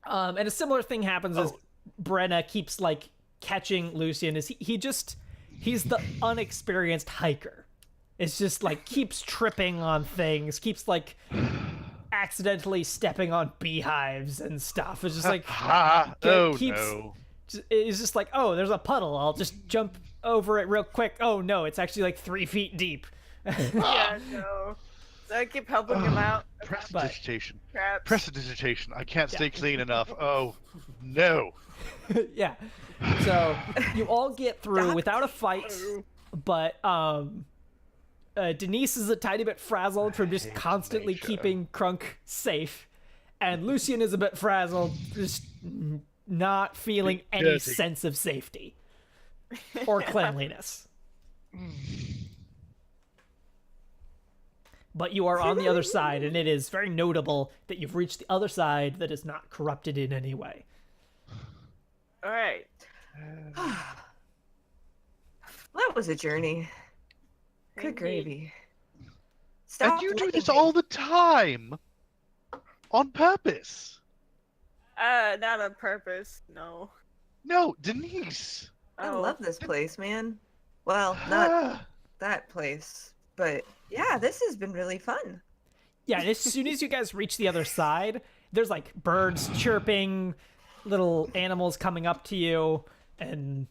And a similar thing happens as Brenna keeps like catching Lucian. Is he's the unexperienced hiker. It's just like keeps tripping on things, keeps like accidentally stepping on beehives and stuff. It's just like Ha! Oh, keeps- no. it's just like, oh, there's a puddle. I'll just jump over it real quick. Oh no, it's actually like 3 feet deep. yeah, no. So I keep helping him out. Prestidigitation. Traps. Prestidigitation. I can't stay clean enough. Oh, no. Yeah. So you all get through Stop without a fight, but Denise is a tiny bit frazzled from just constantly nature. keeping Crunk safe, and Lucian is a bit frazzled, just not feeling any Dirty. sense of safety or cleanliness. But you are on the other side, and it is very notable that you've reached the other side that is not corrupted in any way. All right. That was a journey. Good Indeed. gravy. And Stop you do licking this things. all the time. On purpose. Not on purpose. No. No, Denise. I Oh. love this place, man. Well, not that place, but yeah, this has been really fun. Yeah, and as soon as you guys reach the other side, there's like birds chirping, little animals coming up to you, and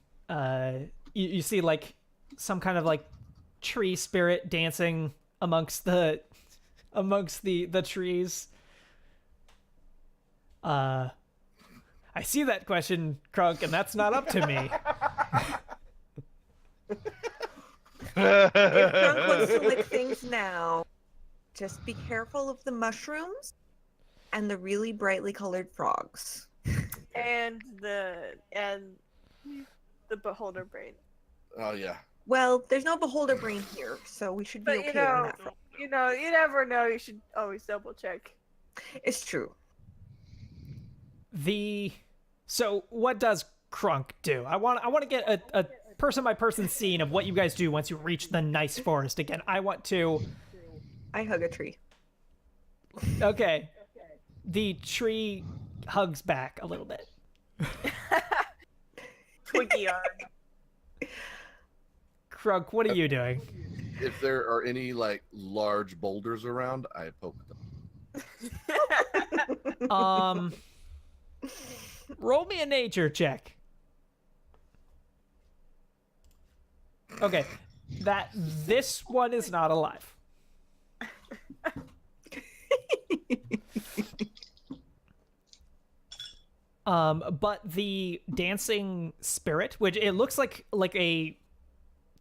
you see like some kind of like tree spirit dancing amongst the trees. I see that question, Crunk, and that's not up to me. If Crunk wants to lick things now, just be careful of the mushrooms and the really brightly colored frogs. And the beholder brain. Oh yeah. Well, there's no beholder brain here, so we should be But okay on that front. you never know. You should always double check. It's true. So what does Crunk do? I want to get a person by person scene of what you guys do once you reach the nice forest again. I want to. I hug a tree. Okay. The tree hugs back a little bit. Twinkie arm. Crunk, what are you doing? If there are any like large boulders around, I poke them. Roll me a nature check. Okay. This one is not alive. But the dancing spirit, which it looks like a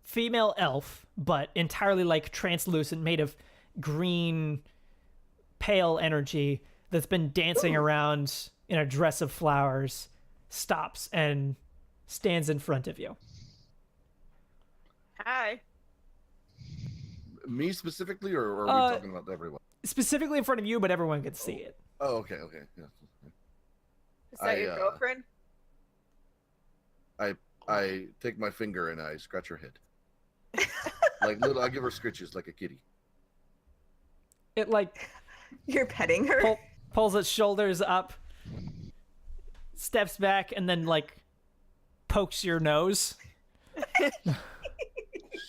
female elf, but entirely like translucent, made of green, pale energy that's been dancing around in a dress of flowers, stops and stands in front of you. Hi. Me specifically, or are we talking about everyone? Specifically in front of you, but everyone could see it. Oh, okay, yeah. Is that your girlfriend? I take my finger and I scratch her head. I give her scritches like a kitty. It like You're petting her. pulls its shoulders up, steps back, and then like pokes your nose.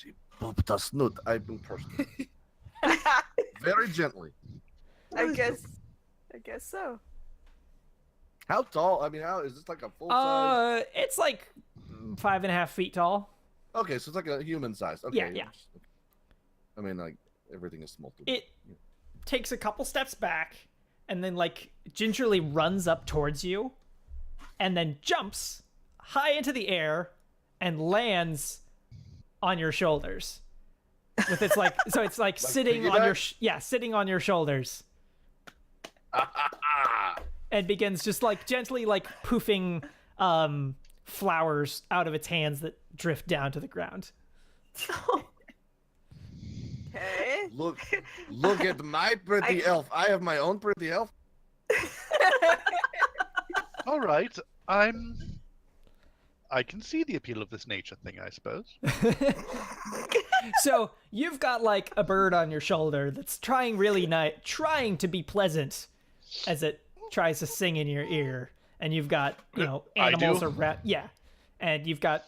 She pooped a snoot. I will personally. Very gently. I guess so. How tall? I mean, how is this like a full size? It's like 5.5 feet tall. Okay, so it's like a human size. Okay. Yeah. I mean, like everything is small. It takes a couple steps back and then like gingerly runs up towards you and then jumps high into the air and lands on your shoulders. With its like so it's like sitting on your sitting on your shoulders. And begins just like gently like poofing flowers out of its hands that drift down to the ground. Okay. Look at my pretty elf. I have my own pretty elf. All right, I can see the appeal of this nature thing, I suppose. So you've got like a bird on your shoulder that's trying trying to be pleasant as it tries to sing in your ear, and you've got animals around. Yeah, and you've got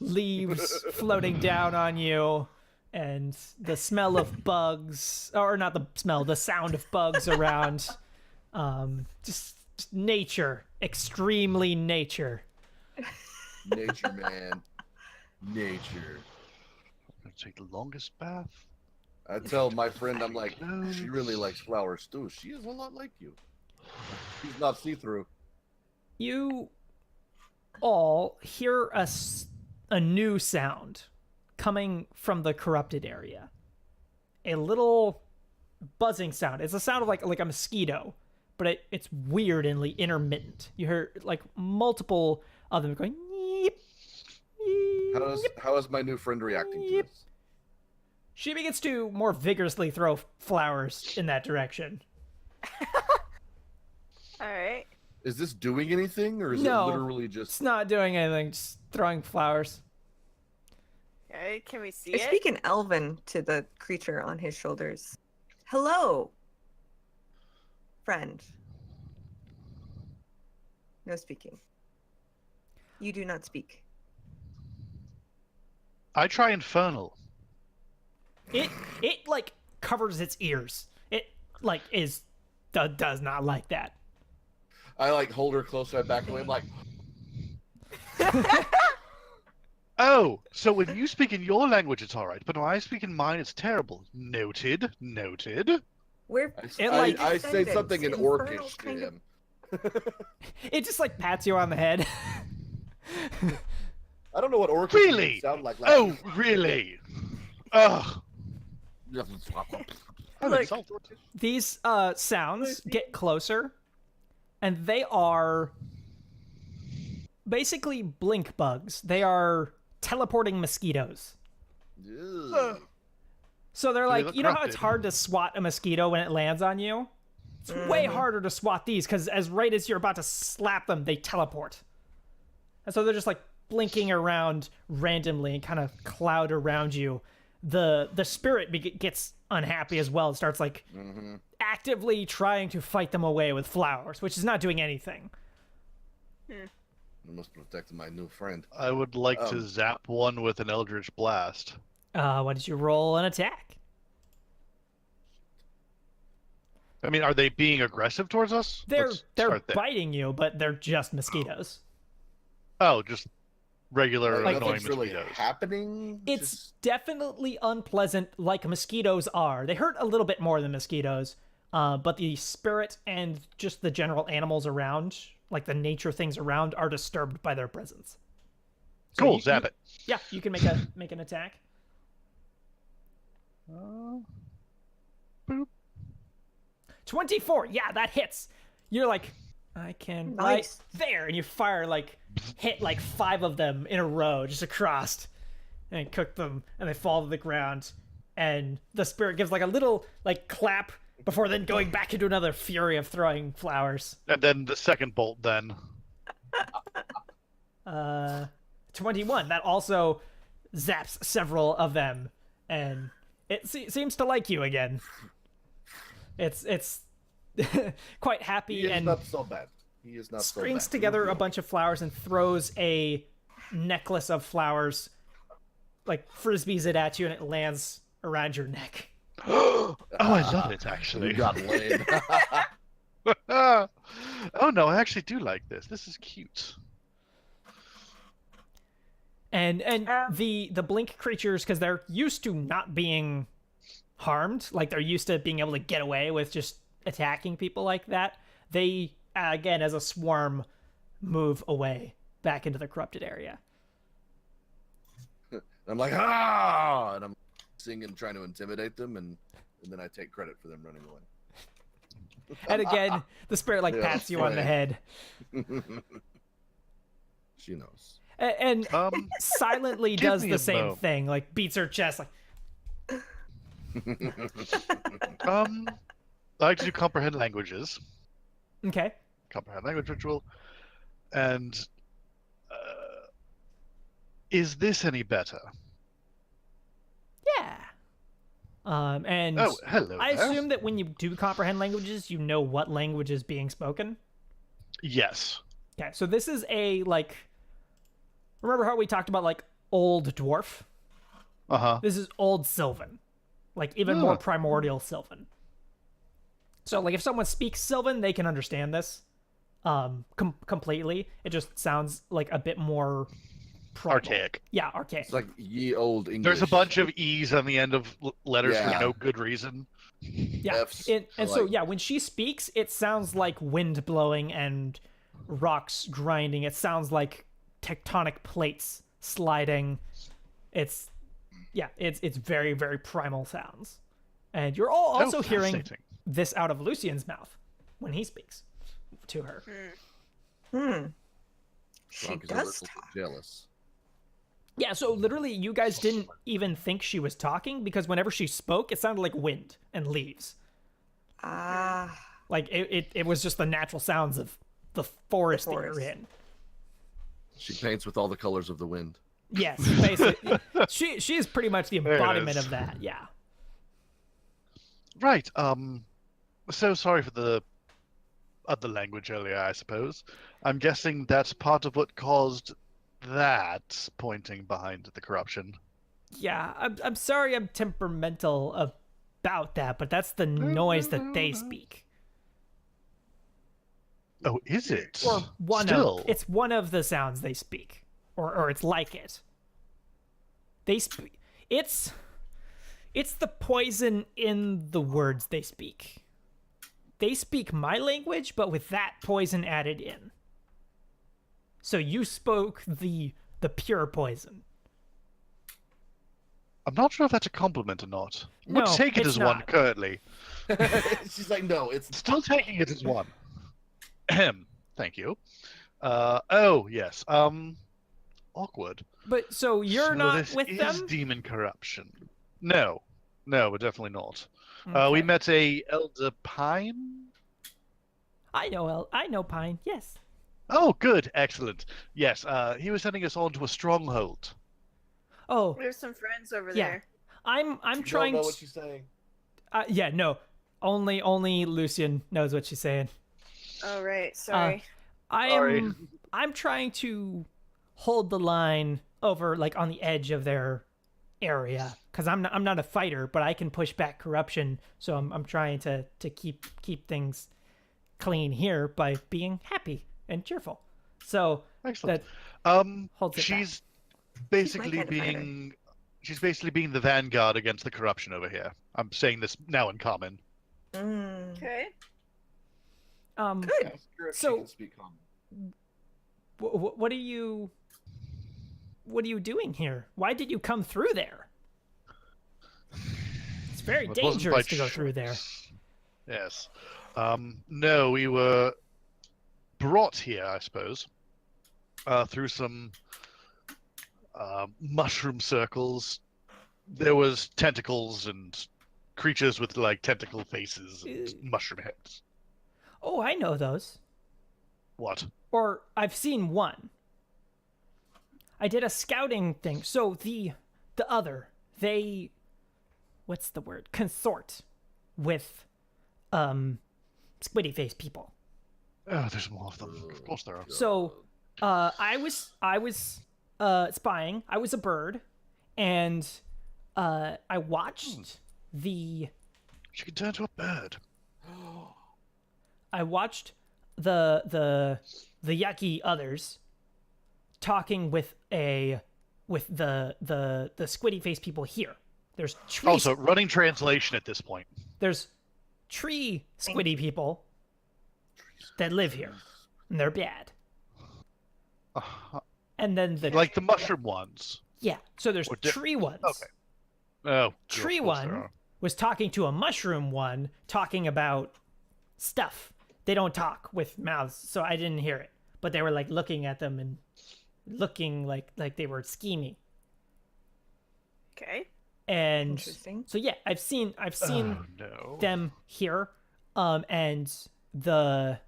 leaves floating down on you, and the smell of bugs, or not the smell, the sound of bugs around. Just nature, extremely nature. Nature, man. Nature. I'm gonna take the longest bath. I tell my friend, I'm like, she really likes flowers too. She is a lot like you. She's not see-through. You all hear a new sound coming from the corrupted area. A little buzzing sound. It's a sound of like a mosquito, but it's weird and intermittent. You hear like multiple of them going. Yeep, yeep, How is my new friend reacting to this? She begins to more vigorously throw flowers in that direction. All right. Is this doing anything, or is No, it literally just... It's not doing anything, just throwing flowers. Okay, can we see I it? speak in Elven to the creature on his shoulders. Hello, friend. No speaking. You do not speak. I try infernal. It like covers its ears. It like does not like that. I like hold her close to my back away. I'm like, Oh, so when you speak in your language, it's all right, but when I speak in mine, it's terrible. Noted. We're I say something in infernal Orcish to kind of- him. It just like pats you on the head. I don't know what Orcish Really? sound like. Oh, really? Ugh. I'm Look. insulted. These sounds get closer, and they are basically blink bugs. They are teleporting mosquitoes. Ugh. So they're They like, look you know how corrupted. it's hard to swat a mosquito when it lands on you? It's way harder to swat these because as you're about to slap them, they teleport. And so they're just like blinking around randomly and kind of cloud around you. The spirit gets unhappy as well and starts like actively trying to fight them away with flowers, which is not doing anything. I must protect my new friend. I would like to zap one with an Eldritch Blast. Why did you roll an attack? I mean, are they being aggressive towards us? They're Let's start there. biting you, but they're just mosquitoes. Oh, just regular Like, annoying Nothing's really mosquitoes. happening. It's Just- definitely unpleasant, like mosquitoes are. They hurt a little bit more than mosquitoes, but the spirit and just the general animals around, like the nature things around, are disturbed by their presence. So Cool, zap it. Yeah, you can make an attack. Boop. 24. Yeah, that hits. You're like, I can right Nice. there, and you fire hit like 5 of them in a row just across, and cook them, and they fall to the ground. And the spirit gives like a little like clap before then going back into another fury of throwing flowers. And then the second bolt then. 21. That also zaps several of them, and it seems to like you again. It's quite happy He is and not so bad. He is not so bad. strings together a bunch of flowers and throws a necklace of flowers, like frisbees it at you, and it lands around your neck. Oh, I love it, actually. You got laid. Oh no, I actually do like this. This is cute. And the blink creatures, because they're used to not being harmed, like they're used to being able to get away with just attacking people like that, they again as a swarm move away back into the corrupted area. I'm like, ah! And I'm singing, trying to intimidate them, and then I take credit for them running away. And again, the spirit like Yeah, pats you on the right. head. She knows. And silently give does me the a same mo. thing, like beats her chest, like, I like to do comprehend languages. okay. Comprehend language ritual. And is this any better? Yeah. And Oh, hello I there. assume that when you do comprehend languages, you know what language is being spoken. Yes. Okay, so this is a, like, remember how we talked about, like, Old Dwarf? Uh-huh. This is Old Sylvan. Like, even more Ah. primordial Sylvan. So, like, if someone speaks Sylvan, they can understand this completely. It just sounds, like, a bit more primal. Archaic. Yeah, archaic. It's like ye old English. There's a bunch of E's on the end of letters Yeah. for no good reason. Yeah, F's and are so like- yeah, when she speaks, it sounds like wind blowing and rocks grinding. It sounds like tectonic plates sliding. It's very very primal sounds, and you're all also hearing fascinating. this out of Lucian's mouth when he speaks to her. She Rock is a does little talk. jealous. Yeah, so literally, you guys didn't even think she was talking because whenever she spoke, it sounded like wind and leaves. Ah, Like it was just the natural sounds of the forest that forest. you're in. She paints with all the colors of the wind. Yes, basically, she is pretty much the There it embodiment is. of that. Yeah. Right. So sorry for the other language earlier, I suppose. I'm guessing that's part of what caused that pointing behind the corruption. Yeah, I'm sorry I'm temperamental about that, but that's the noise that they speak. Oh, is it? Or one Still. of it's one of the sounds they speak. Or it's like it. They speak it's the poison in the words they speak. They speak my language, but with that poison added in. So you spoke the pure poison. I'm not sure if that's a compliment or not. No, Would take it it's as one not. currently. She's like, no, it's Still taking it as one. Ahem. Thank you. Oh yes. Awkward. But so you're So not this with is them? demon corruption. No, we're definitely not. We Okay. met a elder pine. I know Pine. Yes. Oh, good, excellent. Yes, he was sending us on to a stronghold. Oh, There's some friends over Yeah. there. I'm you trying don't know to. what she's saying. Yeah, no. Only Lucian knows what she's saying. Oh right, sorry. Sorry. I'm trying to hold the line over like on the edge of their area because I'm not a fighter, but I can push back corruption. So I'm trying to keep things clean here by being happy and cheerful. So Excellent. holds it She's my basically kind of fighter. being the vanguard against the corruption over here. I'm saying this now in common. Okay. Good. Ask her if she So- can speak common. what are you doing here? Why did you come through there? It's very It wasn't dangerous by to go through there. choice. Yes. No, we were brought here, I suppose, through some mushroom circles. There was tentacles and creatures with like tentacle faces and mushroom heads. Oh, I know those. What? Or I've seen one. I did a scouting thing. So the other, they, what's the word? Consort with squiddy face people. Oh, there's more of them. Of course there are. So I was spying. I was a bird, and I watched the She can turn to a bird. I watched the yucky others talking with the squiddy face people here. There's trees. Also, running translation at this point. There's tree squiddy people that live here, and they're bad. And then Like the mushroom ones. yeah, so there's tree ones. Okay. Oh, Tree of course there one are. was talking to a mushroom one, talking about stuff. They don't talk with mouths, so I didn't hear it. But they were like looking at them and looking like they were scheming. Okay. And Interesting. so yeah, I've seen Oh, no. them here, and the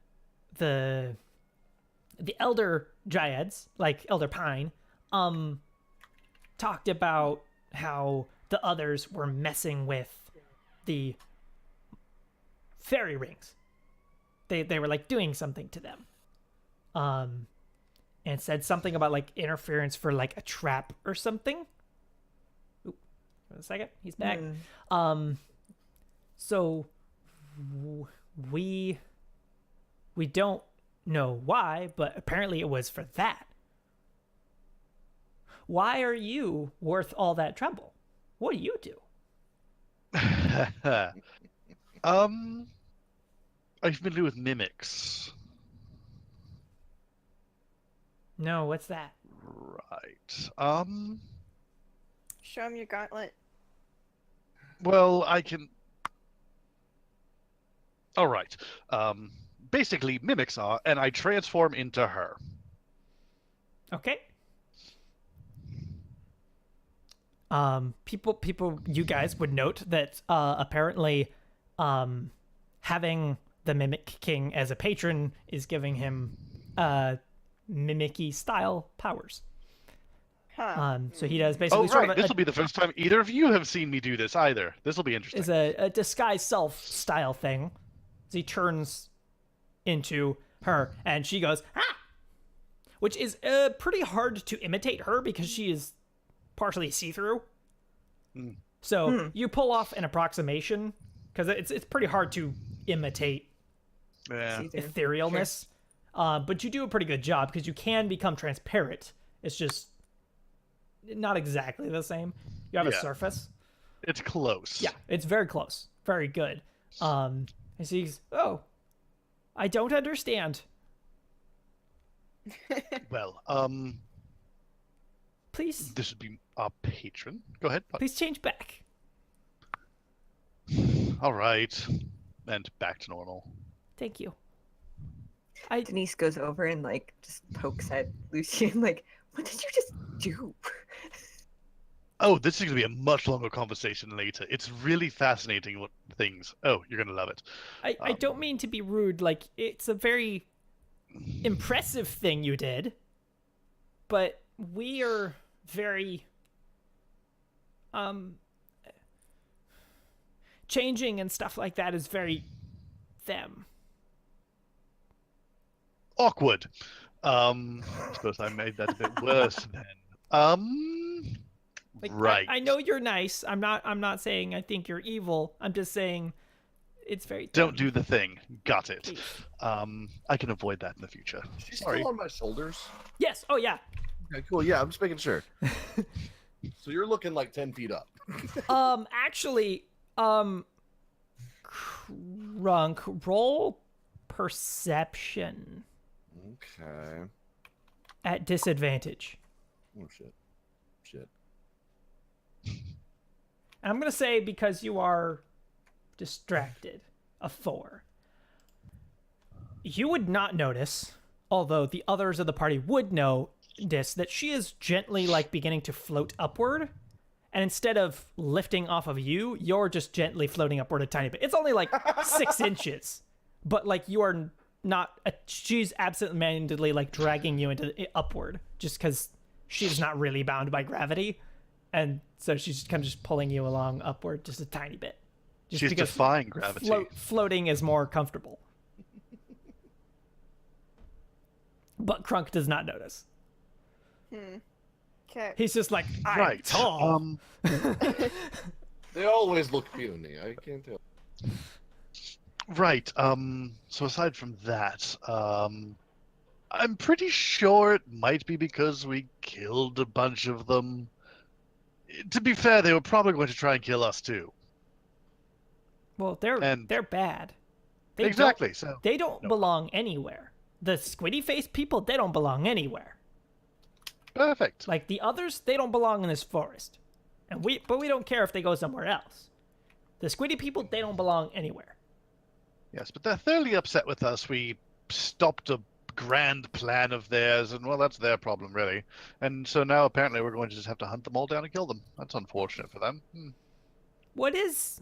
elder dryads, like Elder Pine, talked about how the others were messing with the fairy rings. They were like doing something to them, and said something about like interference for like a trap or something. Oop, wait a second, he's back. So we don't know why, but apparently it was for that. Why are you worth all that trouble? What do you do? Are you familiar with mimics? No, what's that? Right. Show him your gauntlet. Well, I can. All right. Basically, mimics are, and I transform into her. Okay. People, you guys would note that apparently, having the Mimic King as a patron is giving him mimicky style powers. Huh. So he does Oh, basically right. sort of This will be the first time either of you have seen me do this either. This will be interesting. is a disguise self style thing. So he turns into her, and she goes ah, which is pretty hard to imitate her because she is partially see-through. So you pull off an approximation because it's pretty hard to imitate Yeah. etherealness. But you do a pretty good job because you can become transparent. It's just not exactly the same. You have a Yeah. surface. It's close. Yeah, it's very close. Very good. And so he's, oh, I don't understand. Well, Please, this would be our patron. Go ahead. please change back. All right. And back to normal. Thank you. Denise goes over and like just pokes at Lucian, like, what did you just do? Oh, this is going to be a much longer conversation later. It's really fascinating what things. Oh, you're going to love it. I don't mean to be rude. Like, it's a very impressive thing you did. But we are very changing and stuff like that is very them. Awkward. I suppose I made that a bit worse then. Like, Right. I know you're nice. I'm not saying I think you're evil. I'm just saying it's very Don't them. do the thing. Got it. Please. I can avoid that in the future. She's Sorry. still on my shoulders. Yes. Oh yeah. Okay, cool. Yeah, I'm just making sure. So you're looking like 10 feet up. Actually, Crunk, roll perception Okay. at disadvantage. Oh shit. Shit. And I'm gonna say because you are distracted, a 4. You would not notice, although the others of the party would know, notice that she is gently like beginning to float upward, and instead of lifting off of you, you're just gently floating upward a tiny bit. It's only like 6 inches, but like you are not. She's absentmindedly like dragging you into upward, just because she's not really bound by gravity, and so she's kind of just pulling you along upward just a tiny bit. Just She's because defying gravity. floating is more comfortable. But Krunk does not notice. Okay. He's just like, I'm Right. tall. They always look puny. I can't tell. Right. So aside from that, I'm pretty sure it might be because we killed a bunch of them. To be fair, they were probably going to try and kill us too. Well, And- they're bad. Exactly. So They don't No. belong anywhere. The squiddy face people, they don't belong anywhere. perfect. Like the others, they don't belong in this forest. But we don't care if they go somewhere else. The squiddy people, they don't belong anywhere. Yes, but they're thoroughly upset with us. We stopped a grand plan of theirs, and well, that's their problem, really. And so now apparently we're going to just have to hunt them all down and kill them. That's unfortunate for them. What is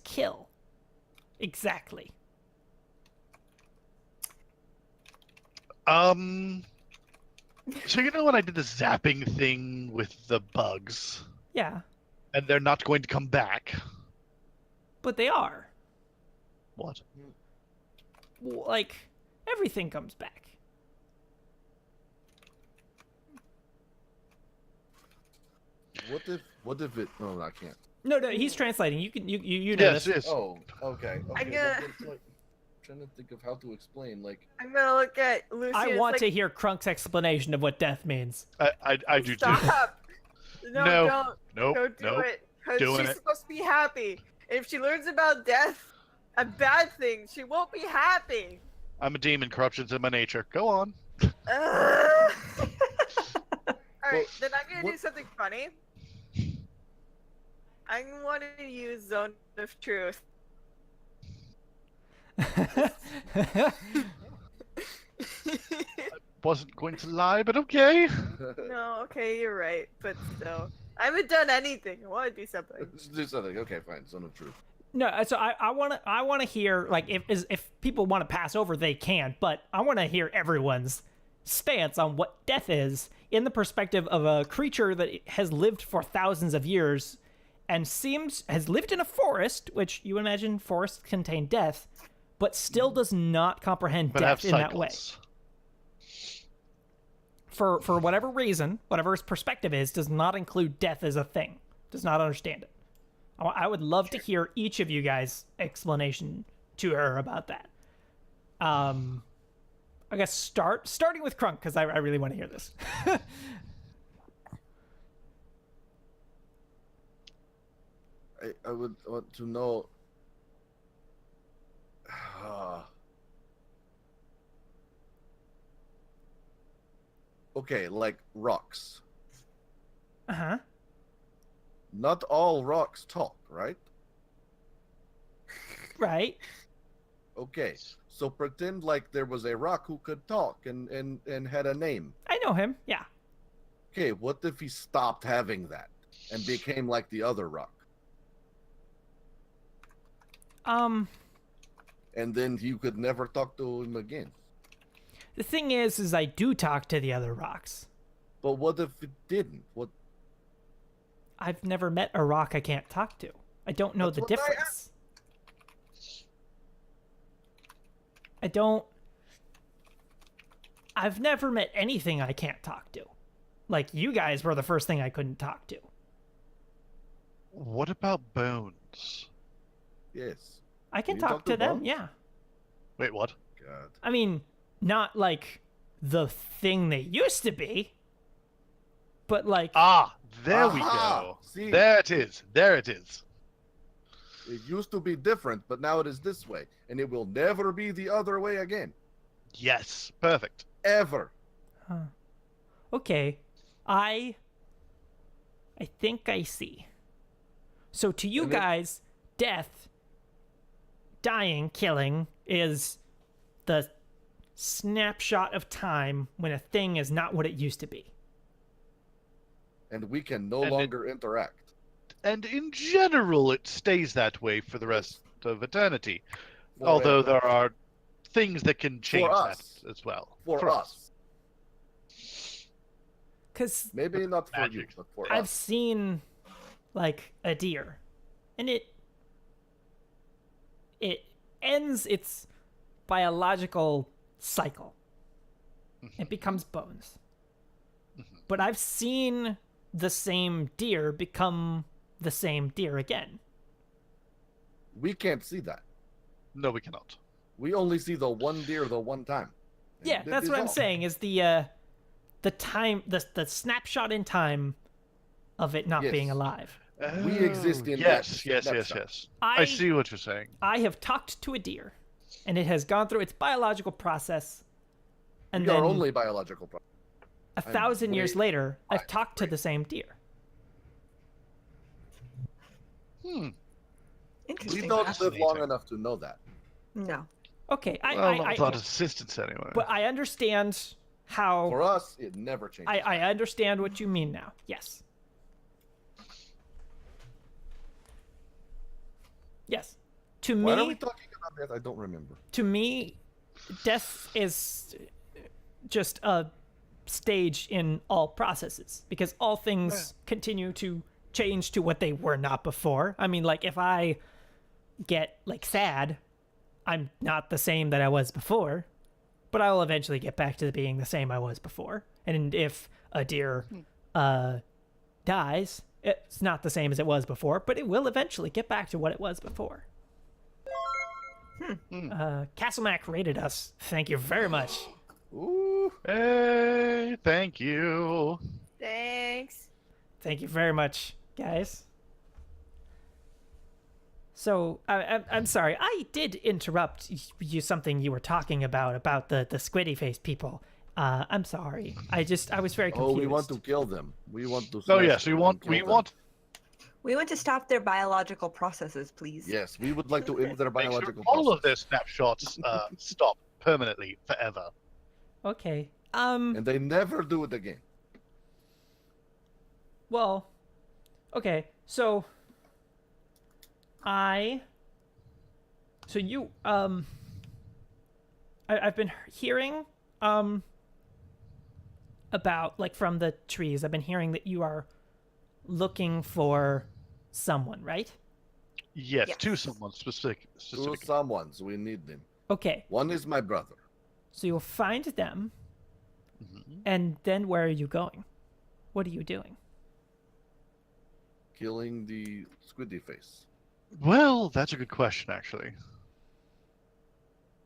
kill? Exactly. So you know when I did the zapping thing with the bugs, Yeah, and they're not going to come back? but they are. What? Like, everything comes back. What if it? No, I can't. No, he's translating. You can you know Yes, this. yes. Oh, okay. I'm but gonna- it's like, trying to think of how to explain. Like, I'm gonna look at Lucy. I and want it's to like, hear Krunk's explanation of what death means. I do too. Stop. No, No. don't. Nope. Don't do Nope. it. Because Doing she's it. supposed to be happy. And if she learns about death, a bad thing, she won't be happy. I'm a demon. Corruption's in my nature. Go on. Alright, Well, then I'm gonna do what- something funny. I'm going to use Zone of Truth. Wasn't going to lie, but okay. No, okay, you're right. But still. I haven't done anything. I want to do something. let's do something. Okay, fine. Zone of truth. No, so I want to hear, like, if people want to pass over, they can, but I want to hear everyone's stance on what death is in the perspective of a creature that has lived for thousands of years and has lived in a forest, which you imagine forests contain death, but still does not comprehend But have death in that way. cycles. For whatever reason, whatever his perspective is, does not include death as a thing, does not understand it. I would love to hear each of you guys' explanation to her about that. I guess starting with Krunk, because I really want to hear this. I would want to know. Okay, like rocks. Uh-huh. Not all rocks talk, right? Right. Okay, so pretend like there was a rock who could talk and had a name. I know him. Yeah. Okay, what if he stopped having that and became like the other rock? And then you could never talk to him again. The thing is I do talk to the other rocks. But what if it didn't? What? I've never met a rock I can't talk to. I don't know That's the what I difference. I don't. I've never met anything I can't talk to. Like, you guys were the first thing I couldn't talk to. What about bones? Yes. I can You talk talk to to them, bones? yeah. Wait, what? God. I mean, not like the thing they used to be, but like, Ah, there we Aha! go. See? There it is. There it is. It used to be different, but now it is this way, and it will never be the other way again. Yes, perfect. Ever. okay, I think I see. So to you And it- guys, death, dying, killing is the snapshot of time when a thing is not what it used to be. And we can no And it- longer interact. And in general, it stays that way for the rest of eternity. Although Forever. there are things that can change that us. as well. For us. Because Maybe not for you, Magic. but for I've us. seen, like, a deer, and it ends its biological cycle. It becomes bones. But I've seen the same deer become the same deer again. We can't see that. No, we cannot. We only see the one deer the one time. And Yeah, that that's is what I'm all. saying, is the time, the snapshot in time of it not Yes. being alive. We exist in yes, that yes, snapshot. yes. I see what you're saying. I have talked to a deer, and it has gone through its biological process, and We are then only biological. 1,000 years way- later, I've talked to the same deer. Hmm. We Interesting. don't live Fascinating. long enough to know that. No. Okay, Well, not without assistance anyway. but I understand how. For us, it never changes. I understand what you mean now. Yes. Yes. To Why are we me, talking about that? I don't remember. death is just a stage in all processes, because all things continue to change to what they were not before. I mean, like, if I get, like, sad, I'm not the same that I was before, but I will eventually get back to being the same I was before. And if a deer dies, it's not the same as it was before, but it will eventually get back to what it was before. Castlemac rated us. Thank you very much. Ooh. Hey, thank you. Thanks. Thank you very much, guys. So, I'm sorry, I did interrupt you, something you were talking about the squiddy face people. I'm sorry. I was very confused. Oh, we want to kill them. We want to. Oh smash yes, we them want and kill we them. want We want to stop their biological processes, please. Yes, we would like to end their make sure biological all of process. their snapshots stop permanently forever. Okay. And they never do it again. Well, okay. So you I've been hearing about, like, from the trees. I've been hearing that you are looking for someone, right? Yes, Yes. to someone specific. Two someones, we need them. Okay. One is my brother. So you'll find them, Mhm. and then where are you going? What are you doing? Killing the squiddy face. Well, that's a good question, actually.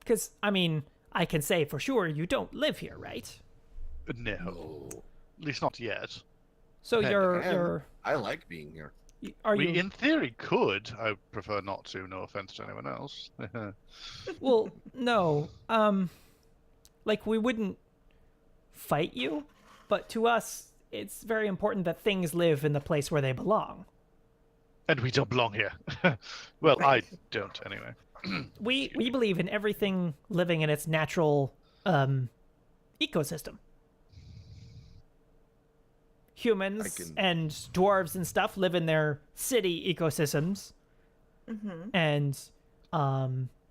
Because, I mean, I can say for sure you don't live here, right? No, No. at least not yet. So And- you're I like being here. are We, you in theory, could. I prefer not to. No offense to anyone else. well, no. Like, we wouldn't fight you, but to us it's very important that things live in the place where they belong. And we don't belong here. Well, Right. I don't anyway. We believe in everything living in its natural ecosystem. Humans can- and dwarves and stuff live in their city ecosystems, Mm-hmm. and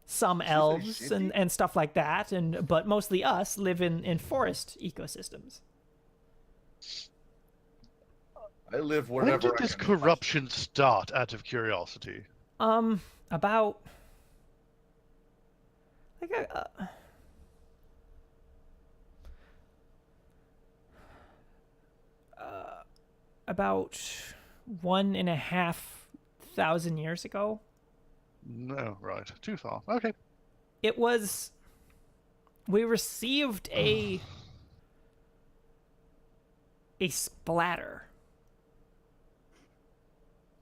some say elves city? and stuff like that, but mostly us live in forest ecosystems. I live When wherever did this I can. corruption start, out of curiosity? About like about 1,500 years ago. No, right. Too far. Okay. It was we received a splatter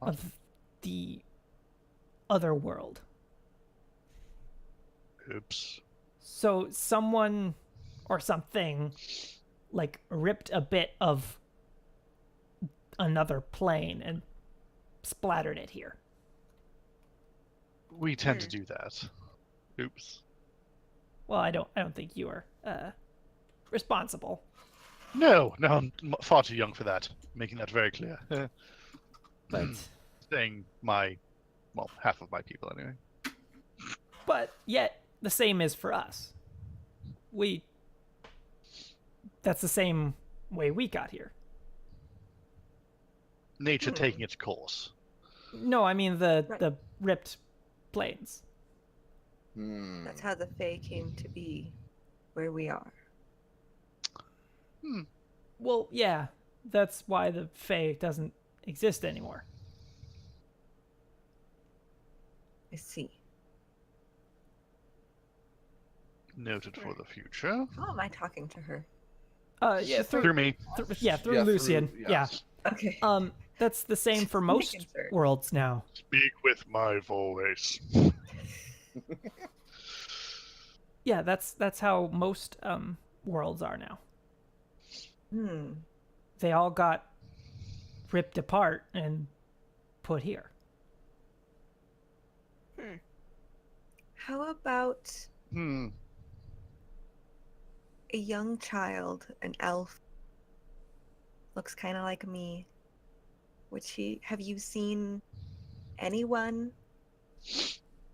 of the other world. Oops. So someone or something, like, ripped a bit of another plane and splattered it here. We tend to do that. Oops. Well, I don't think you are responsible. No, I'm far too young for that. Making that very clear. But Saying half of my people anyway. but yet the same is for us. That's the same way we got here. Nature taking its course. No, I mean the ripped plains. That's how the Fae came to be where we are. Well, yeah, that's why the Fae doesn't exist anymore. I see. Noted for the future. How am I talking to her? Yeah, Through me. through Lucian. Yeah. Okay. That's the same for most concerned. worlds now. Speak with my voice. Yeah, that's how most worlds are now. They all got ripped apart and put here. How about Hmm. a young child, an elf, looks kind of like me? Have you seen anyone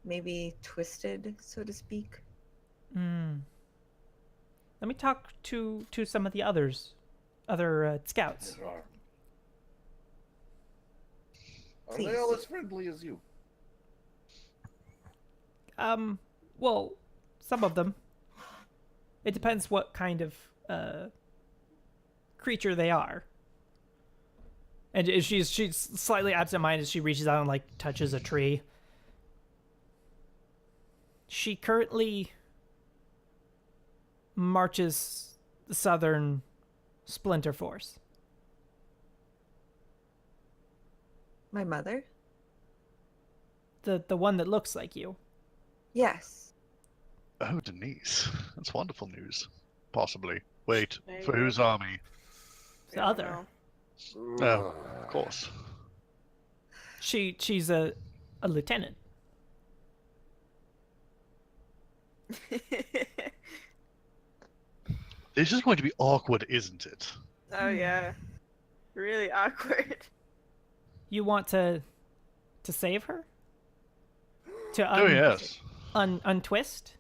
maybe twisted, so to speak? Let me talk to some of the other scouts. Are they all as friendly as you? Well, some of them. It depends what kind of creature they are. And she's slightly absent-minded. She reaches out and like touches a tree. She currently marches the Southern Splinter Force. My mother? The one that looks like you. Yes. Oh, Denise. That's wonderful news. Possibly. Wait, There for you whose army? The other. Oh, of course. She's a lieutenant. This is going to be awkward, isn't it? Oh yeah. Really awkward. You want to save her? To Oh, yes. untwist?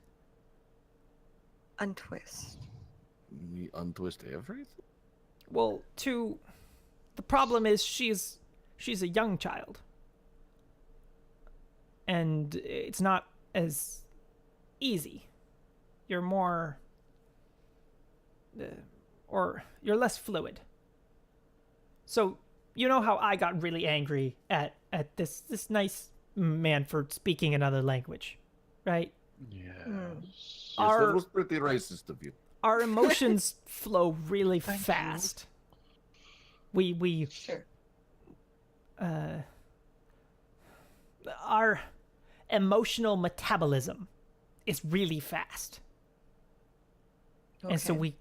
Untwist. We untwist everything? Well, the problem is she's a young child. And it's not as easy. You're more or you're less fluid. So, you know how I got really angry at this nice man for speaking another language, right? Yes. Yes, that was pretty racist of you. Our emotions flow really fast. We Sure. Our emotional metabolism is really fast. Okay. And so we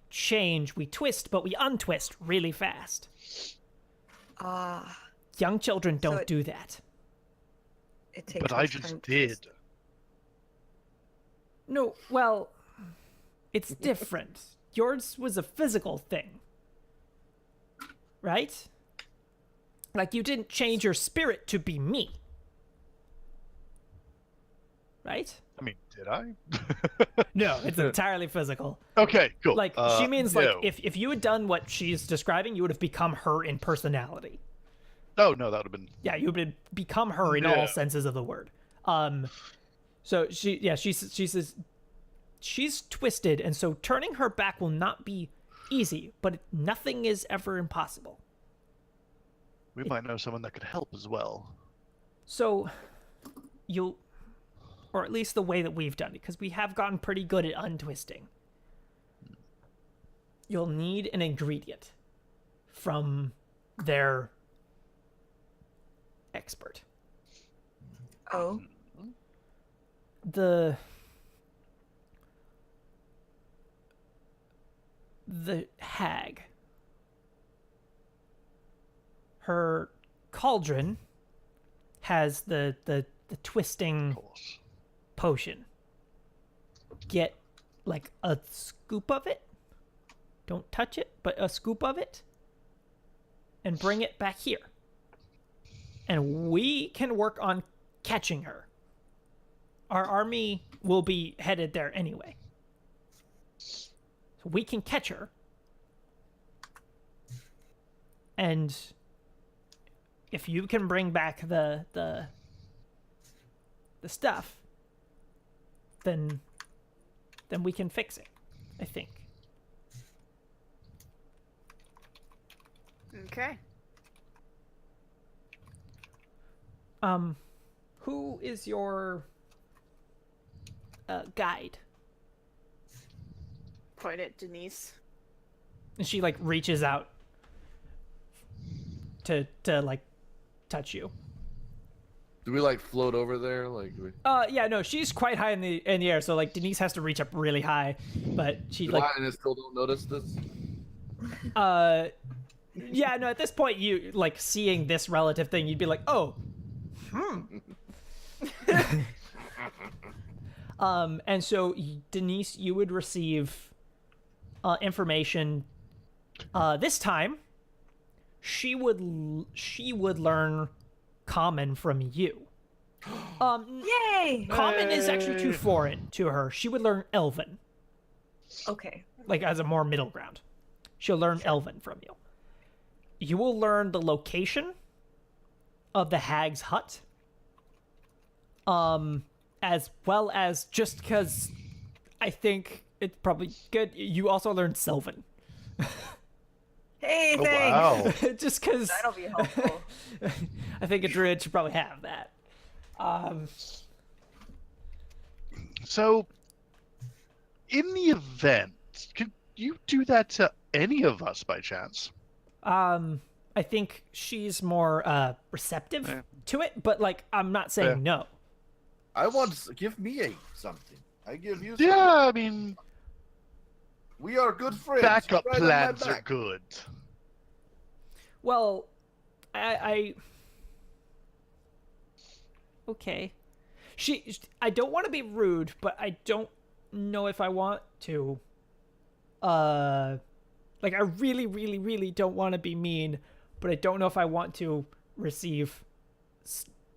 twist, but we untwist really fast. Young children don't do that. It takes But I much just time to did. twist. No, well, it's different. Yours was a physical thing. Right? Like, you didn't change your spirit to be me. Right? I mean, did I? No, it's entirely physical. Okay, cool. Like, she means, like, no. if you had done what she's describing, you would have become her in personality. Oh, no, that would have been... Yeah, you would become her in all senses of the word. So she says she's twisted, and so turning her back will not be easy, but nothing is ever impossible. We might know someone that could help as well. So or at least the way that we've done it, because we have gotten pretty good at untwisting. You'll need an ingredient from their expert. Oh. The hag. Her cauldron has the twisting Of course. potion. Get like a scoop of it. Don't touch it, but a scoop of it. And bring it back here. And we can work on catching her. Our army will be headed there anyway. So we can catch her. And if you can bring back the stuff, then we can fix it, I think. Okay. Who is your guide? Point at Denise. And she like reaches out to like touch you. Do we like float over there? Like, Yeah, no, she's quite high in the air, so like Denise has to reach up really high, but she do like lioness still don't notice this? yeah, no, at this point you like seeing this relative thing, you'd be like, oh, and so Denise, you would receive information. This time, she would learn Common from you. Yay! Common is actually too foreign to her. She would learn Elven, Okay. like as a more middle ground. She'll learn Elven from you. You will learn the location of the hag's hut. As well as, just because I think it's probably good, you also learn Sylvan. Hey, Oh, thanks. wow. Just because That'll be helpful. I think a druid should probably have that. So, in the event, could you do that to any of us by chance? I think she's more receptive Yeah. to it, but like I'm not saying Yeah. no. I want give me something. I give you. Yeah, something. I mean, We are good friends. backup Right on my plans are back. good. Well, I okay. I don't want to be rude, but I don't know if I want to. Like I really, really, really don't want to be mean, but I don't know if I want to receive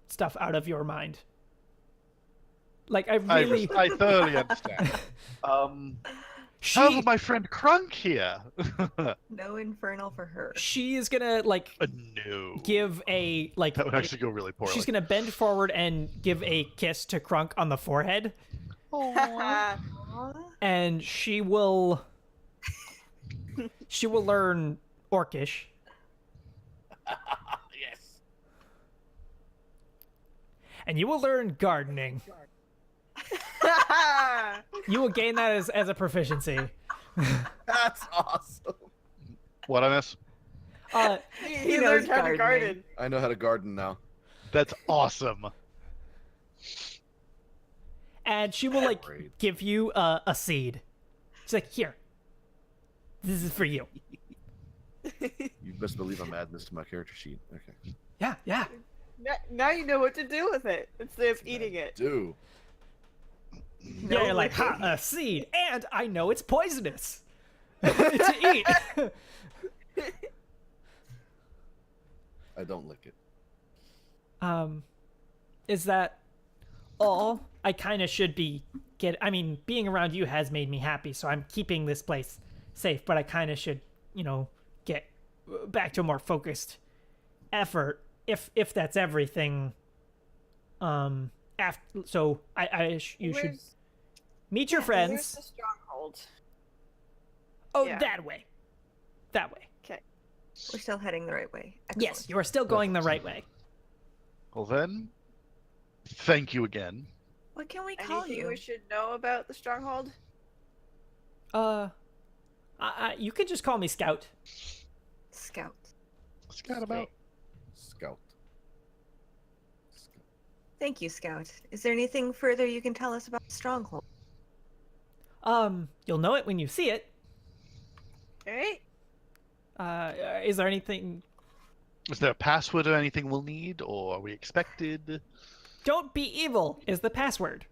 stuff out of your mind. Like I really, I thoroughly understand. However, my friend Crunk here. No infernal for her. she is gonna like No. give a like. That would actually go really poorly. She's gonna bend forward and give a kiss to Crunk on the forehead, Aw. and she will learn Orcish, Yes. and you will learn gardening. You will gain that as a proficiency. That's awesome. What I miss? he knows learned how to gardening. garden. I know how to garden now. That's awesome. And she will like Great. give you a seed. She's like, here, this is for you. You best believe I'm adding this to my character sheet. Okay. Yeah. Now you know what to do with it instead of eating it. Do. Yeah, you're like, licking. ha, a seed, and I know it's poisonous to eat. I don't lick it. Is that all? I kind of should be I mean, being around you has made me happy, so I'm keeping this place safe, but I kind of should, get back to a more focused effort if that's everything. So you should Where's- meet your Where's friends. the stronghold? Oh, yeah. that way. Okay. We're still heading the right way. Yes, Excellent. you are still going the right way. Well then, thank you again. What can we call Anything you? we should know about the stronghold? You can just call me Scout. Scout. Scout about. Scout. Thank you, Scout. Is there anything further you can tell us about the stronghold? You'll know it when you see it. All right. Is there anything? Is there a password or anything we'll need, or are we expected? Don't be evil is the password.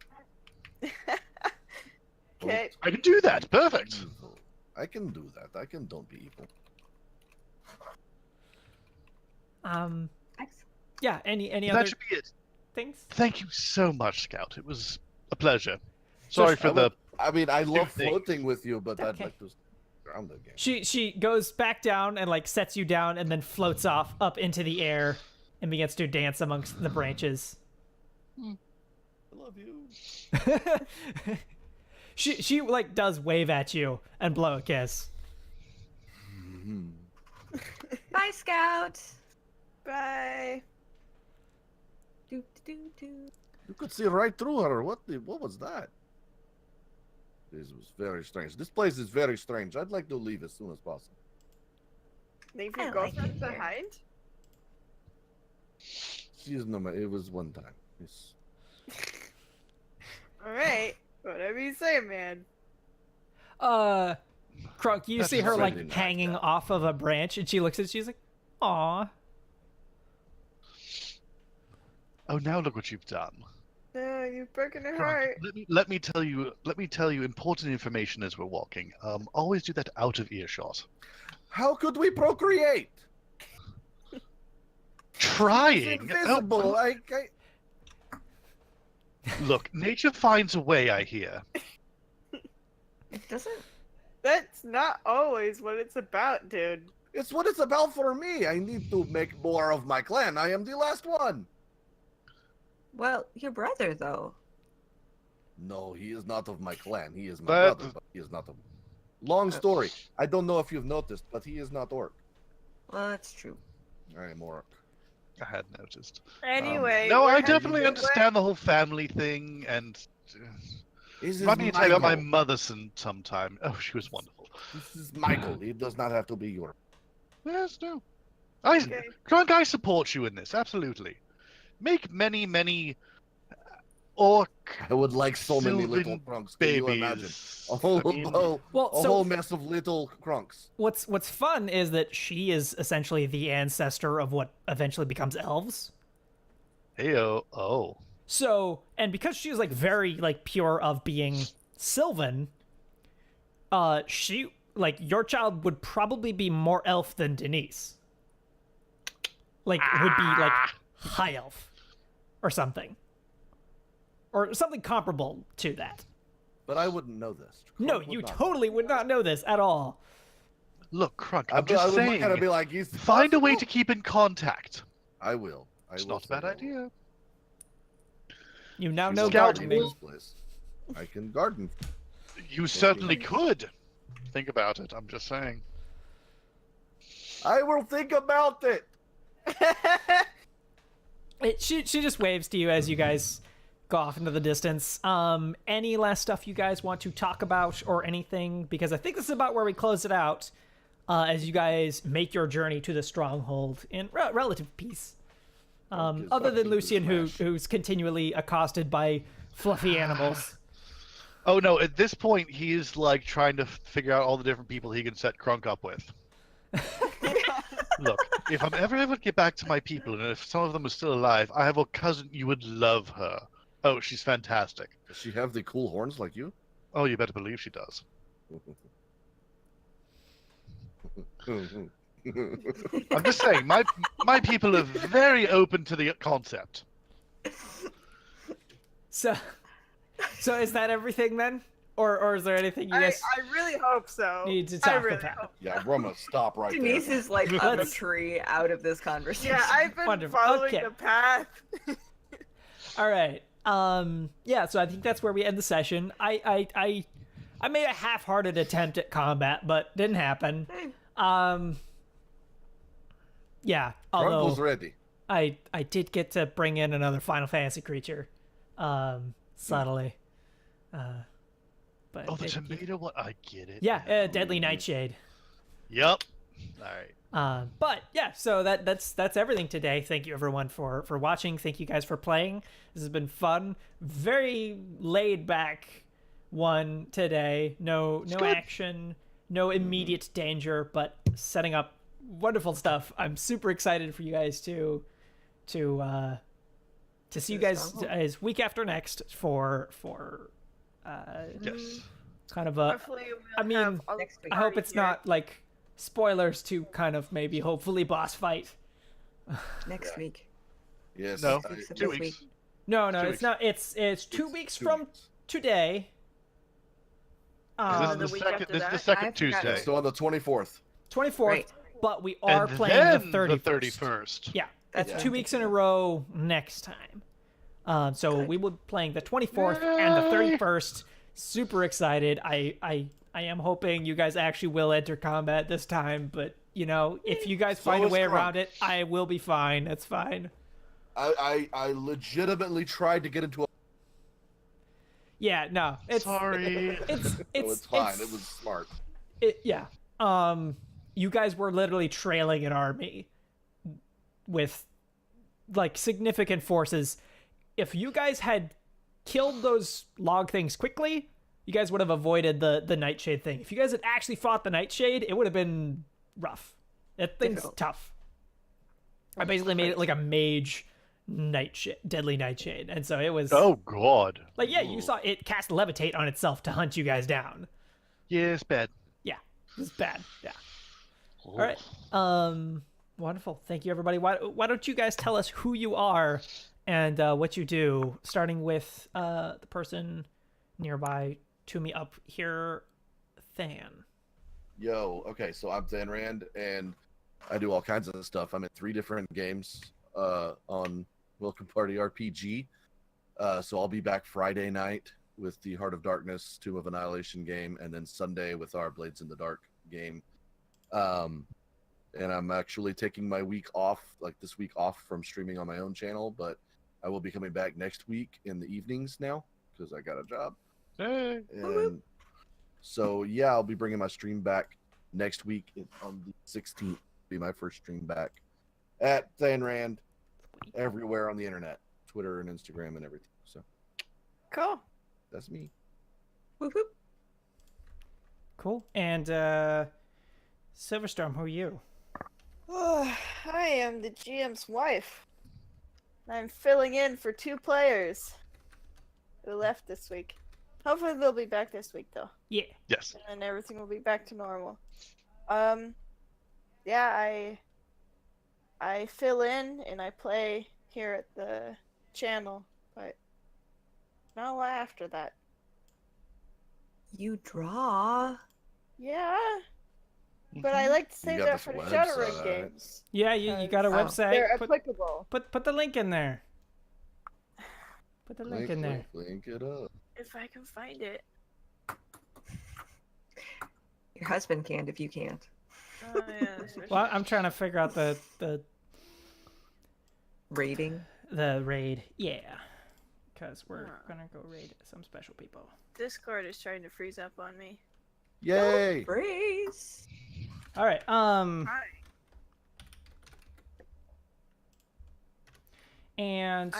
Okay. I can do that. Perfect. Evil. I can do that. I can don't be evil. Excellent. Yeah. Any That other should be it. things? Thank you so much, Scout. It was a pleasure. Sorry for the. I love things. floating with you, but I'd Okay. like to ground again. She goes back down and like sets you down and then floats off up into the air and begins to dance amongst the branches. I love you. She like does wave at you and blow a kiss. Bye, Scout. Bye. Do, do, do. You could see right through her. What was that? This was very strange. This place is very strange. I'd like to leave as soon as possible. Leave I your like girlfriend it here. behind? She's no. It was one time. It's... Alright. Whatever you say, man. Crunk, you That's see her already like knocked hanging out. off of a branch and she looks at you, she's like, "Aw." Oh, now look what you've done. No, you've broken her Crunk, heart. let me tell you important information as we're walking. Always do that out of earshot. How could we procreate? It's Trying. invisible. Look, nature finds a way. I hear. It doesn't. That's not always what it's about, dude. It's what it's about for me. I need to make more of my clan. I am the last one. Well, your brother, though. No, he is not of my clan. He is my But- brother, but he is not of. Long story. I don't know if you've noticed, but he is not orc. Well, that's true. I am orc. I had noticed. Anyway. No, we're I heading definitely your way. understand the whole family thing, and This is remind me to tell you about my Michael. mother sometime. Oh, she was wonderful. This is Michael. He does not have to be your. Yes, no. Okay. Crunk, I support you in this. Absolutely. Make many orc I would like so many little Sylvan crunks. Can you imagine? babies. A whole, I mean, Well, a so whole mess of little crunks. what's fun is that she is essentially the ancestor of what eventually becomes elves. Heyo. Oh. So, and because she's like very like pure of being Sylvan, she like your child would probably be more elf than Denise. Like would be like high elf or something. Or something comparable to that. But I wouldn't know this. No, Crunk would you not. totally would not know this at all. Look, Crunk, I I'm just would look saying. at it and be like, "Is Find a way to possible?" keep in contact. I will. It's will not a bad say I will. idea. You now She's know a Scout gardening. gardening place. I can garden. You certainly could. Think about it. I'm just saying. I will think about it. She just waves to you as you guys go off into the distance. Any last stuff you guys want to talk about or anything? Because I think this is about where we close it out. As you guys make your journey to the stronghold in relative peace. Okay, Other so than I Lucian, can smash. who's continually accosted by fluffy animals. Oh no! At this point, he is like trying to figure out all the different people he can set Crunk up with. Look, if I'm ever able to get back to my people, and if some of them are still alive, I have a cousin. You would love her. Oh, she's fantastic. Does she have the cool horns like you? Oh, you better believe she does. I'm just saying, my people are very open to the concept. So is that everything then? Or is there anything you I guys really hope so. need to I talk really about? hope. Yeah, Roma, stop right Denise there. is like up a Let's- tree out of this conversation. Yeah, I've been Wonderful. following Okay. the path. All right. Yeah, so I think that's where we end the session. I made a half-hearted attempt at combat, but didn't happen. Yeah, Crunk was although ready. I did get to bring in another Final Fantasy creature, subtly. But Oh, the it- tomato one. I get it. yeah, Deadly Nightshade. Yep. All right. But yeah, so that's everything today. Thank you everyone for watching. Thank you guys for playing. This has been fun. Very laid back one today. No good. action, no immediate danger, but setting up wonderful stuff. I'm super excited for you guys to see you guys Stronghold. as week after next for Yes. kind of a. Hopefully we'll I mean, have a Next week. I hope party it's here. not like spoilers to kind of maybe hopefully boss fight. Next week. Yes. No. Next week's the 2 best weeks. week. No, Two it's weeks. not. It's 2 weeks from weeks. today. This the is the week second. after This is the that? second I forgot. Tuesday. So on the 24th. 24th, Right. but we are And playing the then 31st. 31st. Yeah, That's it's what 2 I'm weeks in a thinking row next time. So Good. we will be playing the 24th and the Yay! 31st. Super excited. I am hoping you guys actually will enter combat this time, but you know, if you guys find a is way Crunk. around it, I will be fine. That's fine. I legitimately tried to get into a. Yeah, no, it's Sorry. It's fine. It was smart. Yeah. You guys were literally trailing an army with like significant forces. If you guys had killed those log things quickly, you guys would have avoided the nightshade thing. If you guys had actually fought the nightshade, it would have been rough. That thing's Difficult. tough. I basically made it like a mage nightshade, deadly nightshade, and so it was Oh God. like, yeah, you saw it cast levitate on itself to hunt you guys down. Yeah, it's bad. Yeah, it was bad. Yeah. All right. Wonderful. Thank you, everybody. Why don't you guys tell us who you are and what you do, starting with the person nearby to me up here, Than. Yo, okay, so I'm Dan Rand, and I do all kinds of stuff. I'm in 3 different games on Welcome Party RPG. So I'll be back Friday night with the Heart of Darkness, Tomb of Annihilation game, and then Sunday with our Blades in the Dark game. And I'm actually taking my week off, like this week off from streaming on my own channel, but I will be coming back next week in the evenings now because I got a job. Hey. And so, yeah, I'll be bringing my stream back next week on the 16th. Be my first stream back at Than Rand everywhere on the internet, Twitter and Instagram and everything. So Cool. that's me. Whoop, whoop. Cool. And Silverstorm, who are you? I am the GM's wife. I'm filling in for 2 players who left this week. Hopefully they'll be back this week though, Yeah. Yes. and everything will be back to normal. Yeah, I fill in and I play here at the channel, but not a lot after that. You draw. Yeah, but I like to You save got that this for the Shadowrun website. games. Yeah, you got a Oh, website. They're Put, applicable. put the link in there. Put the link in there. Link it up. If I can find it. Your husband can if you can't. Oh, yeah, that's for Well, sure. I'm trying to figure out the Rating. raid. Yeah. Because we're gonna go raid some special people. Discord is trying to freeze up on me. Yay! Brace. All right. Hi. And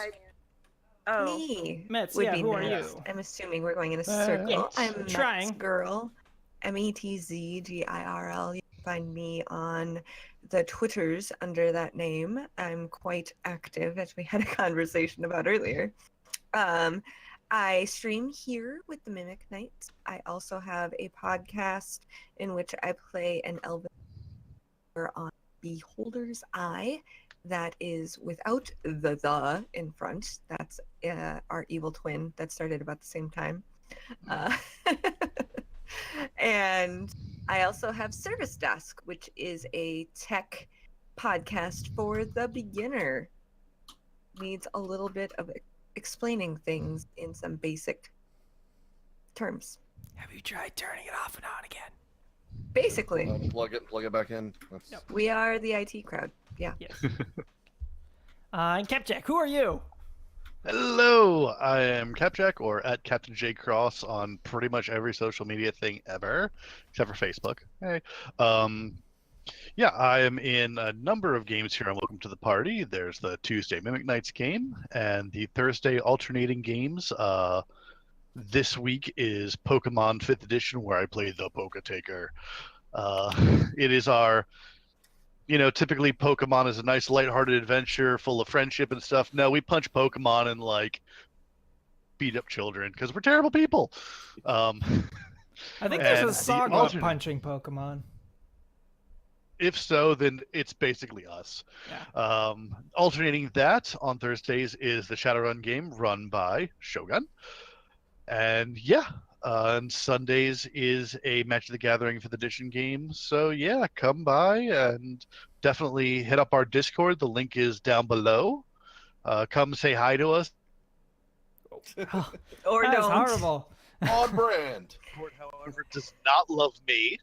Oh. Me. Mets, would yeah, be who are next. you? I'm assuming we're going in a circle. yeah, I'm trying. Mets Girl. METZGIRL. You can find me on the Twitters under that name. I'm quite active, as we had a conversation about earlier. I stream here with the Mimic Knights. I also have a podcast in which I play an elven on Beholder's Eye. That is without the in front. That's our evil twin that started about the same time. And I also have Service Desk, which is a tech podcast for the beginner. Needs a little bit of explaining things in some basic terms. Have you tried turning it off and on again? Basically, Plug it back in. That's... Yep. we are the IT crowd. Yeah. Yes. And Capjack, who are you? Hello, I am Capjack, or at Captain J Cross on pretty much every social media thing ever, except for Facebook. Hey, yeah, I am in a number of games here on Welcome to the Party. There's the Tuesday Mimic Nights game and the Thursday alternating games. This week is Pokemon 5th Edition, where I play the Poketaker. It is our, typically Pokemon is a nice lighthearted adventure full of friendship and stuff. No, we punch Pokemon and, beat up children because we're terrible people. I think And there's a the saga alternate- punching Pokemon. If so, then it's basically us. Yeah. Alternating that on Thursdays is the Shadowrun game run by Shogun. And yeah, and Sundays is a Magic the Gathering for the Edition game. So yeah, come by and definitely hit up our Discord. The link is down below. Come say hi to us. Oh, Or that is don't. horrible. On brand. Discord, however, does not love me.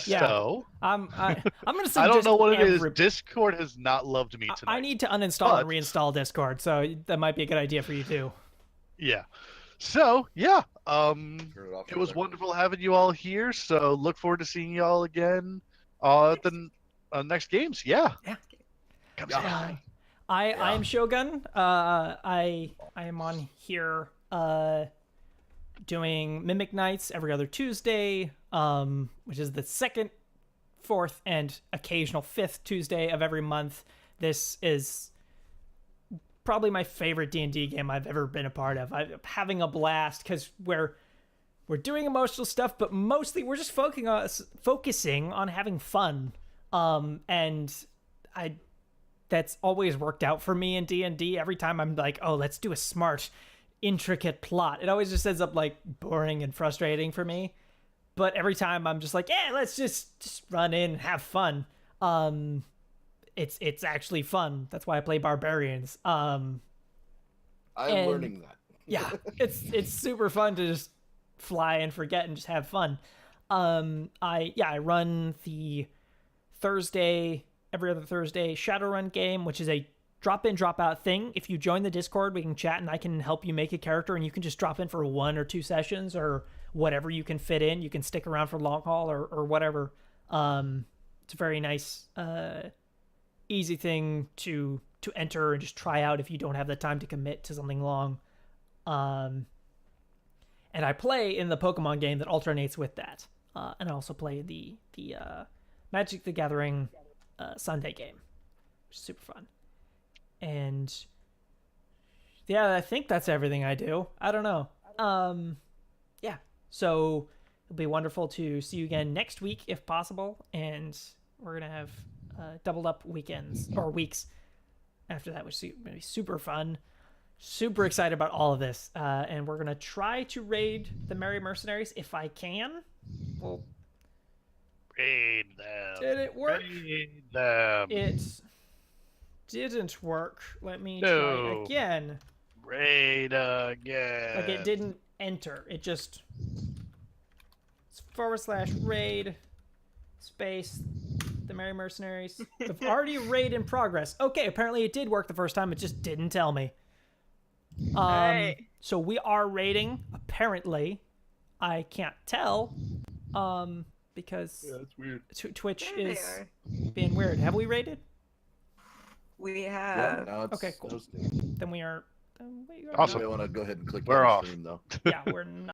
Yeah. So I'm gonna suggest I don't know what it is. every... Discord has not loved me tonight. I need to uninstall and But- reinstall Discord, so that might be a good idea for you too. Yeah. So yeah, Turn it off it was for wonderful having you all here. So look forward to seeing you all again at the next games. Yeah. Yeah. Come Yeah. say hi. I am Shogun. I am on here doing Mimic Nights every other Tuesday, which is the second, fourth, and occasional fifth Tuesday of every month. This is probably my favorite D&D game I've ever been a part of. I'm having a blast because we're doing emotional stuff, but mostly we're just focusing on having fun. And that's always worked out for me in D&D. Every time I'm like, oh, let's do a smart, intricate plot, it always just ends up like boring and frustrating for me. But every time I'm just like, yeah, let's just run in and have fun. It's actually fun. That's why I play barbarians. I'm and- learning that. Yeah, it's super fun to just fly and forget and just have fun. I run the every other Thursday Shadowrun game, which is a drop in, drop out thing. If you join the Discord, we can chat and I can help you make a character, and you can just drop in for 1 or 2 sessions or whatever you can fit in. You can stick around for long haul or whatever. It's a very nice, easy thing to enter and just try out if you don't have the time to commit to something long. And I play in the Pokemon game that alternates with that. And I also play the Magic the Gathering Sunday game, which is super fun. And yeah, I think that's everything I do. I don't know. Yeah. So it'll be wonderful to see you again next week if possible. And we're going to have doubled up weekends or weeks after that, which is going to be super fun. Super excited about all of this. And we're going to try to raid the Merry Mercenaries if I can. Well, Raid them. did it work? Raid them. It didn't work. Let me No. try again. Raid again. Like it didn't enter. It just /raid space the Merry Mercenaries. I've already raid in progress. Okay, apparently it did work the first time. It just didn't tell me. Alright. So we are raiding. Apparently, I can't tell. Because Yeah, that's weird. Twitch There they is are. being weird. Have we raided? We Yeah, have. now it's okay, cool. hosting. Then we are. Then we are Awesome. You may want to go ahead and click We're on off. stream, though. Yeah, we're not.